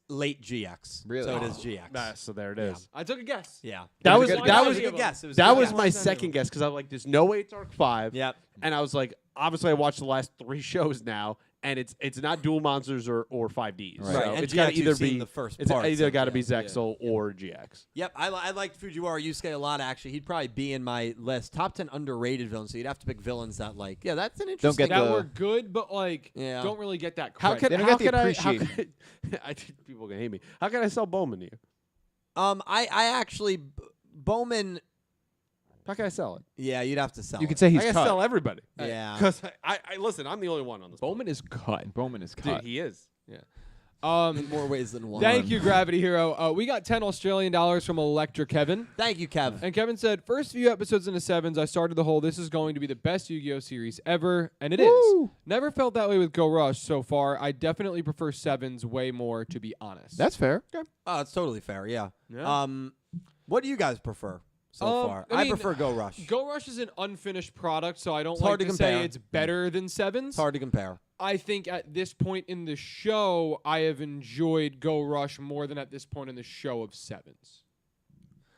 late GX. Really? So it is GX. So there it is. I took a guess. Yeah. That was was a good that That was was a good guess. It was a that good was guess. my second guess because I'm like, there's no way it's Arc 5. Yep. And I was like, obviously I watched the last 3 shows now, and it's not Duel Monsters or 5Ds. Right. So And it's got to GX, either you've seen be the first it's parts either of, got to be yeah. Zexal or GX. Yep, I liked Fujiwara Yusuke a lot, actually. He'd probably be in my list. Top 10 underrated villains, so you'd have to pick villains that, like, yeah, that's an interesting... get that the- were good, but like Yeah. don't really get that How credit. can They don't how get the can appreciation. I think people can hate me. How can I sell Bowman to you? I actually... Bowman... How can I sell it? Yeah, you'd have to sell You it. could say I he's can cut. sell everybody. Yeah. Because I listen. I'm the only one on this. Bowman is cut. Bowman is Dude, cut. he is. in more ways than one. Thank you, Gravity Hero. We got 10 Australian dollars from Electra Kevin. Thank you, Kev. And Kevin said, first few episodes in the 7s, I started the whole, this is going to be the best Yu-Gi-Oh! Series ever. And it is. Woo! Never felt that way with Go Rush so far. I definitely prefer 7s way more, to be honest. That's fair. Oh, it's totally fair, yeah. Yeah. What do you guys prefer so far? I mean, prefer Go Rush. Go Rush is an unfinished product, so I don't It's like hard to to say compare. it's better than 7s. It's hard to compare. I think at this point in the show, I have enjoyed Go Rush more than at this point in the show of 7s.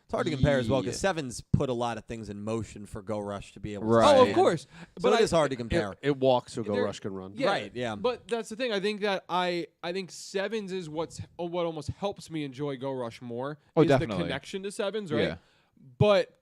It's hard to compare as well, Yeah. because Sevens put a lot of things in motion for Go Rush to be able to Right. Oh, stand. of course. So But it is hard to compare. It walks so Go There- Rush can run. Yeah, Right, yeah. But that's the thing. I think that I think 7s is what almost helps me enjoy Go Rush more. Oh, is definitely. the connection to 7s, right? Yeah. But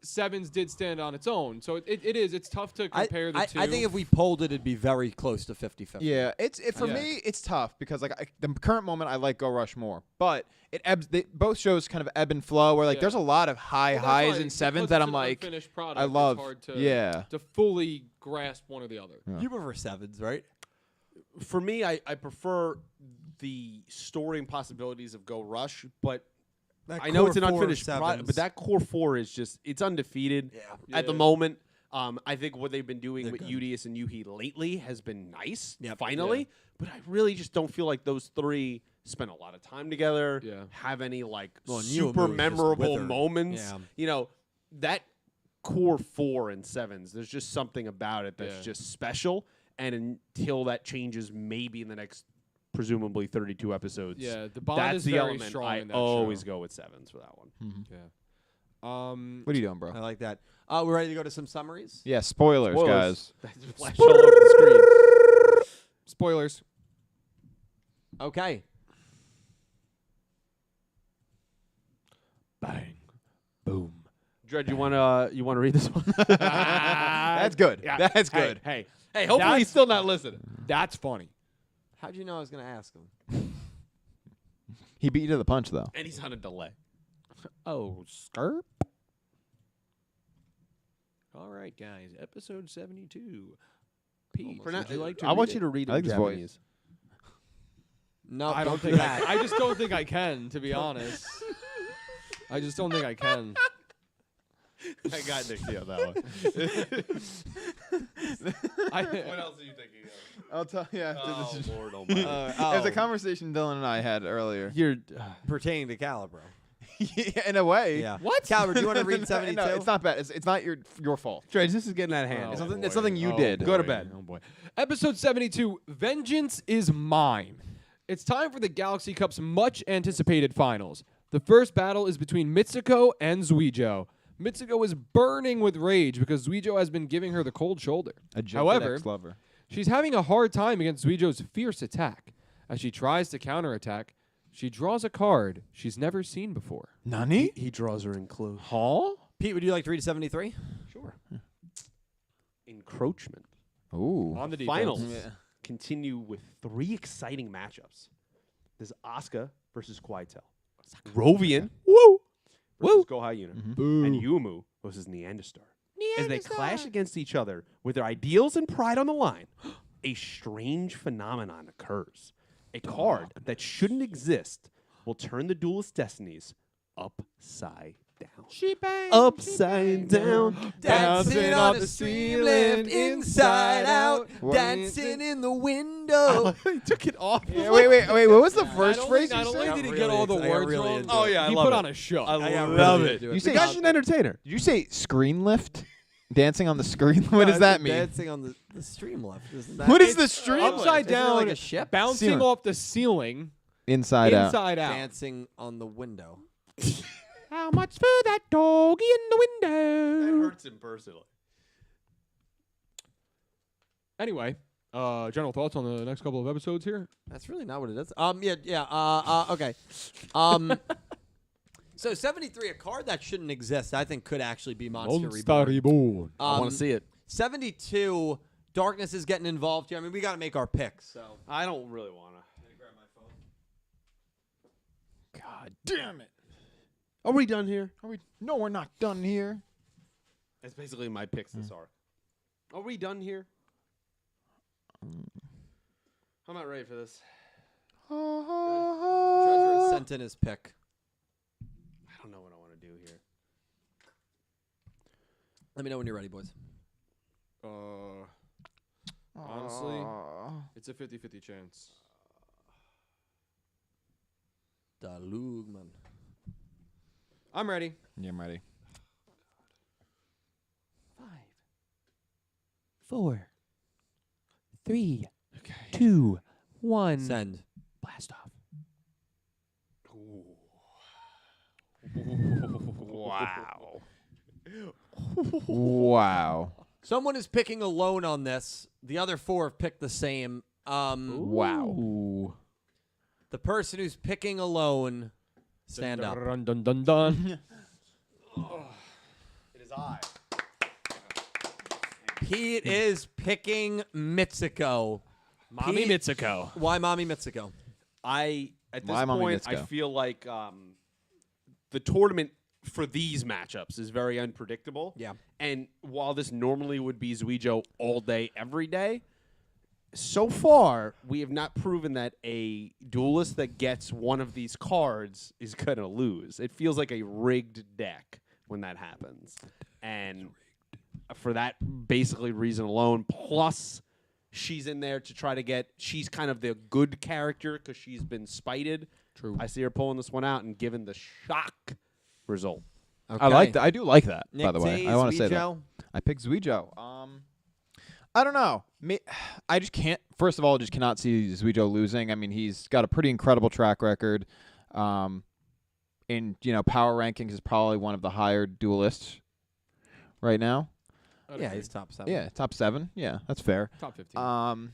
7s did stand on its own, so it's tough to compare the two. I think if we polled it, it'd be very close to 50-50. Yeah, for Yeah. me, it's tough because like the current moment I like Go Rush more, but it ebbs. Both shows kind of ebb and flow. Where like Yeah. there's a lot of high Well, that's highs why, and because sevens it's that I'm an like, unfinished product, I love. It's hard to, Yeah. to fully grasp one or the other. Yeah. You prefer Sevens, right? For me, I prefer the story and possibilities of Go Rush, but That I know it's an core four unfinished product, sevens. but that core 4 is just it's undefeated at the Yeah. moment. I think what they've been doing They're with good. Yudias and Yuhi lately has been nice, Yep. finally. But I really just don't feel like those three spend a lot of time together, Yeah. have any like Well, and super Yumu is just memorable withered. moments. Yeah. You know, that core 4 and 7s, there's just something about it that's Yeah. just special. And until that changes, maybe in the next presumably 32 episodes. Yeah, the bond That's is the very element strong I in that always show. go with 7s for that one. Yeah. What are you doing, bro? I like that. We're ready to go to some summaries? Yeah, spoilers, guys. That's flash all over the screen. Spoilers. Okay. Bang, boom. Dred, you wanna read this one? That's good. Yeah. That's Hey, good. Hey, hopefully That's- he's still not listening. That's funny. How'd you know I was going to ask him? He beat you to the punch, though. And he's on a delay. Oh, skirt. All right, guys. Episode 72. Pete, would you like to I want read you it? to read I in like his voice. Japanese. No, I don't do think that. I just don't think I can, to be honest. I just don't think I can. I got Nick on that one. What else are you thinking of? I'll tell you after Oh, this. Lord almighty. It was a conversation Dylan and I had earlier. You're Pertaining to Calibro. Yeah, in a way. Yeah. What? Calibro, do you want to read 72? No, it's not bad. It's not your fault. Dredge, this is getting out of hand. Oh, It's something- boy. it's something you Oh, did. Go to boy. bed. Oh boy. Episode 72, Vengeance is Mine. It's time for the Galaxy Cup's much anticipated finals. The first battle is between Mitsuko and Yugioh. Mitsuko is burning with rage because Yugioh has been giving her the cold shoulder. A jilted However, ex-lover. she's having a hard time against Yugioh's fierce attack. As she tries to counterattack, she draws a card she's never seen before. Nani? He draws her in close. Huh? Pete, would you like to read 73? Sure. Encroachment. Ooh. On the defense. Finals continue with 3 exciting matchups. There's Asuka versus Quaitel. Rovian versus Gohayuna. And Yumu versus Neanderstar. As they clash against each other with their ideals and pride on the line, a strange phenomenon occurs. A card that shouldn't exist will turn the duelist destinies upside down. Upside down. Dancing on the stream, left inside out. Dancing in the window. He took it off. Yeah, wait. What was the first phrase Not you only said? did he I get got all the really- I got words really wrong, into Oh, yeah, I he love put it. on a show. I got love really it. into it. You say The guy's an entertainer. Did you say screen lift? Dancing on the screen? What does that mean? Dancing on the stream left. Isn't that What is the stream lift? Upside Isn't it down, like a ship? bouncing Ceiling. off the ceiling, Inside out. inside out. dancing on the window? How much for that doggy in the window? hurts him personally. Anyway, General thoughts on the next couple of episodes here? That's really not what it is. Okay. So 73, a card that shouldn't exist, I think could actually be Monster Reborn. I want to see it. 72, Darkness is getting involved here. I mean, we got to make our picks. So I don't really want to. grab my phone. God damn it. Are we done here? Are we? No, we're not done here. That's basically my picks this arc. Are we done here? I'm not ready for this. Treasure has sent in his pick. I don't know what I want to do here. Let me know when you're ready, boys. Honestly, it's a 50-50 chance. Dalugman. I'm ready. Yeah, I'm ready. 5, 4, 3, 2, 1. Send. Blast off. Wow. Wow. Someone is picking alone on this. The other 4 have picked the same. Wow. The person who's picking alone, stand up. Dun, dun, dun, dun. It is I. Pete is picking Mitsuko. Mommy Pete- Mitsuko. Why Mommy Mitsuko? At this Why Mommy point, I Mitsuko? feel like the tournament for these matchups is very unpredictable. Yeah. And while this normally would be Yugioh all day, every day, so far we have not proven that a duelist that gets one of these cards is going to lose. It feels like a rigged deck when that happens. And for that basically reason alone, plus she's in there to try to get, she's kind of the good character because she's been spited. True. I see her pulling this one out and giving the shock result. Okay. I like that. I do like that, by Nick the way. T's, I want to say that. Yugioh. I picked Yugioh. I don't know. I just can't. First of all, just cannot see Yugioh losing. I mean, he's got a pretty incredible track record. In power rankings, is probably one of the higher duelists right now. Yeah, he's top 7. Yeah, top 7. Yeah, that's fair. Top 15.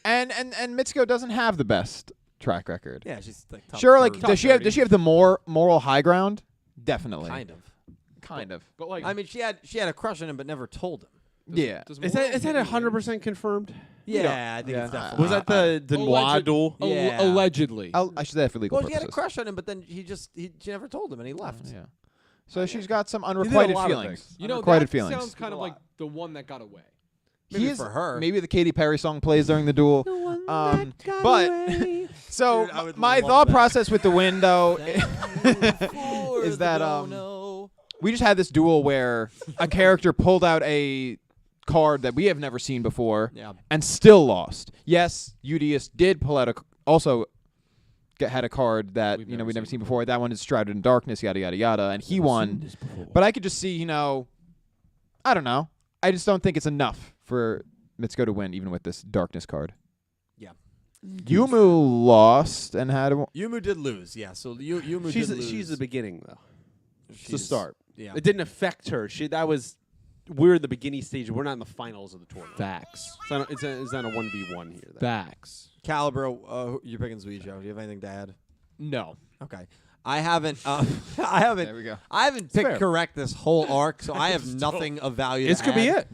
And Mitsuko doesn't have the best track record. Yeah, she's like top Sure, like 30. does she have the more moral high ground? Definitely. Kind of. but like, I mean, she had a crush on him, but never told him. Yeah. does Is Moral that get you 100% confirmed? Yeah, I think it's definitely. Was that the Noir Alleged- duel? Yeah. Allegedly. I should say that for legal Well, she had a purposes. crush on him, but then she never told him, and he left. Yeah. So she's got some did a unrequited lot of feelings. things. Unrequited that feelings. sounds kind of like the one that got away. Maybe He is- for her. Maybe the Katy Perry song plays during the duel. But so Dude, I would my love thought that. process with the window is is that we just had this duel where a character pulled out a card that we have never seen before Yeah. and still lost. Yes, Yudias did pull out had a card that We've we've never never seen seen before. That one is Shrouded in Darkness, yada yada yada, and he won. But I could just see, I don't know. I just don't think it's enough for Mitsuko to win, even with this Darkness card. Yeah. Yumu lost and had. Yumu did lose. Yeah. So Yumu She's did lose. she's the beginning though. It's the She's- start. Yeah. It didn't affect her. We're in the beginning stage. We're not in the finals of the tournament. Facts. It's not a 1v1 here. Then. Facts. Calibro, you're picking Yugioh. Do you have anything to add? No. Okay. I haven't. There we go. I haven't picked fair. correct this whole arc, so I have nothing of value. This to could be add. it.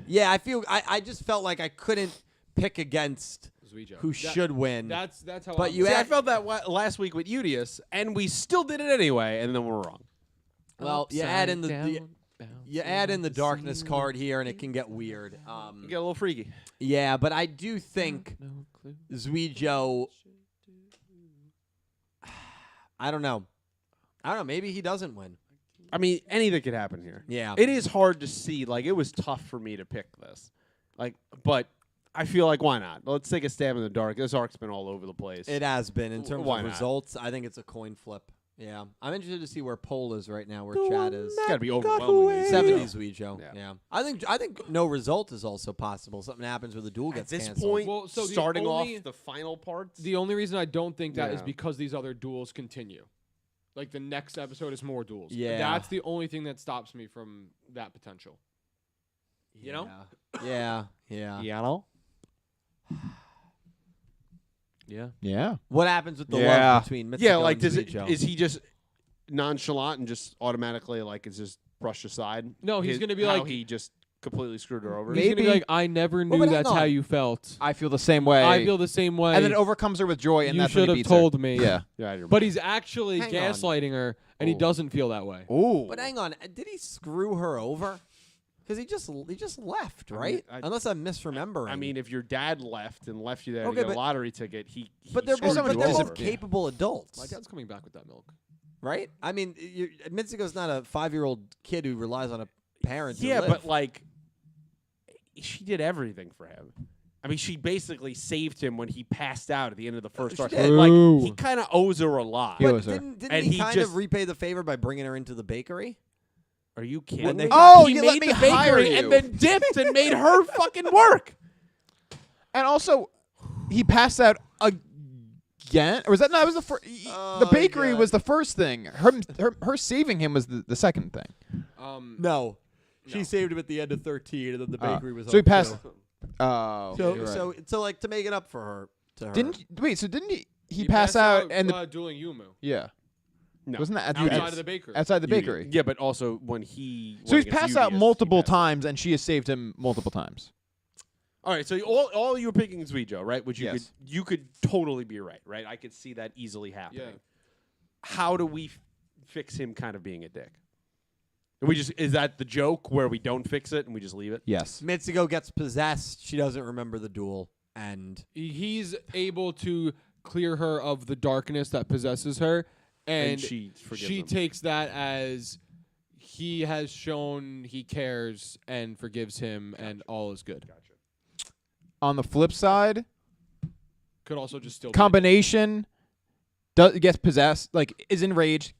Yeah, I just felt like I couldn't pick against Yugioh. who should win. That's how. But I'm you See, I add- felt that last week with Yudias, and we still did it anyway, and then we're wrong. well, you add in the darkness card here, and it can get weird. You get a little freaky. Yeah, but I do think Yugioh. I don't know. Maybe he doesn't win. I mean, anything could happen here. Yeah. It is hard to see. Like, it was tough for me to pick this. But I feel like, why not? Let's take a stab in the dark. This arc's been all over the place. It has been in terms Why of not? results. I think it's a coin flip. Yeah, I'm interested to see where poll is right now, where Chad is. It's got to be overwhelming. 70s Yugioh. Yeah. Yeah. I think no result is also possible. Something happens where the duel At gets this canceled. point, Well, so the starting only- off the final parts, The only reason I don't think that is Yeah. because these other duels continue. Like the next episode is more duels. Yeah. That's the only thing that stops me from that potential. You know? Yeah. Yeah. you know? Yeah. Yeah. What happens with the Yeah. love between Mitsuko Yeah, like and does it? Yugioh? Is he just nonchalant and just automatically like is just brushed aside? No, he's His- gonna be how like- he just completely screwed her over. He's gonna be Maybe- like, I never knew but hang that's how on. you felt. I feel the same way. I feel the same way. and then it overcomes her with joy, and you that's when should he have beats told her. me. Yeah. Yeah, I But he's actually Hang on. gaslighting her, and he Oh. doesn't feel that way. Ooh. But hang on, did he screw her over? Because he just left, I mean, right? I- Unless I'm misremembering. I mean, if your dad left and left you there Okay, to get but- a lottery ticket, he but they're screwed both, you but they're over. both capable adults, My dad's coming back with that milk. right? I mean, Mitsuko's not a 5-year-old kid who relies on a parent. to Yeah, live. but like, she did everything for him. I mean, she basically saved him when he passed out at the end of the first She arc. did. Like, Ooh. he kind of owes her a lot. He But owes her. didn't And he he kind just- of repay the favor by bringing her into the bakery? Are you When kidding they- me? Oh, he you made let me the hire bakery you. and then dipped and made her fucking work. And also, he passed out again. Or was that? No, it was the first. The Oh, bakery God. was the first thing. Her saving him was the second thing. No. She No. saved him at the end of 13, and then the bakery was so he on passed. too. Oh, So, you're right. so like to make it up for her, to her. Didn't he pass out and the dueling Yumu yeah. No. Wasn't that outside of the bakery. outside the bakery? Yeah, but also when he. So went he's against passed out Yudias, multiple he passed out. times, and she has saved him multiple times. All right, so all you were picking is Yugioh, right? Which Yes. you could totally be right? I could see that easily happening. Yeah. How do we fix him kind of being a dick? And we just is that the joke where we don't fix it and we just leave it? Yes. Mitsuko gets possessed. She doesn't remember the duel, and He's able to clear her of the darkness that possesses her, and she forgives she him. takes that as he has shown he cares and forgives him, and all is good. On the flip side, Could also just still combination gets possessed, like is enraged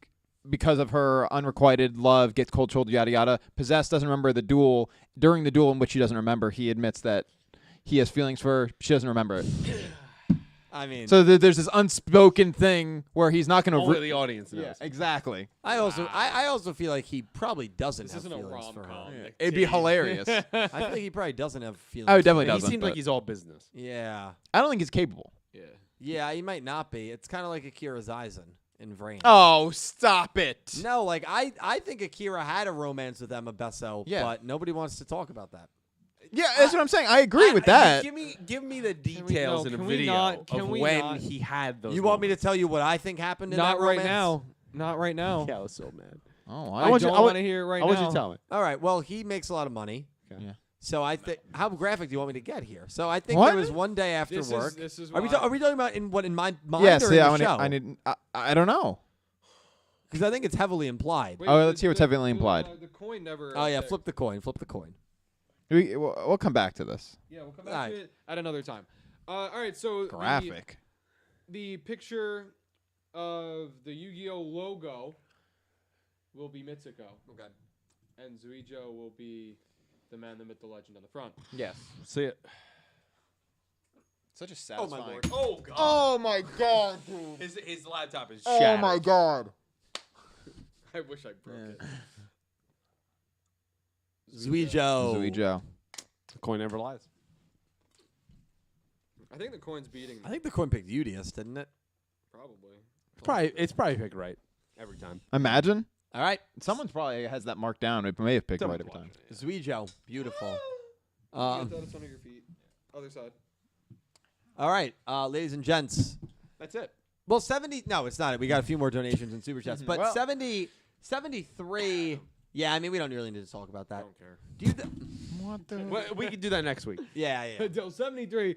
because of her unrequited love, gets cold shouldered, yada yada. Possessed, doesn't remember the duel. During the duel in which she doesn't remember, he admits that he has feelings for her. She doesn't remember it. I mean, So there's this unspoken thing where he's not going Only to. the audience knows. Yeah, exactly. I also feel like he probably doesn't This have isn't a feelings for rom-com. her. It'd be hilarious. I feel like he probably doesn't have feelings. Oh, he definitely for her. He doesn't. seems like but- he's all business. Yeah, I don't think he's capable. Yeah. yeah, he might not be. It's kind of like Akira Zaizen in Vrain. Oh, stop it. No, like I think Akira had a romance with Emma Besso, Yeah. but nobody wants to talk about that. Yeah, that's what I'm saying. I agree with that. Give me the we- details no, in a can we video not- can of we when not- he had those. You want me to moments. tell you what I think happened in Not that right romance? now. Not right now. Yeah, I was so mad. Oh, I want you. don't I want want to hear it right I now. want you to tell me. All right. Well, he makes a lot of money. Okay. Yeah. So I think, how graphic do you want me to get here? So I think What? there was one day after This work. is Are we talking about in my mind Yes, or in yeah. the show? I need. I don't know. Because I think it's heavily implied. Wait, Oh, let's hear what's heavily implied. The coin never. Oh yeah, flip the coin. Flip the coin. We'll come back to this. Yeah, we'll come All back to right. it at another time. All right, so Graphic. The picture of the Yu-Gi-Oh logo will be Mitsuko. Okay. And Zuijo will be the man, the myth, the legend on the front. Yes. See it. Such a Oh satisfying. my lord. Oh god. Oh my god, dude. His laptop is Oh shattered. my god. I wish I broke it. Zuijo. Zuijo. The coin never lies. I think the coin's beating me. I think the coin picked Yudias, didn't it? Probably. It's probably picked right every time. Imagine. All right. Someone probably has that marked down. It may have picked Someone's right every time. Zuijo. Beautiful. Get that in front of your feet. Other side. All right, ladies and gents. That's it. Well, 70. No, it's not. We got a few more donations and super chats, but Well- 73. Yeah, I mean, we don't really need to talk about I that. don't care. Do you? What the? We can do that next week. Yeah, yeah. Until 73.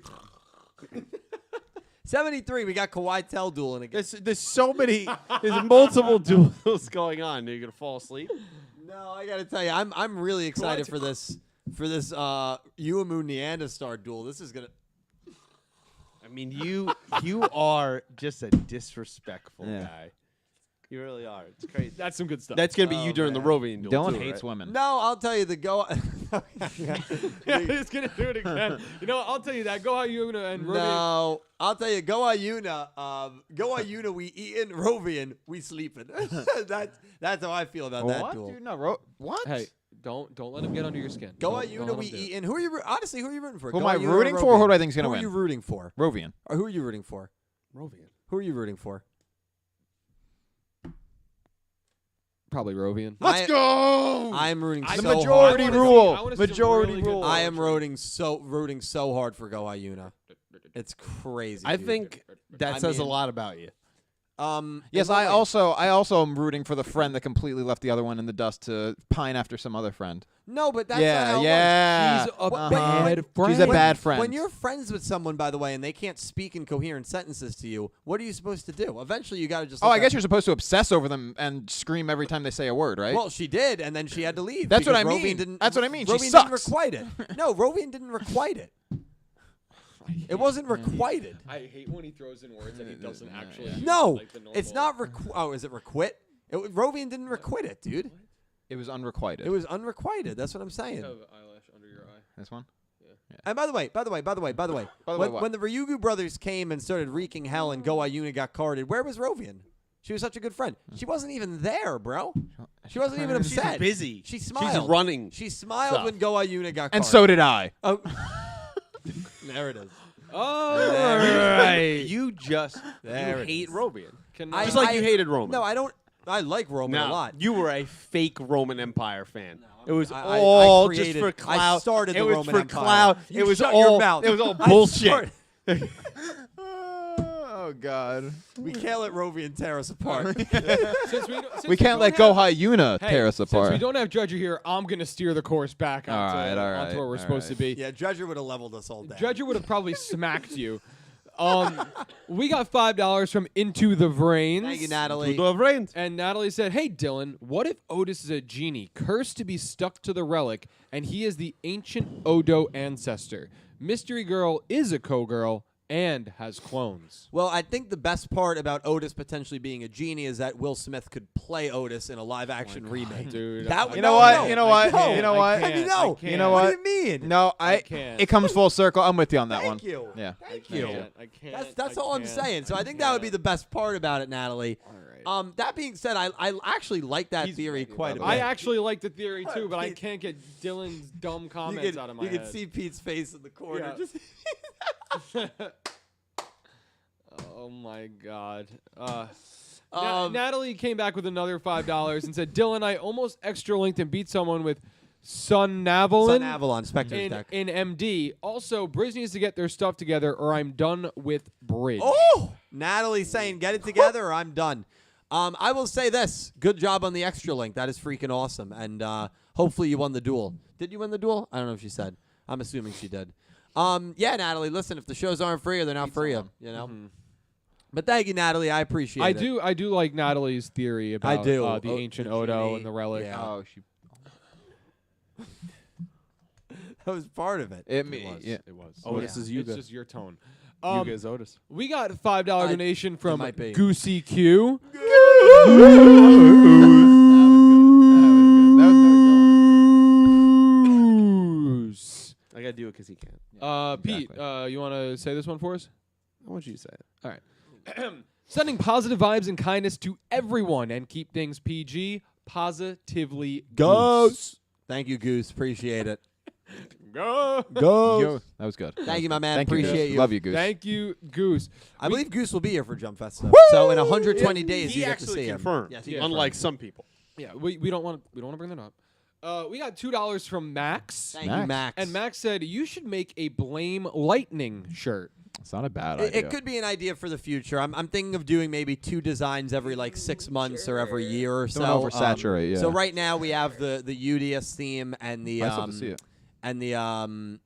73. We got Kawhi Tell dueling again. There's so many. There's multiple duels going on. Are you gonna fall asleep? No, I gotta tell you, I'm really excited for this Uemu Neanderstar duel. This is gonna. I mean, you are just a disrespectful Yeah. guy. You really are. It's crazy. That's some good stuff. That's gonna be Oh, you during man. the Rovian duel. Dylan too, hates right? women. No, I'll tell you the go. Yeah, he's gonna do it again. You know what? I'll tell you that. Go how you and Ruby. No, I'll tell you. Go Ayuna. Go Ayuna. We eatin'. Rovian. We sleeping. That's how I feel about that What? duel. Dude, no. What? Hey, Don't let him get under your skin. Go Don't Ayuna, let we him do it. eat. And who are you? Honestly, who are you rooting for? Who am Go I Ayuna or rooting for? Who Rovian? do I think is gonna Who win? are you rooting for? Rovian. Or who are you rooting for? Rovian. Who are you rooting for? Probably Rovian. Let's go. I'm rooting The so majority hard. rule. I wanna see some Majority really good rule. I am rooting so hard for Go Ayuna. It's crazy. I dude. think that I says a mean- lot about you. Yes, in what I way? also am rooting for the friend that completely left the other one in the dust to pine after some other friend. No, but that's yeah, not how it yeah. She's a What- bad friend. She's a bad works. friend. When you're friends with someone, by the way, and they can't speak in coherent sentences to you, what are you supposed to do? Eventually, you got to just. Oh, look I guess at- you're supposed to obsess over them and scream every time they say a word, right? Well, she did, and then she had to leave. That's what because I Rovian mean. Didn't, That's what I mean. She Rovian sucks. didn't requite it. No, Rovian didn't requite it. It wasn't requited. I hate when he throws in words and he doesn't actually. No, it's not. Oh, is it requite? Rovian didn't requite it, dude. It was unrequited. It was unrequited. That's what I'm saying. eyelash under your eye. This one? And by the way, By the way, what? when the Ryugu brothers came and started wreaking hell and Go Ayuna got carded, where was Rovian? She was such a good friend. She wasn't even there, bro. She wasn't even She's upset. busy. She smiled. She's running. She smiled stuff. when Go Ayuna got carded. And so did I. Oh. There it is. Oh, Right. You just There it hate is. Rovian. I- Just like I- you hated Roman. No, I don't. I like Roman a No, lot. you were a fake Roman Empire fan. It was I all just created- for I clout. started it the was Roman for Empire. clout. You it was shut all. your mouth. It was all I bullshit. started- Oh God. We can't let Rovian tear us apart. We can't let Go Hyuna Hey, tear us apart. Since we don't have Dredger here, I'm gonna steer the course back All onto, right, onto where we're supposed to be. Yeah, Dredger would have leveled us all down. Dredger would have probably smacked you. We got $5 from Into the Brains. Thank you, Natalie. To the brains. And Natalie said, "Hey Dylan, what if Otis is a genie, cursed to be stuck to the relic, and he is the ancient Odo ancestor? Mystery Girl is a co-girl and has clones." Well, I think the best part about Otis potentially being a genie is that Will Smith could play Otis in a live-action remake. Dude, That would You know no, what? no. You know what? No. You know what? How do you know? I can't. You know What what? do you mean? No, can't. It comes full circle. I'm with you on that Thank one. you. Yeah. Thank I you. can't. I can't. That's I all I'm can't. saying. So I think that would be the best part about it, Natalie. All right. That being said, I actually like that theory quite a bit. I actually like the theory too, but I can't get Dylan's dumb you comments could, out of my you head. could see Pete's face in the corner. Yeah. Just Oh my God. Um, Natalie came back with another $5 and said, "Dylan, I almost extra linked and beat someone with Sun Navalin Sun Avalon, Spectre's deck. in MD. Also, Briz needs to get their stuff together, or I'm done with Bridge." Oh, Natalie saying, "Get it together, or I'm done." I will say this: good job on the extra link. That is freaking awesome, and hopefully you won the duel. Did you win the duel? I don't know if she said. I'm assuming she did. Yeah, Natalie. Listen, if the shows aren't free, they're not free. You know. But thank you, Natalie. I appreciate it. I do like Natalie's theory about do. the Oh, ancient the Odo genie. and the relic. Yeah. Oh, she. That was part of it. It was. Otis is Yuga. It's just your tone. Yuga is Otis. We got a $5 donation from might be. Goosey Q. That was Goose. I gotta do it because he can't. Pete, you want to say this one for us? I want you to say it. All right. Sending positive vibes and kindness to everyone and keep things PG. Positively Goose. Thank you, Goose. Appreciate it. Go. Yo, that was good. Thank you, my man. Thank Appreciate you. you. Love you, Goose. Thank you, Goose. I believe Goose will be here for Jump Fest. So in 120 days, He you get to actually see confirmed. him. Yes, Yeah. Unlike some people. Yeah, we don't want to bring that up. We got $2 from Max. Thank you, Max. And Max said, "You should make a Blame Lightning shirt." It's not a bad It, idea. it could be an idea for the future. I'm thinking of doing maybe 2 designs every like 6 months or every year or so. Don't oversaturate, yeah. So right now we have the Yudias theme and the I still have to see it. and the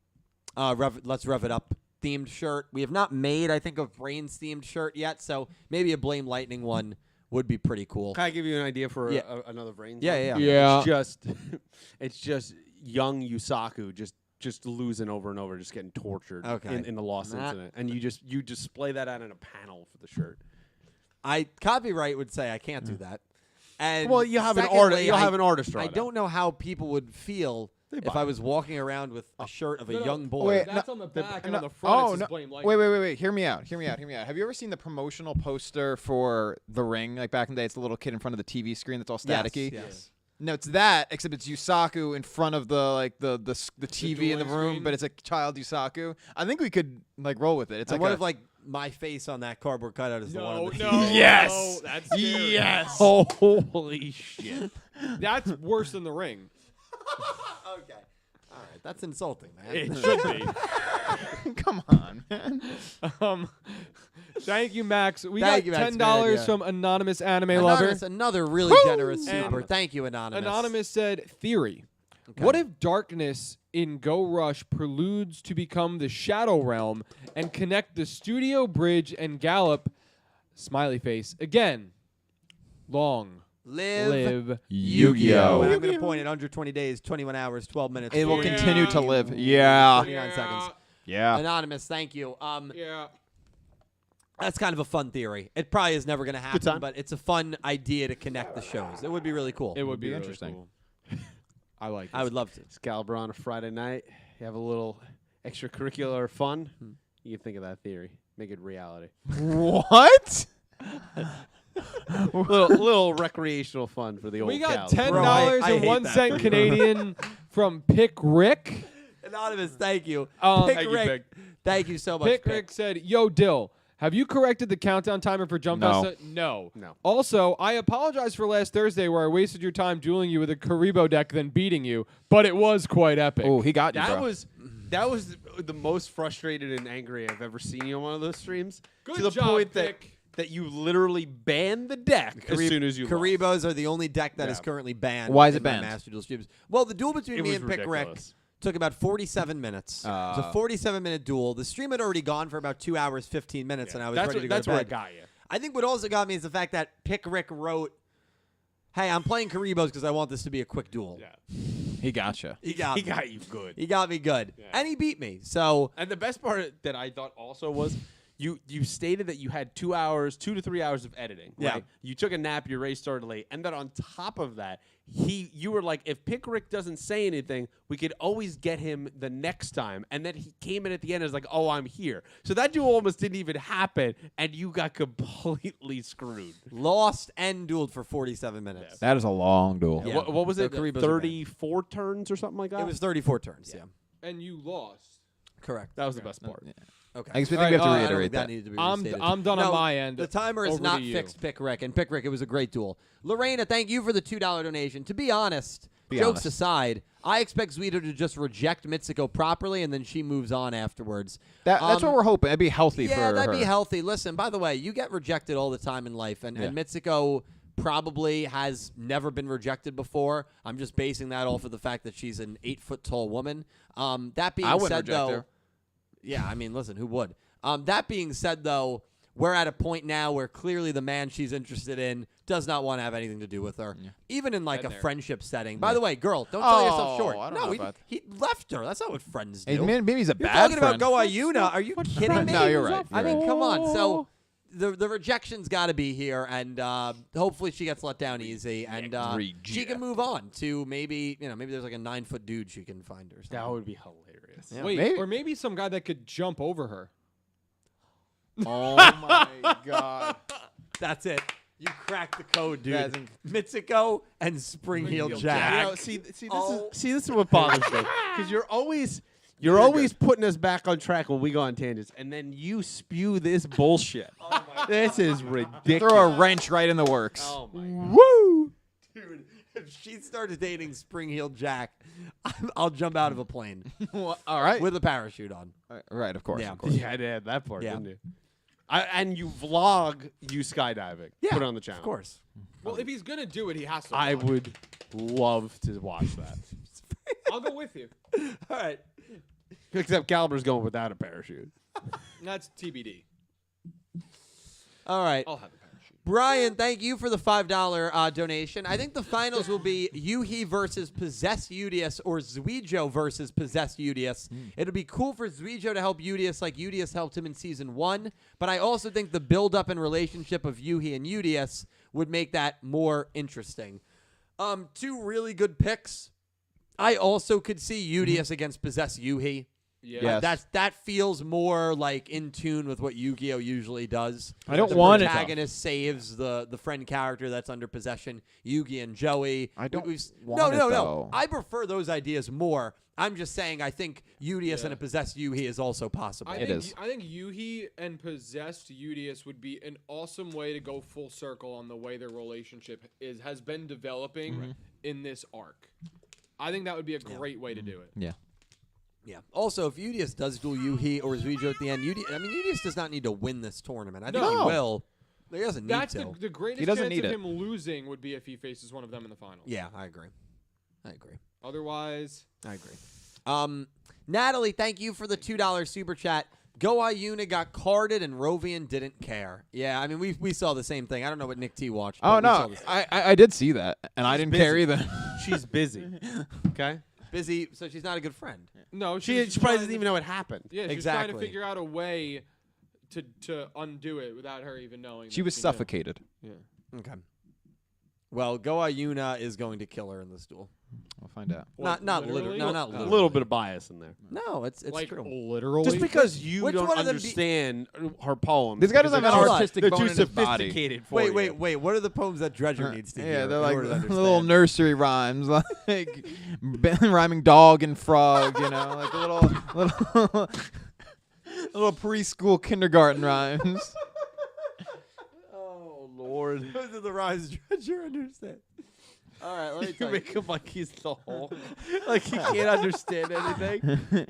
Let's Rev It Up themed shirt. We have not made, I think, a Brains themed shirt yet. So maybe a Blame Lightning one would be pretty cool. Can I give you an idea for Yeah. another brain? Yeah. It's just young Yusaku just losing over and over, just getting tortured Okay. in the Lost Incident, and you display that out in a panel for the shirt. Copyright would say I can't do that. And Well, you have secondly, you'll have an artist. I don't know how people would feel if buy I was walking around with a shirt of a young boy. Wait, That's on the back, and no- on the front oh, it says no. Blame Lightning. Wait. Hear me out. Have you ever seen the promotional poster for The Ring? Like back in the day, it's the little kid in front of the TV screen that's all staticky. Yes. No, it's that, except it's Yusaku in front of the TV in the dueling room, screen? but it's a child Yusaku. I think we could roll with it. It's And like what if my face on that cardboard cutout is the one on the TV? Yes! no, that's scary. Yes! Holy shit! That's worse than the ring. Okay. All right. That's insulting, man. It should be. Come on, man. Thank you, Max. We Thank got you, Max. $10 Great idea. from Anonymous Anime Anonymous, Lover. another really generous And super. Thank you, Anonymous. Anonymous said, theory. Okay. What if darkness in Go Rush preludes to become the Shadow Realm and connect the Studio Bridge and Gallop, smiley face, again? Live Yu-Gi-Oh! Yu-Gi-Oh! And I'm going to point at under 20 days, 21 hours, 12 minutes. It will 40, continue to live. Yeah. 29 seconds. Yeah. Anonymous, thank you. Yeah. That's kind of a fun theory. It probably is never going to happen, time. but it's a fun idea to connect the shows. It would be really cool. It would be really interesting. cool. I like it. I would love to. Excalibur on a Friday night. You have a little extracurricular fun. You can think of that theory. Make it reality. What? little recreational fun for the old We got Cal. Bro, I $10 and hate 1 that cent for you. Canadian from Pick Rick. Anonymous, thank you. Thank Pick you, Rick, Pick. thank you so much, Pick Pick. Rick said, "Yo, Dill, have you corrected the countdown timer for Jump No. Festa?" No. No. Also, I apologize for last Thursday where I wasted your time dueling you with a Karibo deck then beating you, but it was quite epic. Oh, he got you, That bro. was the most frustrated and angry I've ever seen you on one of those streams. Good to the job, point Pick. that you literally banned the deck as soon as you lost. Karibos are the only deck that is Yeah. currently banned. Why is it in my banned? Master Duel streams. Well, the duel between It me was and Pick Rick ridiculous. took about 47 minutes. It was a 47-minute duel. The stream had already gone for about 2 hours, 15 minutes, and I was That's ready what, to go that's to where bed. it got you. I think what also got me is the fact that Pick Rick wrote, "Hey, I'm playing Karibos because I want this to be a quick duel." Yeah. He gotcha. He got He me. got you good. He got me good, Yeah. and he beat me. So And the best part that I thought also was you stated that you had 2 hours, 2 to 3 hours of editing. Yeah. Right? You took a nap, your race started late, and then on top of that, you were like, if Pick Rick doesn't say anything, we could always get him the next time. And then he came in at the end and was like, oh, I'm here. So that duel almost didn't even happen, and you got completely screwed. lost and dueled for 47 minutes. That is a long duel. Yeah. What was The it? Karibos are banned. 34 turns or something like that? It was 34 turns. Yeah, And you lost. correct. That was the best part. Okay. I guess we All think we right, have to I don't think reiterate that that. needed to be I'm restated. done on No, my end. The timer is Over not to you. fixed, Pick Rick. And Pick Rick, it was a great duel. Lorena, thank you for the $2 donation. To be honest, jokes honest. aside, I expect Zuido to just reject Mitsuko properly, and then she moves on afterwards. That's what we're hoping. It'd be healthy Yeah, for that'd her. be healthy. Listen, by the way, you get rejected all the time in life, and Mitsuko probably has never been rejected before. I'm just basing that off of the fact that she's an 8-foot-tall woman. That being I wouldn't said, reject though, her. yeah, I mean, listen, who would? That being said, though, we're at a point now where clearly the man she's interested in does not want to have anything to do with her, even in like Been a there. friendship setting. By the way, girl, don't sell yourself short. I don't No, know about he left her. That's not what friends do. Hey, maybe he's a You're bad talking friend. about Go Ayuna. Are you kidding me? No, you're right. I You're mean, right. come on. So the rejection's got to be here, and hopefully she gets let down easy, and she can move on to maybe there's like a 9-foot dude she can find or something. That would be hilarious. Yeah. Wait, Maybe. or maybe some guy that could jump over her. Oh my god. That's it. You cracked the code, dude. That's Mitsuko and Spring Heel Jack. You know, this Oh. is what bothers me because you're always putting us back on track when we go on tangents, and then you spew this bullshit. This is ridiculous. Throw a wrench right in the works. Oh my Woo! Dude, if she starts dating Spring Heel Jack, I'll jump out of a plane All right. with a parachute on. Right, of course. Yeah. Of course. Yeah, I did that part, Yeah. didn't you? And you vlog you skydiving. Yeah, Put it on the channel. Of course. Well, if he's gonna do it, he has to. I walk. would love to watch that. I'll go with you. All right. Except Caliber's going without a parachute. That's TBD. All right. I'll have a parachute. Brian, thank you for the $5 donation. I think the finals will be Yuhi versus Possessed Yudias or Yugioh versus Possessed Yudias. It'll be cool for Yugioh to help Yudias like Yudias helped him in Season 1, but I also think the build-up and relationship of Yuhi and Yudias would make that more interesting. Two really good picks. I also could see Yudias against Possessed Yuhi. Yeah. Yes. That feels more like in tune with what Yugioh usually does. I don't the want it, though. protagonist saves the friend character that's under possession, Yugi and Joey. I don't want no, it, no. though. I prefer those ideas more. I'm just saying I think Yudias and a possessed Yuhi is also possible. It is. I think Yuhi and possessed Yudias would be an awesome way to go full circle on the way their relationship has been developing in this arc. I think that would be a great way to do it. Yeah. Yeah. Also, if Yudias does duel Yuhi or Yugioh at the end, Yudias does not need to win this tournament. I think he No. will. He doesn't need That's to. the greatest He doesn't chance need of it. him losing would be if he faces one of them in the finals. Yeah, I agree. Otherwise, I agree. Natalie, thank you for the $2 super chat. Go Ayuna got carded and Rovian didn't care. Yeah, I mean we saw the same thing. I don't know what Nick T watched. Oh but we saw no, the same- I did see that, and I didn't care busy. either. She's busy. Okay. busy, so she's not a good friend. no, She probably doesn't even know what happened. Yeah, she's Exactly. trying to figure out a way to undo it without her even knowing. She that was knew. suffocated. Yeah. Okay. Well, Go Ayuna is going to kill her in this duel. We'll find out. Not literally. No, not A literally. little bit of bias in there. No, it's Like true. literally. Just because you Which don't one of them understand her poems. This guy because doesn't have they're an too- artistic They're bone too in his body. sophisticated for Wait, you. What are the poems that Dredger needs to hear? Yeah, they're in like order to little understand? nursery rhymes, like rhyming dog and frog. You know, like little little preschool kindergarten rhymes. Oh Lord. Those are the rhymes Dredger understand. All right, let me You tell you. make him like he's the whole, like he can't understand anything.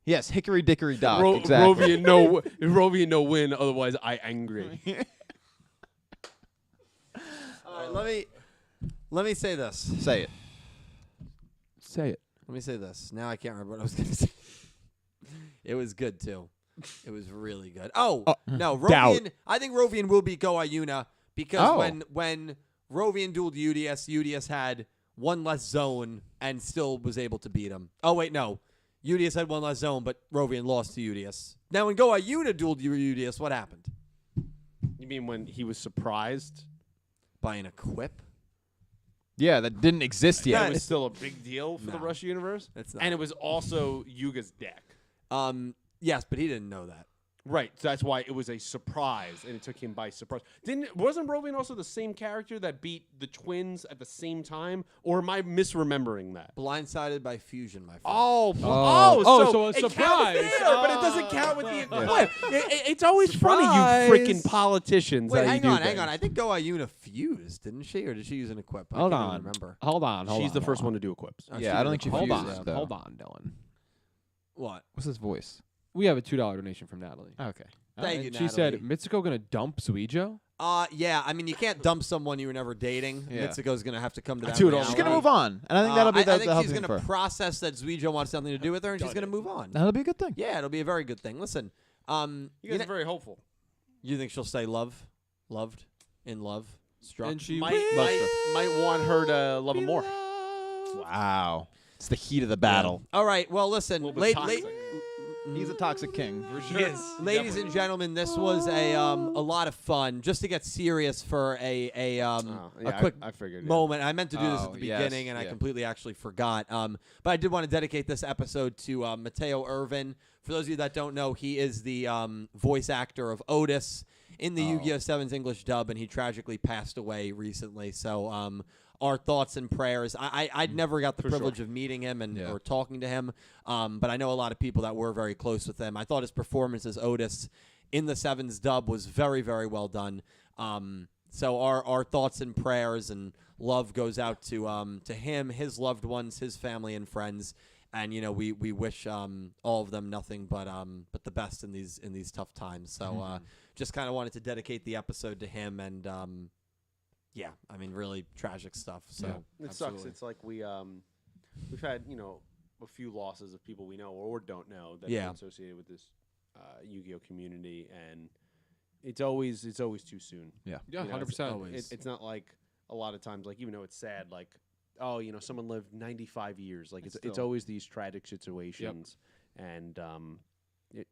Yes, hickory dickory dock. Exactly. Rovian no win. Otherwise, I angry. All right, let me say this. Say it. Say it. Let me say this. Now I can't remember what I was going to say. It was good too. It was really good. Oh no, doubt. Rovian. I think Rovian will beat Go Ayuna because when Rovian dueled Yudias, Yudias had one less zone and still was able to beat him. Oh wait, no, Yudias had one less zone, but Rovian lost to Yudias. Now when Go Ayuna dueled Yudias, what happened? You mean when he was surprised? By an equip? Yeah, that didn't exist That yet. was still a big deal for the No. Rush universe. It's not. And it was also Yuga's deck. Yes, but he didn't know that. Right, so that's why it was a surprise, and it took him by surprise. Wasn't Rovian also the same character that beat the twins at the same time, or am I misremembering that? Blindsided by fusion, my friend. So a it counts surprise. there, but it doesn't count with the equip. It's always funny, you Surprise. freaking politicians. Wait, how you hang do on. things. I think Go Ayuna fused, didn't she, or did she use an equip? I Hold can't on. even remember. Hold on. She's the first one to do equips. Oh, she Yeah, I don't did think she equip. fuses, Hold on. though. Hold on, Dylan. What? What's his voice? We have a $2 donation from Natalie. Okay. Thank you, She said, Natalie. Mitsuko gonna dump Yugioh? Yeah. I mean, you can't dump someone you were never dating. Yeah. Mitsuko's gonna have to come to that. do it all She's the gonna time. move on, and I think that'll be I the think healthy she's thing gonna for her. process that Yugioh wants something to do with her, and she's gonna move on. That'll be a good thing. Yeah, it'll be a very good thing. Listen, You guys are very hopeful. you think she'll say loved, in love, struck? And she Might want her to love him more. Wow. It's the heat of the battle. All right. Well, listen, little bit toxic. He's a toxic king. ladies and gentlemen, this was a lot of fun. Just to get serious for a quick I figured. Yeah. moment. I meant to do this at Oh, the yes, beginning, and I yeah. completely actually forgot. But I did want to dedicate this episode to Mateo Irvin. For those of you that don't know, he is the voice actor of Otis in the Yu-Gi-Oh! 7's English dub, and he tragically passed away recently. So our thoughts and prayers. I'd never got the privilege of meeting him or talking to him, but I know a lot of people that were very close with him. I thought his performance as Otis in the 7's dub was very, very well done. So our thoughts and prayers and love goes out to him, his loved ones, his family and friends, and we wish all of them nothing but the best in these tough times. So just kind of wanted to dedicate the episode to him, and yeah, I mean really tragic stuff. So It sucks. It's like we've had a few losses of people we know or don't know that are associated with this Yu-Gi-Oh community, and it's always too soon. Yeah, You know, 100%. It's not like a lot of times, like even though it's sad, like someone lived 95 years. Like it's always these tragic situations, and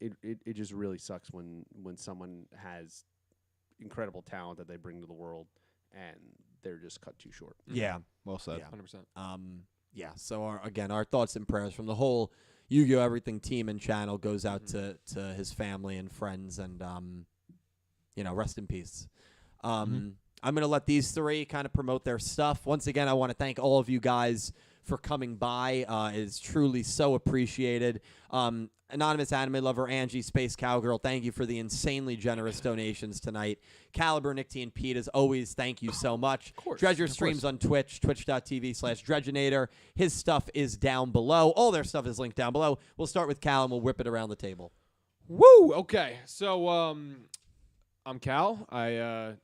it just really sucks when someone has incredible talent that they bring to the world and they're just cut too short. yeah. Well said. Yeah. 100%. So our thoughts and prayers from the whole Yugioh Everything team and channel goes out to his family and friends, and rest in peace. I'm going to let these three kind of promote their stuff. Once again, I want to thank all of you guys for coming by. It is truly so appreciated. Anonymous Anime Lover, Angie, Space Cowgirl, thank you for the insanely generous donations tonight. Caliber, Nick T, and Pete, as always, thank you so much. Of course. Dredger streams on Twitch, twitch.tv/Dredgenator. His stuff is down below. All their stuff is linked down below. We'll start with Cal, and we'll whip it around the table. Woo! Okay, so I'm Cal. I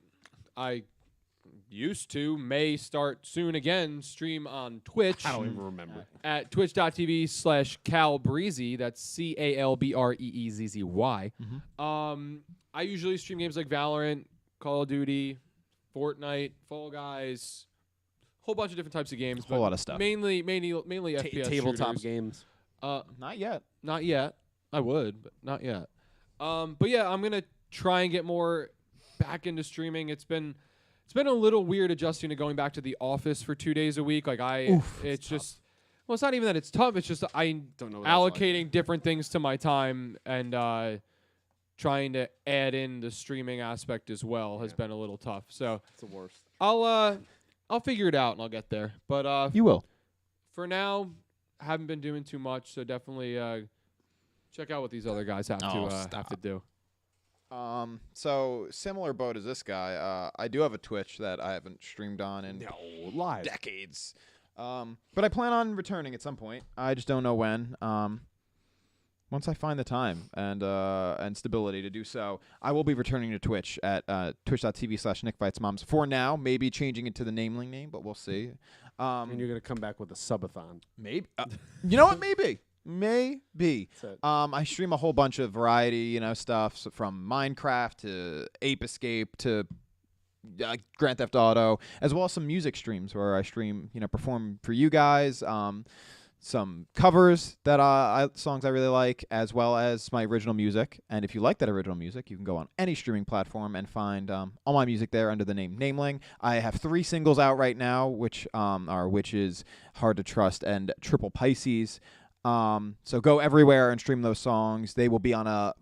used to, may start soon again, stream on Twitch. I don't even remember. At twitch.tv/CalBreezy. That's CalBreeZzy. I usually stream games like Valorant, Call of Duty, Fortnite, Fall Guys, whole bunch of different types of games. Whole lot of stuff. Mainly FPS Tabletop shooters. games. Not yet. Not yet. I would, but not yet. But yeah, I'm gonna try and get more back into streaming. It's been a little weird adjusting to going back to the office for 2 days a week. Like it's just, well, it's not even that it's tough. It's just I Don't know what allocating different things to my time and trying to add in the streaming aspect as well has been a little tough. So It's the worst. I'll figure it out and I'll get there. But You will. for now, I haven't been doing too much. So definitely check out what these other guys have to do. So similar boat as this guy. I do have a Twitch that I haven't streamed on in Live. decades. But I plan on returning at some point. I just don't know when. Once I find the time and stability to do so, I will be returning to Twitch at twitch.tv/NickFightsMoms. For now, maybe changing it to the Nameling name, but we'll see. And you're going to come back with a subathon. Maybe. You know what? Maybe. Maybe. That's it. I stream a whole bunch of variety, stuff from Minecraft to Ape Escape to Grand Theft Auto, as well as some music streams where I stream, perform for you guys. Some covers that songs I really like, as well as my original music. And if you like that original music, you can go on any streaming platform and find all my music there under the name Nameling. I have 3 singles out right now, which is Hard to Trust and Triple Pisces. So go everywhere and stream those songs. They will be on a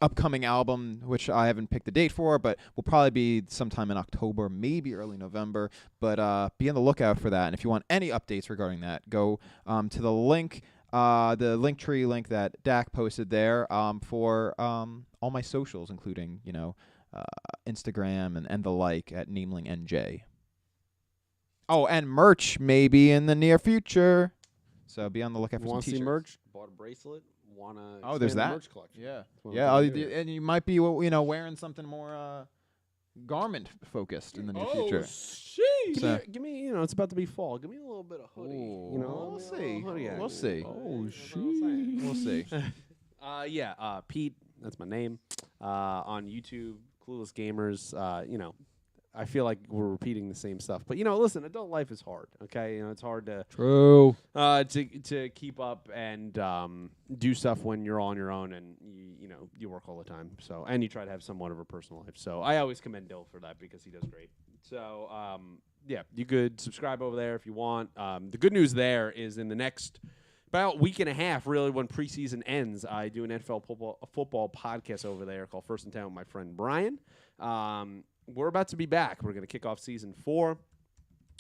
upcoming album, which I haven't picked the date for, but will probably be sometime in October, maybe early November. But be on the lookout for that. And if you want any updates regarding that, go to the link, the Linktree link that Dak posted there for all my socials, including Instagram and the like at NamelingNJ. Oh, and merch maybe in the near future. So be on the lookout for some Want to t-shirts. see merch? Bought a bracelet. Want to Oh, there's that? merch collection. Yeah, Well, yeah, we can do it. and you might be wearing something more garment focused in the near future. Sheesh. So- Give me, it's about to be fall. Give me a little bit of hoodie. Ooh, You know, we'll give me a see. little hoodie We'll action. see. Oh, We'll see. Pete, that's my name. On YouTube, Clueless Gamers. I feel like we're repeating the same stuff, but listen, adult life is hard. Okay, it's hard to True. to keep up and do stuff when you're on your own and you work all the time. So and you try to have somewhat of a personal life. So I always commend Dill for that because he does great. So you could subscribe over there if you want. The good news there is in the next about week and a half, really, when preseason ends, I do an NFL football podcast over there called First in Town with my friend Brian. We're about to be back. We're going to kick off season 4.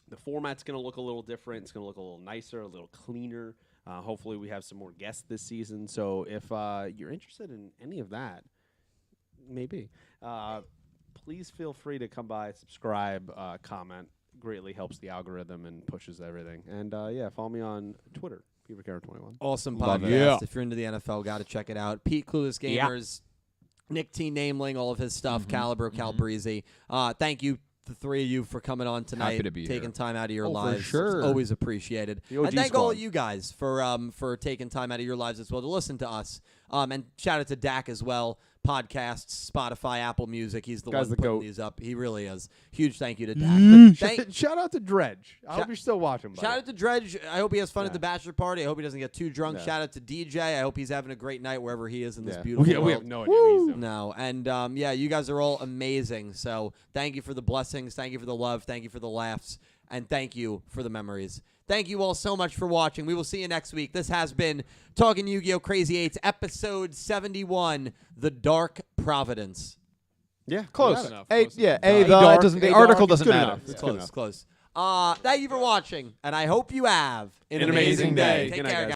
The format's going to look a little different. It's going to look a little nicer, a little cleaner. Hopefully, we have some more guests this season. So if you're interested in any of that, maybe, please feel free to come by, subscribe, comment. Greatly helps the algorithm and pushes everything. And, follow me on Twitter, PeterCarrot21. Awesome Love podcast. it. Yeah. If you're into the NFL, got to check it out. Pete, Clueless Gamers. Nick T. Nameling, all of his stuff, Caliber, CalBreezy. Thank you, the 3 of you, for coming on tonight. Happy to be taking here. time out of your For lives. sure. It's always appreciated. The OG And thank all squad. of you guys for taking time out of your lives as well to listen to us. And shout out to Dak as well. Podcasts, Spotify, Apple Music. He's the Guy's one the putting goat. these up. He really is. Huge thank you to Dak. Shout out to Dredge. I hope Shout- you're still watching, buddy. Shout out to Dredge. I hope he has fun at Yeah. the bachelor party. I hope he doesn't get too drunk. Yeah. Shout out to DJ. I hope he's having a great night wherever he is in this Yeah. beautiful we world. have no idea what he's doing. No, and you guys are all amazing. So thank you for the blessings. Thank you for the love. Thank you for the laughs. And thank you for the memories. Thank you all so much for watching. We will see you next week. This has been Talking Yu-Gi-Oh! Crazy 8's episode 71, The Dark Providence. Yeah, Close. enough. A, Close yeah, enough. A, A the, dark, it doesn't, the A article dark, it's doesn't good matter. enough. It's It's close, good enough. close. Thank you for watching, and I hope you have An amazing day. Take Good night, care, guys. guys.